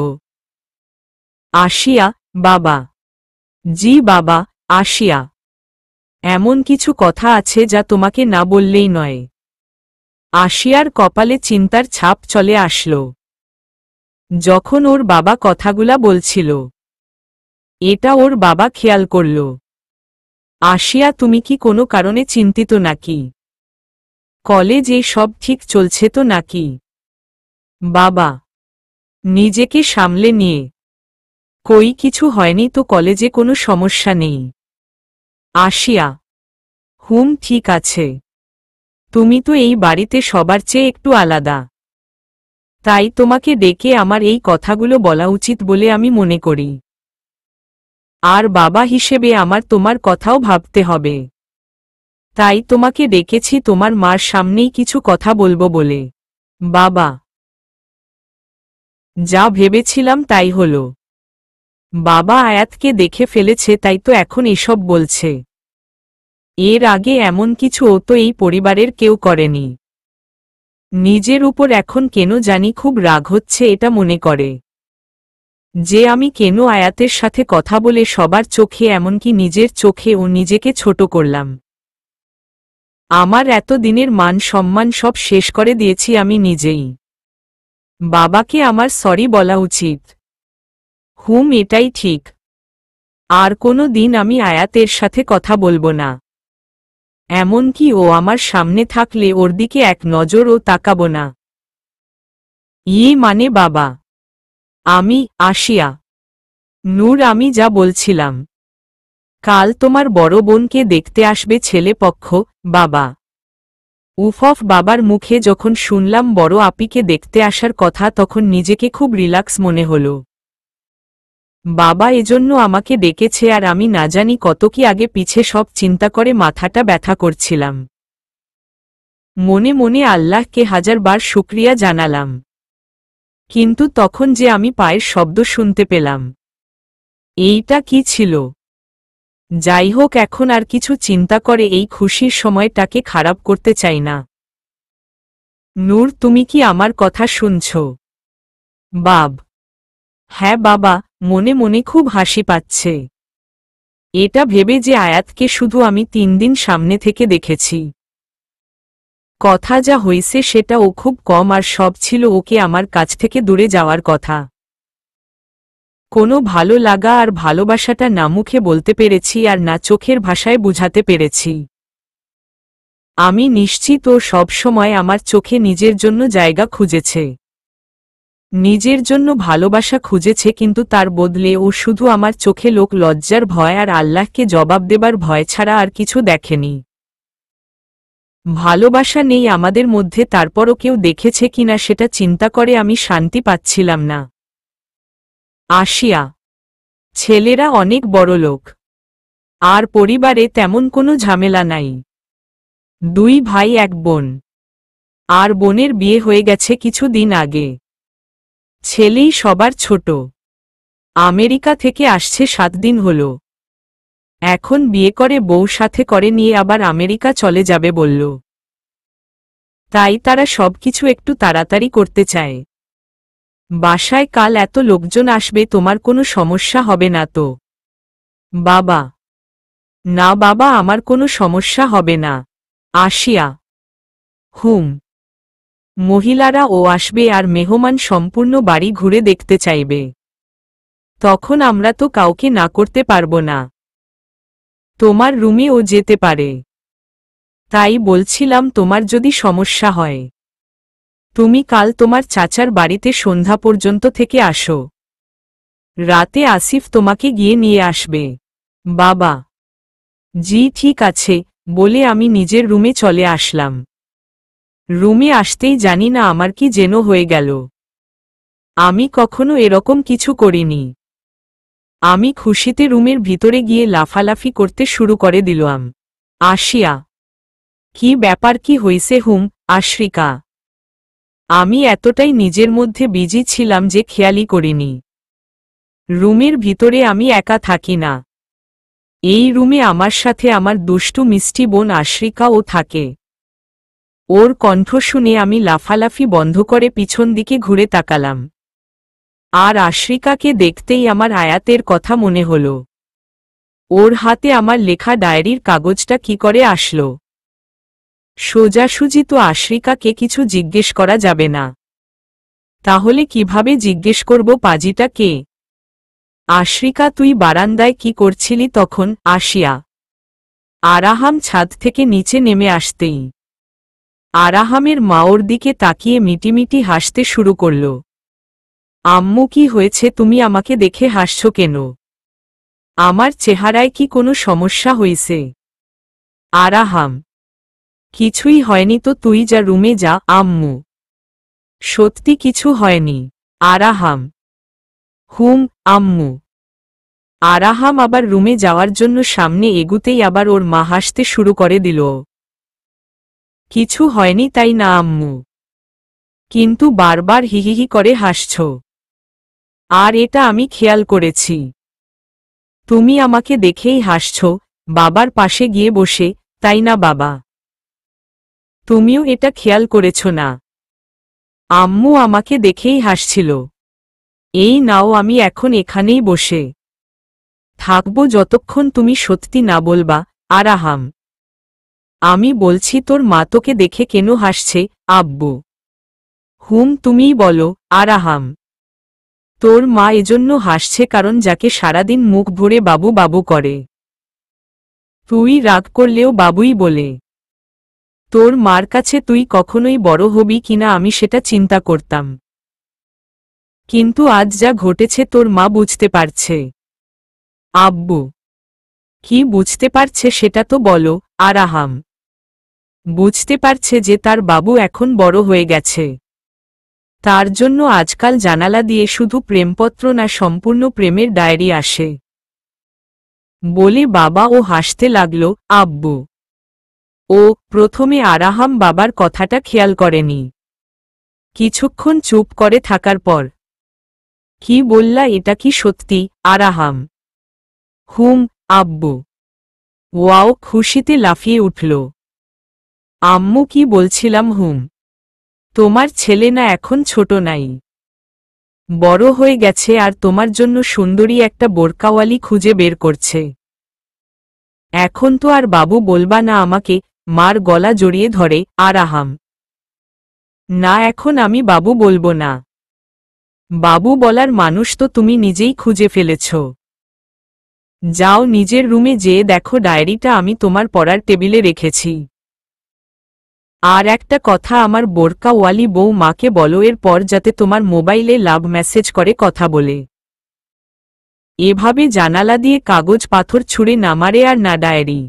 আসিয়া, বাবা। জি বাবা। আসিয়া, এমন কিছু কথা আছে যা তোমাকে না বললেই নয়। আসিয়ার কপালে চিন্তার ছাপ চলে আসলো যখন ওর বাবা কথাগুলা বলছিল। এটা ওর বাবা খেয়াল করল। আসিয়া, তুমি কি কোনো কারণে চিন্তিত নাকি? কলেজে সব ঠিক চলছে তো নাকি? বাবা। নিজেকে সামলে নিয়ে, কই কিছু হয়নি তো, কলেজে কোনো সমস্যা নেই। আসিয়া, ঠিক আছে। তুমি তো এই বাড়িতে সবার চেয়ে একটু আলাদা, তাই তোমাকে ডেকে আমার এই কথাগুলো বলা উচিত বলে আমি মনে করি। আর বাবা হিসেবে আমার তোমার কথাও ভাবতে হবে, তাই তোমাকে ডেকেছি তোমার মার সামনেই কিছু কথা বলবো বলে। বাবা। যা ভেবেছিলাম তাই হল। বাবা আয়াতকে দেখে ফেলেছে, তাই তো এখন এসব বলছে। এর আগে এমন কিছু ও তো এই পরিবারের কেউ করেনি। নিজের উপর এখন কেন জানি খুব রাগ হচ্ছে এটা মনে করে যে আমি কেন আয়াতের সাথে কথা বলে সবার চোখে এমনকি নিজের চোখে ও নিজেকে ছোট করলাম। আমার এত দিনের মান সম্মান সব শেষ করে দিয়েছি আমি নিজেই। বাবাকে আমার সরি বলা উচিত। এটাই ঠিক। আর কোনো দিন আমি আয়াতের সাথে কথা বলবো না। এমনকি ও আমার সামনে থাকলে ওর দিকে এক নজরও তাকাবো না। মানে বাবা। আমি আসিয়া। নূর, আমি যা বলছিলাম, কাল তোমার বড় বোনকে দেখতে আসবে ছেলে পক্ষ। বাবা। বাবার মুখে যখন শুনলাম বড় আপিকে দেখতে আসার কথা তখন নিজেকে খুব রিল্যাক্স মনে হলো। বাবা এজন্য আমাকে ডেকেছে আর আমি না জানি কত কি আগে পিছে সব চিন্তা করে মাথাটা ব্যথা করছিলাম। মনে মনে আল্লাহকে হাজারবার শুকরিয়া জানালাম। কিন্তু তখন যে আমি পায়ের শব্দ শুনতে পেলাম। এইটা কি ছিল? যাই হোক, এখন আর কিছু চিন্তা করে এই খুশির সময়টাকে খারাপ করতে চাই না। নূর, তুমি কি আমার কথা শুনছ? বাব। হ্যাঁ বাবা, মনে মনে খুব হাসি পাচ্ছে। এটা ভেবে যে আয়াতকে শুধু আমি 3 দিন সামনে থেকে দেখেছি। কথা যা হইছে সেটা ও খুব কম, আর সব ছিল ওকে আমার কাছ থেকে দূরে যাওয়ার কথা। কোনো ভালো লাগা আর ভালোবাসাটা না মুখে বলতে পেরেছি আর না চোখের ভাষায় বুঝাতে পেরেছি। আমি নিশ্চিত ও সবসময় আমার চোখে নিজের জন্য জায়গা খুঁজেছে, নিজের জন্য ভালোবাসা খুঁজেছে, কিন্তু তার বদলে ও শুধু আমার চোখে লোক লজ্জার ভয় আর আল্লাহকে জবাব দেবার ভয় ছাড়া আর কিছু দেখেনি। ভালোবাসা নেই আমাদের মধ্যে, তারপরও কেউ দেখেছে কিনা সেটা চিন্তা করে আমি শান্তি পাচ্ছিলাম না। আসিয়া। ছেলেরা অনেক বড়লোক, আর পরিবারে তেমন কোনো ঝামেলা নাই। 2 ভাই 1 বোন, আর বোনের বিয়ে হয়ে গেছে কিছুদিন আগে। ছেলেই সবার ছোট, আমেরিকা থেকে আসছে 7 দিন হলো। এখন বিয়ে করে বউ সাথে করে নিয়ে আবার আমেরিকা চলে যাবে বলল। তাই তারা সবকিছু একটু তাড়াতাড়ি করতে চায়। বাসায় কাল এত লোকজন আসবে, তোমার কোনো সমস্যা হবে না তো? বাবা। না বাবা, আমার কোনো সমস্যা হবে না। আসিয়া। মহিলারা ও আসবে আর মেহমান সম্পূর্ণ বাড়ি ঘুরে দেখতে চাইবে। তখন আমরা তো কাউকে না করতে পারবো না। তোমার রুমে ও যেতে পারে। তাই বলছিলাম, তোমার যদি সমস্যা হয় তুমি কাল তোমার চাচার বাড়িতে সন্ধ্যা পর্যন্ত থেকে আসো। রাতে আসিফ তোমাকে গিয়ে নিয়ে আসবে। বাবা। জি ঠিক আছে বলে আমি নিজের রুমে চলে আসলাম। রুমে আসতেই জানি না আমার কি যেন হয়ে গেল। আমি কখনো এরকম কিছু করিনি। আমি খুশিতে রুমের ভিতরে গিয়ে লাফালাফি করতে শুরু করে দিলাম। আসিয়া। কি ব্যাপার, কি হইছে? আশ্রিকা। আমি এতটাই নিজের মধ্যে বিজি ছিলাম যে খেয়ালই করিনি। রুমের ভিতরে আমি একা থাকি না। এই রুমে আমার সাথে আমার দুষ্টু মিষ্টি বোন আশ্রিকাও থাকে। ওর কণ্ঠ শুনে আমি লাফালাফি বন্ধ করে পিছন দিকে ঘুরে তাকালাম। আর আশ্রিকাকে দেখতেই আমার আয়াতের কথা মনে হল। ওর হাতে আমার লেখা ডায়েরির কাগজটা কি করে আসলো? সোজাসুজি তো আশ্রিকাকে কিছু জিজ্ঞেস করা যাবে না। তাহলে কিভাবে জিজ্ঞেস করব পাজিটা কে? আশ্রিকা, তুই বারান্দায় কি করছিলি তখন? আসিয়া। আরাহাম ছাদ থেকে নিচে নেমে আসতেই আরাহামের মা ওর দিকে তাকিয়ে মিটিমিটি হাসতে শুরু করল। আম্মু, কি হয়েছে? তুমি আমাকে দেখে হাসছ কেন? আমার চেহারায় কি কোনো সমস্যা হয়েছে? আরাহাম। কিছুই হয়নি তো, তুই যা, রুমে যা। আম্মু। সত্যি কিছু হয়নি? আরাহাম। আম্মু। আরাহাম আবার রুমে যাওয়ার জন্য সামনে এগুতেই আবার ওর মা হাসতে শুরু করে দিল। কিছু হয়নি তাই না আম্মু? কিন্তু বারবার হিহিহি করে হাসছ। আর এটা আমি খেয়াল করেছি। তুমি আমাকে দেখেই হাসছ, বাবার পাশে গিয়ে বসে, তাই না বাবা? তুমিও এটা খেয়াল করেছ না? আম্মু আমাকে দেখেই হাসছিল। এই নাও, আমি এখন এখানেই বসে থাকব যতক্ষণ তুমি সত্যি না বলবা। আরাহাম, আমি বলছি তোর মা তোকে দেখে কেন হাসছে? আব্বু, হুম তুমিই বলো। আরাহাম, তোর মা এজন্য হাসছে কারণ যাকে সারাদিন মুখ ভরে বাবু বাবু করে, তুই রাগ করলেও বাবুই বলে। তোর মার কাছে তুই কখনোই বড় হবি কিনা আমি সেটা চিন্তা করতাম, কিন্তু আজ যা ঘটেছে তোর মা বুঝতে পারছে। আব্বু, কি বুঝতে পারছে সেটা তো বলো। আরাহাম, বুঝতে পারছে যে তার বাবু এখন বড় হয়ে গেছে, তার জন্য আজকাল জানালা দিয়ে শুধু প্রেমপত্র না, সম্পূর্ণ প্রেমের ডায়েরি আসে বলে বাবা ও হাসতে লাগল। আব্বু, ও প্রথমে আরাহাম বাবার কথাটা খেয়াল করেনি। কিছুক্ষণ চুপ করে থাকার পর, কি বললা, এটা কি সত্যি? আরাহাম, হুম আব্বু। ওয়াও, খুশিতে লাফিয়ে উঠল। আম্মু, কি বলছিলাম? হুম, তোমার ছেলে না এখন ছোট নাই, বড় হয়ে গেছে আর তোমার জন্য সুন্দরী একটা বোরকাওয়ালি খুঁজে বের করছে। এখন তো আর বাবু বলবা না আমাকে? মার গলা জড়িয়ে ধরে আরাহাম। না, এখন আমি বাবু বলবো না। বাবু বলার মানুষ তো তুমি নিজেই খুঁজে ফেলেছ। যাও নিজের রুমে যেয়ে দেখো, ডায়েরিটা আমি তোমার পড়ার টেবিলে রেখেছি। আর একটা কথা, আমার বোরকাওয়ালি বউ মাকে বলো এরপর যাতে তোমার মোবাইলে লাভ মেসেজ করে কথা বলে, এভাবে জানালা দিয়ে কাগজ পাথর ছুঁড়ে না মারে আর না ডায়েরি।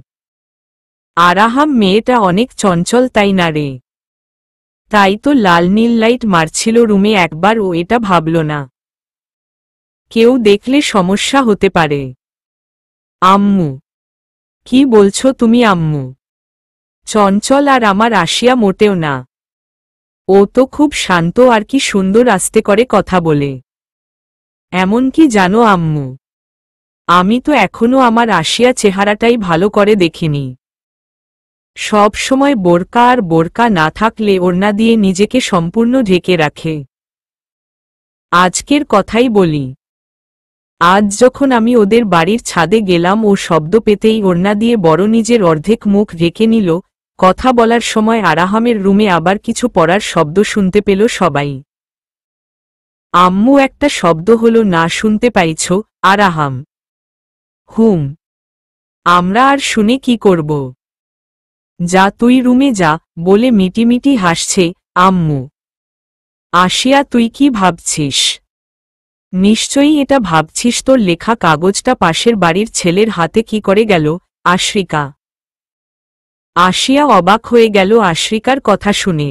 আরাহাম মেয়েটা অনেক চঞ্চল, তাই না রে? তাই তো লাল নীল লাইট মারছিল রুমে, একবার ও এটা ভাবল না কেউ দেখলে সমস্যা হতে পারে। আম্মু, কি বলছো তুমি? আম্মু চঞ্চল আর আমার আশিয়া মোটেও না, ও তো খুব শান্ত আর কি সুন্দর আস্তে করে কথা বলে। এমন কি জানো আম্মু, আমি তো এখনো আমার আশিয়া চেহারাটাই ভালো করে দেখিনি। সব সময় বোরকা আর বোরকা না থাকলে ওড়না দিয়ে নিজেকে সম্পূর্ণ ঢেকে রাখে। আজকের কথাই বলি, আজ যখন আমি ওদের বাড়ির ছাদে গেলাম ও শব্দ পেতেই ওড়না দিয়ে বড় নিজের অর্ধেক মুখ ঢেকে নিল। কথা বলার সময় আরাহামের রুমে আবার কিছু পড়ার শব্দ শুনতে পেল সবাই। আম্মু, একটা শব্দ হলো না, শুনতে পাইছ? আরাহাম, হুম। আমরা আর শুনে কি করব? যা তুই রুমে যা, বলে মিটিমিটি হাসছে আম্মু। আশিয়া, তুই কি ভাবছিস? নিশ্চয়ই এটা ভাবছিস তোর লেখা কাগজটা পাশের বাড়ির ছেলের হাতে কি করে গেল। আশ্রিকা। আশিয়া অবাক হয়ে গেল আশ্রিকার কথা শুনে।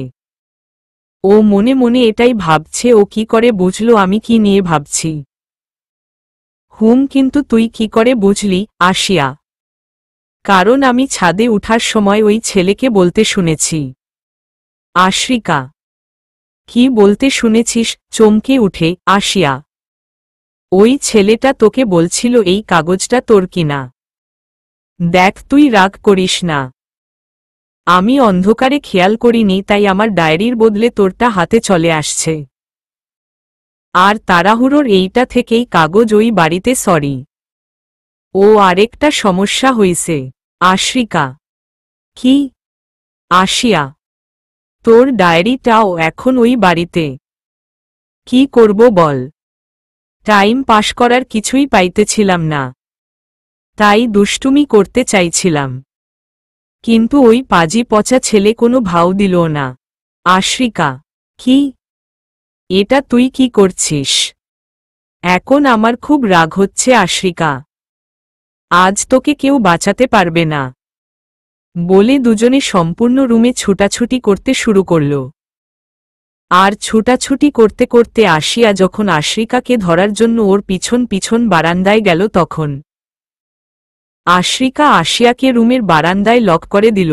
ও মনে মনে এটাই ভাবছে, ও কি করে বুঝলো আমি কি নিয়ে ভাবছি? হুম, কিন্তু তুই কি করে বুঝলি? আশিয়া, কারণ আমি ছাদে উঠার সময় ওই ছেলেকে বলতে শুনেছি। আশ্রিকা, কি বলতে শুনেছিস? চমকে উঠে আশিয়া। ওই ছেলেটা তোকে বলছিল এই কাগজটা তোর কিনা। দেখ, তুই রাগ করিস না, আমি অন্ধকারে খেয়াল করিনি, তাই আমার ডায়েরির বদলে তোরটা হাতে চলে আসছে। আর তাড়াহুড়োর এইটা থেকেই কাগজ ওই বাড়িতে। সরি। ও, আরেকটা সমস্যা হইছে। আশ্রিকা, কি? আশিয়া, তোর ডায়েরিটাও এখন ওই বাড়িতে। কি করব বল? টাইম পাস করার কিছুই পাইতেছিলাম না, তাই দুষ্টুমি করতে চাইছিলাম, কিন্তু ওই পাজি পচা ছেলে কোনো ভাও দিল না। আশ্রিকা, কি? এটা তুই কি করছিস? এখন আমার খুব রাগ হচ্ছে আশ্রিকা, আজ তোকে কেউ বাঁচাতে পারবে না, বলে দুজনে সম্পূর্ণ রুমে ছুটাছুটি করতে শুরু করল। আর ছুটাছুটি করতে করতে আশিয়া যখন আশ্রিকাকে ধরার জন্য ওর পিছন পিছন বারান্দায় গেল, তখন আশ্রিকা আশিয়াকে রুমের বারান্দায় লক করে দিল।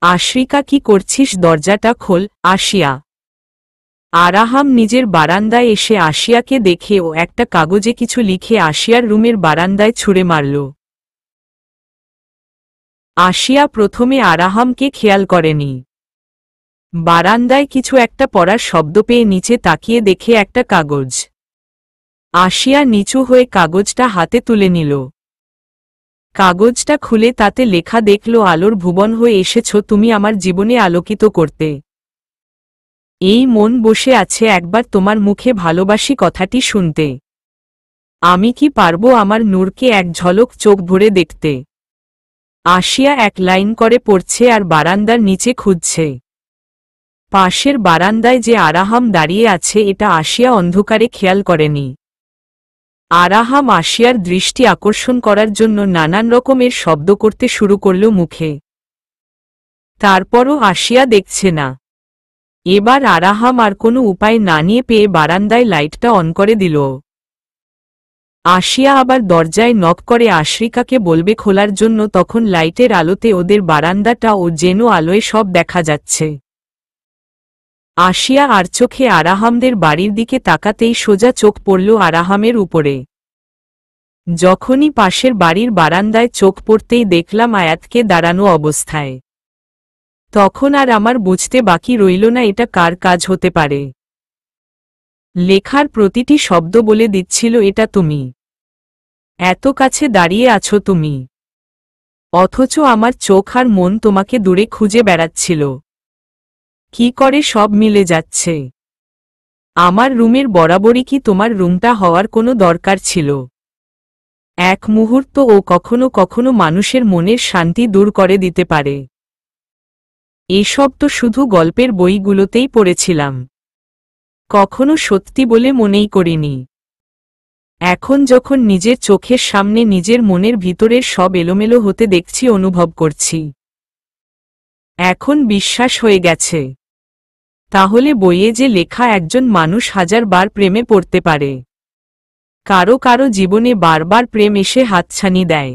আশ্রিকা, কি করছিস? দরজাটা খোল। আশিয়া। আরাহাম নিজের বারান্দায় এসে আশিয়াকে দেখে ও একটা কাগজে কিছু লিখে আশিয়ার রুমের বারান্দায় ছুঁড়ে মারল। আশিয়া প্রথমে আরাহামকে খেয়াল করেনি, বারান্দায় কিছু একটা পড়ার শব্দ পেয়ে নিচে তাকিয়ে দেখে একটা কাগজ। আসিয়া নিচু হয়ে কাগজটা হাতে তুলে নিল। কাগজটা খুলে তাতে লেখা দেখল, আলোর ভুবন হয়ে এসেছ তুমি আমার জীবনে আলোকিত করতে। এই মন বসে আছে একবার তোমার মুখে ভালোবাসি কথাটি শুনতে। আমি কি পারবো আমার নূরকে এক ঝলক চোখ ভরে দেখতে। আসিয়া এক লাইন করে পড়ছে আর বারান্দার নিচে খুঁজছে। পাশের বারান্দায় যে আরাহাম দাঁড়িয়ে আছে এটা আসিয়া অন্ধকারে খেয়াল করেনি। আরাহাম আসিয়ার দৃষ্টি আকর্ষণ করার জন্য নানান রকমের শব্দ করতে শুরু করল মুখে। তারপরও আসিয়া দেখছে না। এবার আরাহাম আর কোনো উপায় না নিয়ে পেয়ে বারান্দায় লাইটটা অন করে দিল। আসিয়া আবার দরজায় নক করে আশরিকাকে বলবে খোলার জন্য, তখন লাইটের আলোতে ওদের বারান্দাটা ও যেন আলোয় সব দেখা যাচ্ছে। আসিয়া আর চোখে আরাহামদের বাড়ির দিকে তাকাতেই সোজা চোখ পড়ল আরাহামের উপরে। যখনই পাশের বাড়ির বারান্দায় চোখ পড়তেই দেখলাম আয়াতকে দাঁড়ানো অবস্থায়। তখন আর আমার বুঝতে বাকি রইল না এটা কার কাজ হতে পারে। লেখার প্রতিটি শব্দ বলে দিচ্ছিল এটা তুমি। এত কাছে দাঁড়িয়ে আছো তুমি, অথচ আমার চোখ আর মন তোমাকে দূরে খুঁজে বেড়াচ্ছিল। কি করে সব মিলে যাচ্ছে? আমার রুমের বরাবরই কি তোমার রুমটা হওয়ার কোনো দরকার ছিল? এক মুহূর্ত ও কখনো কখনো মানুষের মনের শান্তি দূর করে দিতে পারে। এসব তো শুধু গল্পের বইগুলোতেই পড়েছিলাম, কখনো সত্যি বলে মনেই করিনি। এখন যখন নিজের চোখের সামনে নিজের মনের ভিতরের সব এলোমেলো হতে দেখছি, অনুভব করছি, এখন বিশ্বাস হয়ে গেছে। তাহলে বইয়ে যে লেখা একজন মানুষ হাজারবার প্রেমে পড়তে পারে। কারো কারো জীবনে বারবার প্রেম এসে হাতছানি দেয়।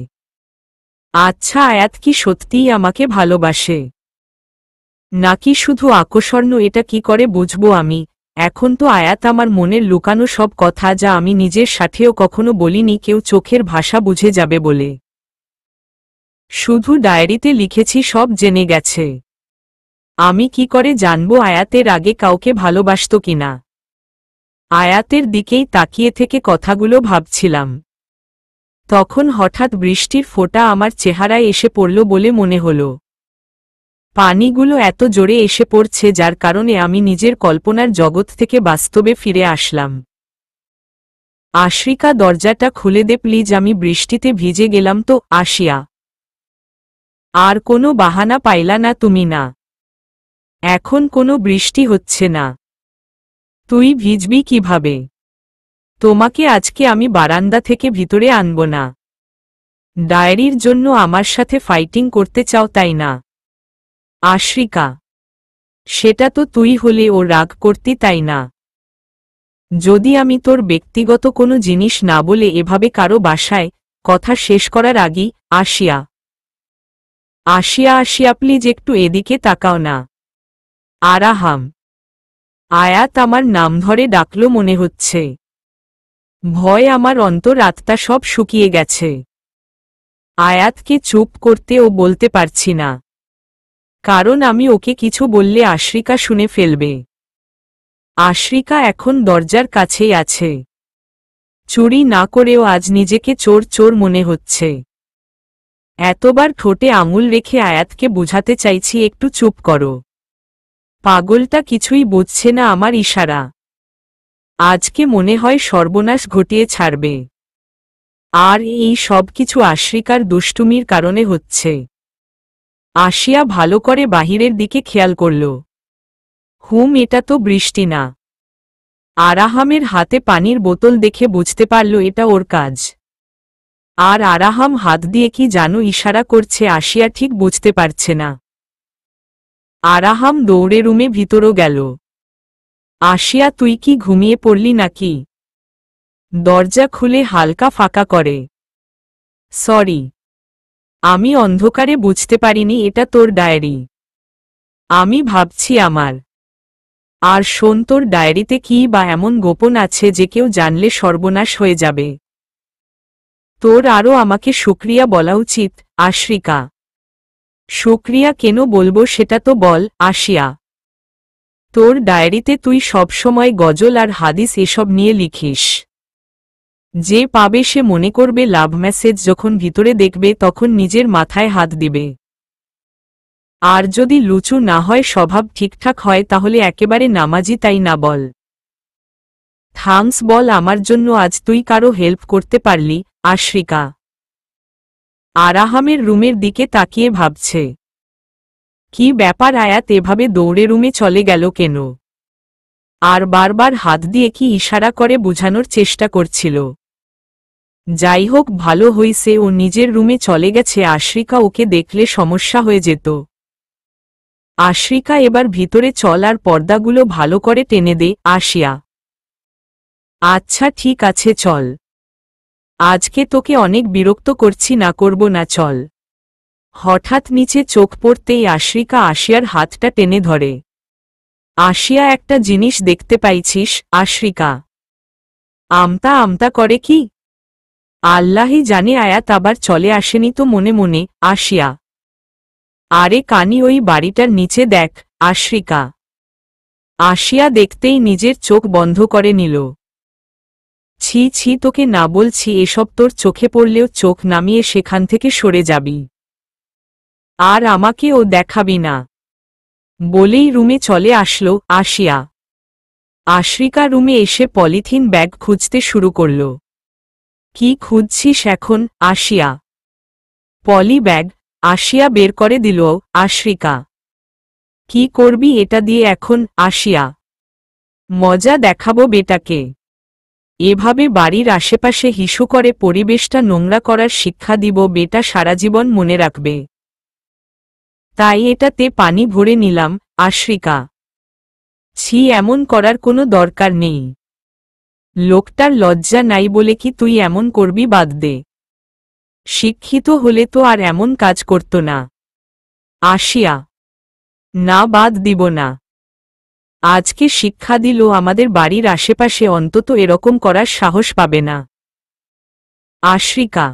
আচ্ছা, আয়াত কি সত্যিই আমাকে ভালোবাসে, নাকি শুধু আকর্ষণ? এটা কি করে বুঝবো আমি? এখন তো আয়াত আমার মনের লুকানো সব কথা, যা আমি নিজের সাথেও কখনো বলিনি, কেউ চোখের ভাষা বুঝে যাবে বলে শুধু ডায়েরিতে লিখেছি, সব জেনে গেছে। আমি কি করে জানবো আয়াতের আগে কাউকে ভালোবাসত কিনা? আয়াতের দিকেই তাকিয়ে থেকে কথাগুলো ভাবছিলাম। তখন হঠাৎ বৃষ্টির ফোঁটা আমার চেহারায় এসে পড়ল বলে মনে হলো। পানিগুলো এত জোরে এসে পড়ছে যার কারণে আমি নিজের কল্পনার জগৎ থেকে বাস্তবে ফিরে আসলাম। আশরিকা, দরজাটা খুলে দে প্লিজ, আমি বৃষ্টিতে ভিজে গেলাম তো। আসিয়া, আর কোনো বাহানা পাইলা না তুমি? না, এখন কোনো বৃষ্টি হচ্ছে না। তুই ভিজবি কিভাবে? তোমাকে আজকে আমি বারান্দা থেকে ভিতরে আনব না। ডায়েরির জন্য আমার সাথে ফাইটিং করতে চাও তাই না? আশরিকা, সেটা তো তুই হলে ও রাগ করতি তাই না? যদি আমি তোর ব্যক্তিগত কোনো জিনিস না বলে এভাবে কারো বাসায়, কথা শেষ করার আগেই। আসিয়া, আসিয়া, আসিয়া প্লিজ একটু এদিকে তাকাও না। আরাহাম, আয়াত আমার নাম ধরে ডাকল মনে হচ্ছে। ভয় আমার অন্তর আত্মা সব শুকিয়ে গেছে। আয়াতকে চুপ করতে ও বলতে পারছি না, কারণ আমি ওকে কিছু বললে আশরিকা শুনে ফেলবে। আশরিকা এখন দরজার কাছেই আছে। চুরি না করেও আজ নিজেকে চোর চোর মনে হচ্ছে। এতবার ঠোঁটে আঙুল রেখে আয়াতকে বুঝাতে চাইছি একটু চুপ করো। পাগলটা কিছুই বুঝছে না আমার ইশারা। আজকে মনে হয় সর্বনাশ ঘটিয়ে ছাড়বে। আর এই সব কিছু আশরিকার দুষ্টুমির কারণে হচ্ছে। আসিয়া ভালো করে বাহিরের দিকে খেয়াল করল। এটা তো বৃষ্টি না। আরাহামের হাতে পানির বোতল দেখে বুঝতে পারল এটা ওর কাজ। আর আরাহাম হাত দিয়ে কি জানো ইশারা করছে, আসিয়া ঠিক বুঝতে পারছে না। আরাহাম দৌড়ে রুমে ভিতরও গেল। আসিয়া, তুই কি ঘুমিয়ে পড়লি নাকি? দরজা খুলে হালকা ফাঁকা করে। সরি, আমি অন্ধকারে বুঝতে পারিনি এটা তোর ডায়েরি। আমি ভাবছি আমার। আর শোন, তোর ডায়েরিতে কি বা এমন গোপন আছে যে কেউ জানলে সর্বনাশ হয়ে যাবে? তোর আরও আমাকে শুকরিয়া বলা উচিত। আশরিকা, শুকরিয়া কেন বলবো সেটা তো বল। আসিয়া, তোর ডায়েরিতে তুই সবসময় গজল আর হাদিস এসব নিয়ে লিখিস। যে পাবে সে মনে করবে লাভ মেসেজ, যখন ভিতরে দেখবে তখন নিজের মাথায় হাত দিবে। আর যদি লুচু না হয়, স্বভাব ঠিকঠাক হয়, তাহলে একেবারে নামাজি, তাই না বল? থ্যাঙ্কস বল আমার জন্য, আজ তুই কারো হেল্প করতে পারলি। আশরিকা আরাহামের রুমের দিকে তাকিয়ে ভাবছে, কি ব্যাপার, আয়াত এভাবে দৌড়ে রুমে চলে গেল কেন? আর বারবার হাত দিয়ে কি ইশারা করে বোঝানোর চেষ্টা করছিল। যাই হোক, ভালো হইছে ও নিজের রুমে চলে গেছে, আশরিকা ওকে দেখলে সমস্যা হয়ে যেত। আশরিকা এবার ভিতরে চল আর পর্দাগুলো ভালো করে টেনে দে। আসিয়া আচ্ছা ঠিক আছে চল, আজকে তোকে অনেক বিরক্ত করছি, না করব না, চল। হঠাৎ নিচে চোখ পড়তেই আশরিকা আসিয়ার হাতটা টেনে ধরে। আসিয়া একটা জিনিস দেখতে পাইছিস? আশরিকা আমতা আমতা করে কি? আল্লাহই জানে, আয়াত আবার চলে আসেনি তো মনে মনে। আসিয়া আরে কানি, ওই বাড়িটার নিচে দেখ। আশরিকা আসিয়া দেখতেই নিজের চোখ বন্ধ করে নিল। ছি ছি, তোকে না বলছি এসব, তোর চোখে পড়লেও চোখ নামিয়ে সেখান থেকে সরে যাবি, আর আমাকে ও দেখাবি না, বলেই রুমে চলে আসলো আসিয়া। আশরিকা রুমে এসে পলিথিন ব্যাগ খুঁজতে শুরু করল। কি খুঁজছিস এখন? আসিয়া পলি ব্যাগ। আসিয়া বের করে দিল। আশরিকা কি করবি এটা দিয়ে এখন? আসিয়া মজা দেখাবো বেটাকে, এভাবে বাড়ির আশেপাশে হিসু করে পরিবেশটা নোংরা করার শিক্ষা দিব, বেটা সারা জীবন মনে রাখবে। তাই এটাতে পানি ভরে নিলাম। আশরিকা ছি, এমন করার কোনো দরকার নেই, লোকটার লজ্জা নাই বলে কি তুই এমন করবি? বাদ দে, শিক্ষিত হলে তো আর এমন কাজ করত না। আসিয়া না, বাদ দিব না, আজকে শিক্ষা দিল, আমাদের বাড়ির আশেপাশে অন্তত এরকম করার সাহস পাবে না। আশরিকা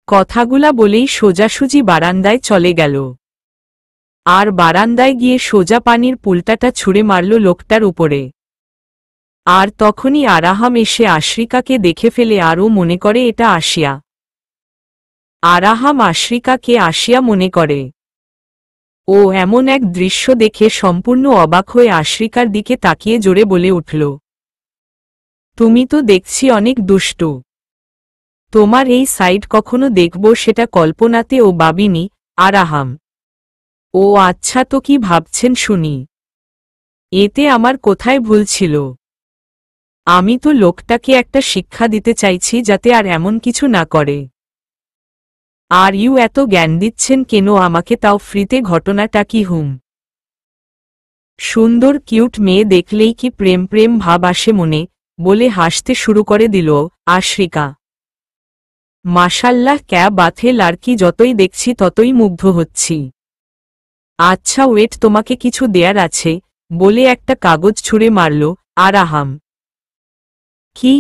কথাগুলা বলেই সোজাসুজি বারান্দায় চলে গেল, আর বারান্দায় গিয়ে সোজা পানির পুলটাটা ছুঁড়ে মারল লোকটার উপরে। আর তখনই আরাহাম এসে আশরিকাকে দেখে ফেলে, আরও মনে করে এটা আসিয়া। আরাহাম আশরিকাকে আসিয়া মনে করে। ও এমন এক দৃশ্য দেখে সম্পূর্ণ অবাক হয়ে আশরিকার দিকে তাকিয়ে জোরে বলে উঠল, তুমি তো দেখছি অনেক দুষ্টু, তোমার এই সাইড কখনো দেখব সেটা কল্পনাতে ও ভাবিনি। আরাহাম ও আচ্ছা, তো কি ভাবছেন শুনি? এতে আমার কোথায় ভুল ছিল? আমি তো লোকটাকে একটা শিক্ষা দিতে চাইছি যাতে আর এমন কিছু না করে। আর ইউ এত জ্ঞান দিচ্ছেন কেন আমাকে, তাও ফ্রিতে? ঘটনাটা কি? সুন্দর কিউট মেয়ে দেখলেই কি প্রেম প্রেম ভাব আসে মনে, বলে হাসতে শুরু করে দিল আশরিকা। মাশাল্লাহ, ক্যা বাথে লাড়কি, যতই দেখছি ততই মুগ্ধ হচ্ছি। আচ্ছা ওয়েট, তোমাকে কিছু দেয়ার আছে, বলে একটা কাগজ ছুঁড়ে মারল আরাহাম। কি?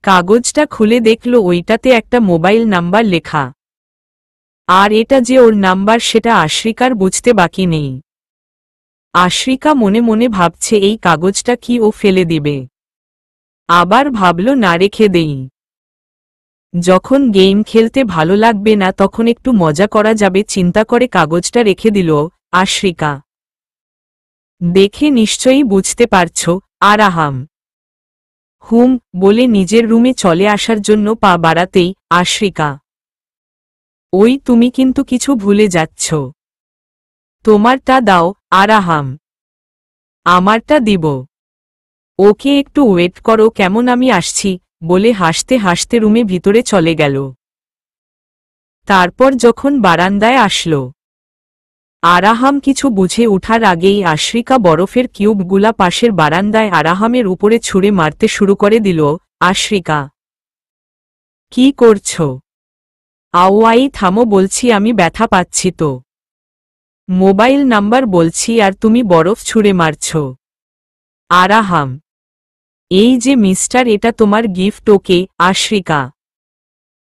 কাগজটা খুলে দেখল ওইটাতে একটা মোবাইল নাম্বার লেখা, আর এটা যে ওর নাম্বার সেটা আশরিকার বুঝতে বাকি নেই। আশরিকা মনে মনে ভাবছে এই কাগজটা কি ও ফেলে দিবে? আবার ভাবল না, রেখে দেই, যখন গেম খেলতে ভালো লাগবে না তখন একটু মজা করা যাবে, চিন্তা করে কাগজটা রেখে দিল আশরিকা। দেখে নিশ্চয়ই বুঝতে পারছ। আরাহাম বলে নিজের রুমে চলে আসার জন্য পা বাড়াতেই আশরিকা, ওই তুমি কিন্তু কিছু ভুলে যাচ্ছ, তোমারটা দাও। আরাহাম আমারটা দিব, ওকে একটু ওয়েট করো কেমন, আমি আসছি, বলে হাসতে হাসতে রুমে ভিতরে চলে গেল। তারপর যখন বারান্দায় আসলো, আরাহাম কিছু বুঝে ওঠার আগেই আশরিকা বরফের কিউবগুলা পাশের বারান্দায় আরাহামের উপরে ছুঁড়ে মারতে শুরু করে দিল। আশরিকা কি করছ? আওয়াই থামো বলছি, আমি ব্যথা পাচ্ছি তো। মোবাইল নাম্বার বলছি আর তুমি বরফ ছুঁড়ে মারছ। আরাহাম এই যে মিস্টার, এটা তোমার গিফট। ওকে আশরিকা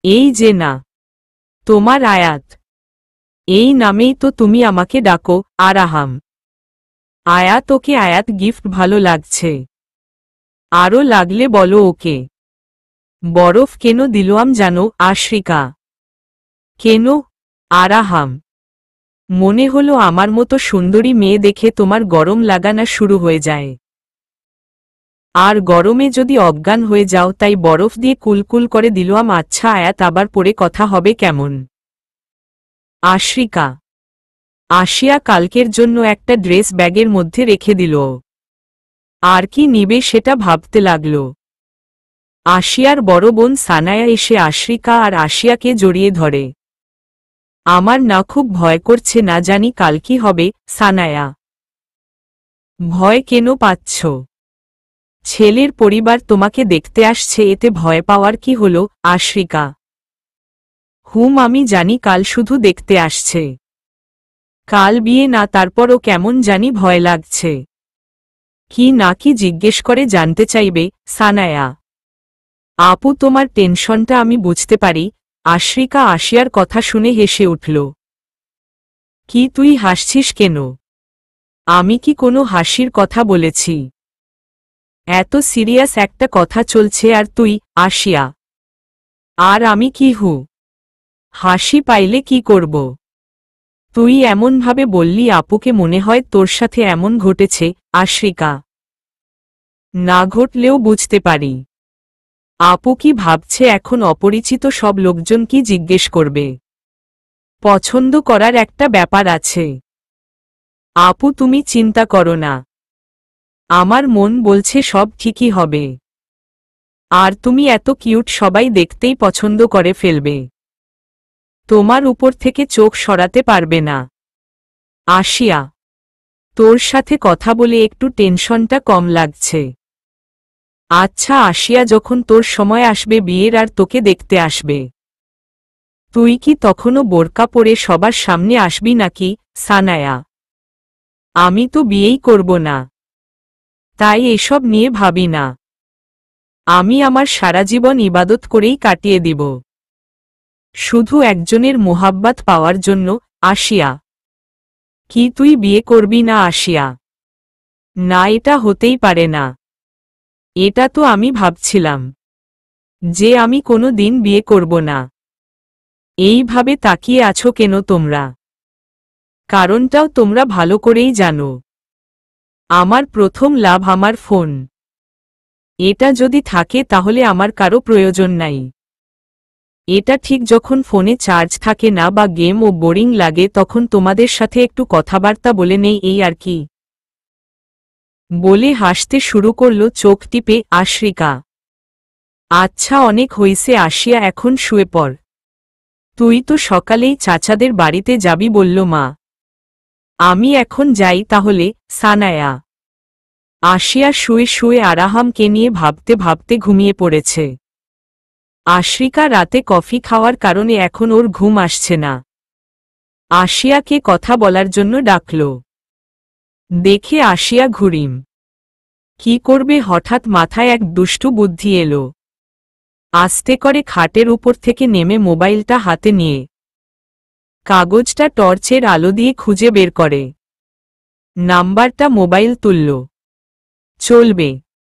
এই যে না, তোমার আয়াত, এই নামেই তো তুমি আমাকে ডাকো। আরাহাম আয়াত ওকে আয়াত গিফট ভালো লাগছে। আরও লাগলে বলো ওকে। বরফ কেন দিলাম জানো আশরিকা? কেন? আরাহাম, মনে হলো আমার মতো সুন্দরী মেয়ে দেখে তোমার গরম লাগানা শুরু হয়ে যায়। আর গরমে যদি অজ্ঞান হয়ে যাও তাই বরফ দিয়ে কুলকুল করে দিলাম। আচ্ছা আয়াত, আবার পরে কথা হবে কেমন? আশরিকা, আসিয়া কালকের জন্য একটা ড্রেস ব্যাগের মধ্যে রেখে দিল। আর কি নিবে সেটা ভাবতে লাগল। আসিয়ার বড় বোন সানায়া এসে আশরিকা আর আসিয়াকে জড়িয়ে ধরে। আমার না খুব ভয় করছে, না জানি কাল কি হবে। সানায়া, ভয় কেন পাচ্ছ? ছেলের পরিবার তোমাকে দেখতে আসছে, এতে ভয় পাওয়ার কি হলো? আশরিকা, আমি জানি কাল শুধু দেখতে আসছে, কাল বিয়ে না, তারপরও কেমন জানি ভয় লাগছে। কি না কি জিজ্ঞেস করে জানতে চাইবে? সানায়া, আপু তোমার টেনশনটা আমি বুঝতে পারি। আশরিকা আসিয়ার কথা শুনে হেসে উঠল। কি তুই হাসছিস কেন? আমি কি কোনো হাসির কথা বলেছি? এত সিরিয়াস একটা কথা চলছে আর তুই? আসিয়া, আর আমি কি হাসি পাইলে কি করব? তুই এমনভাবে বললি আপুকে মনে হয় তোর সাথে এমন ঘটেছে। আশরিকা, না ঘটলেও বুঝতে পারি। আপু কি ভাবছে এখন? অপরিচিত সব লোকজন কি জিজ্ঞেস করবে? পছন্দ করার একটা ব্যাপার আছে। আপু তুমি চিন্তা করো না, আমার মন বলছে সব ঠিকই হবে। আর তুমি এত কিউট, সবাই দেখতেই পছন্দ করে ফেলবে। তোমার উপর থেকে চোখ সরাতে পারবে না। আসিয়া, তোর সাথে কথা বলে একটু টেনশনটা কম লাগছে। আচ্ছা আসিয়া, যখন তোর সময় আসবে বিয়ের আর তোকে দেখতে আসবে, তুই কি তখনও বোরকা পরে সবার সামনে আসবি নাকি? সানায়া, আমি তো বিয়েই করব না, তাই এসব নিয়ে ভাবি না। আমি আমার সারা জীবন ইবাদত করেই কাটিয়ে দিব, শুধু একজনের মোহাব্বত পাওয়ার জন্য। আসিয়া, কি তুই বিয়ে করবি না? আসিয়া, না, এটা হতেই পারে না। এটা তো আমি ভাবছিলাম যে আমি কোনো দিন বিয়ে করব না। এইভাবে তাকিয়ে আছো কেন তোমরা? কারণটাও তোমরা ভালো করেই জানো। আমার প্রথম লাভ আমার ফোন। এটা যদি থাকে তাহলে আমার কারো প্রয়োজন নাই। এটা ঠিক যখন ফোনে চার্জ থাকে না বা গেম ও বোরিং লাগে তখন তোমাদের সাথে একটু কথাবার্তা বলে নেই, এই আর কি। বলে হাসতে শুরু করল চোখ টিপে আশরিকা। আচ্ছা অনেক হইছে আসিয়া, এখন শুয়ে পড়। তুই তো সকালেই চাচাদের বাড়িতে যাবি বলল মা। আমি এখন যাই তাহলে। সানায়া, আসিয়া শুয়ে শুয়ে আরাহামকে নিয়ে ভাবতে ভাবতে ঘুমিয়ে পড়েছে। আশরিকা রাতে কফি খাওয়ার কারণে এখন ওর ঘুম আসছে না। আসিয়াকে কথা বলার জন্য ডাকল। দেখে আসিয়া ঘুরিম। কি করবে হঠাৎ মাথায় এক দুষ্টু বুদ্ধি এলো। আস্তে করে খাটের উপর থেকে নেমে মোবাইলটা হাতে নিয়ে কাগজটা টর্চের আলো দিয়ে খুঁজে বের করে। নাম্বারটা মোবাইল তুলল। চলবে।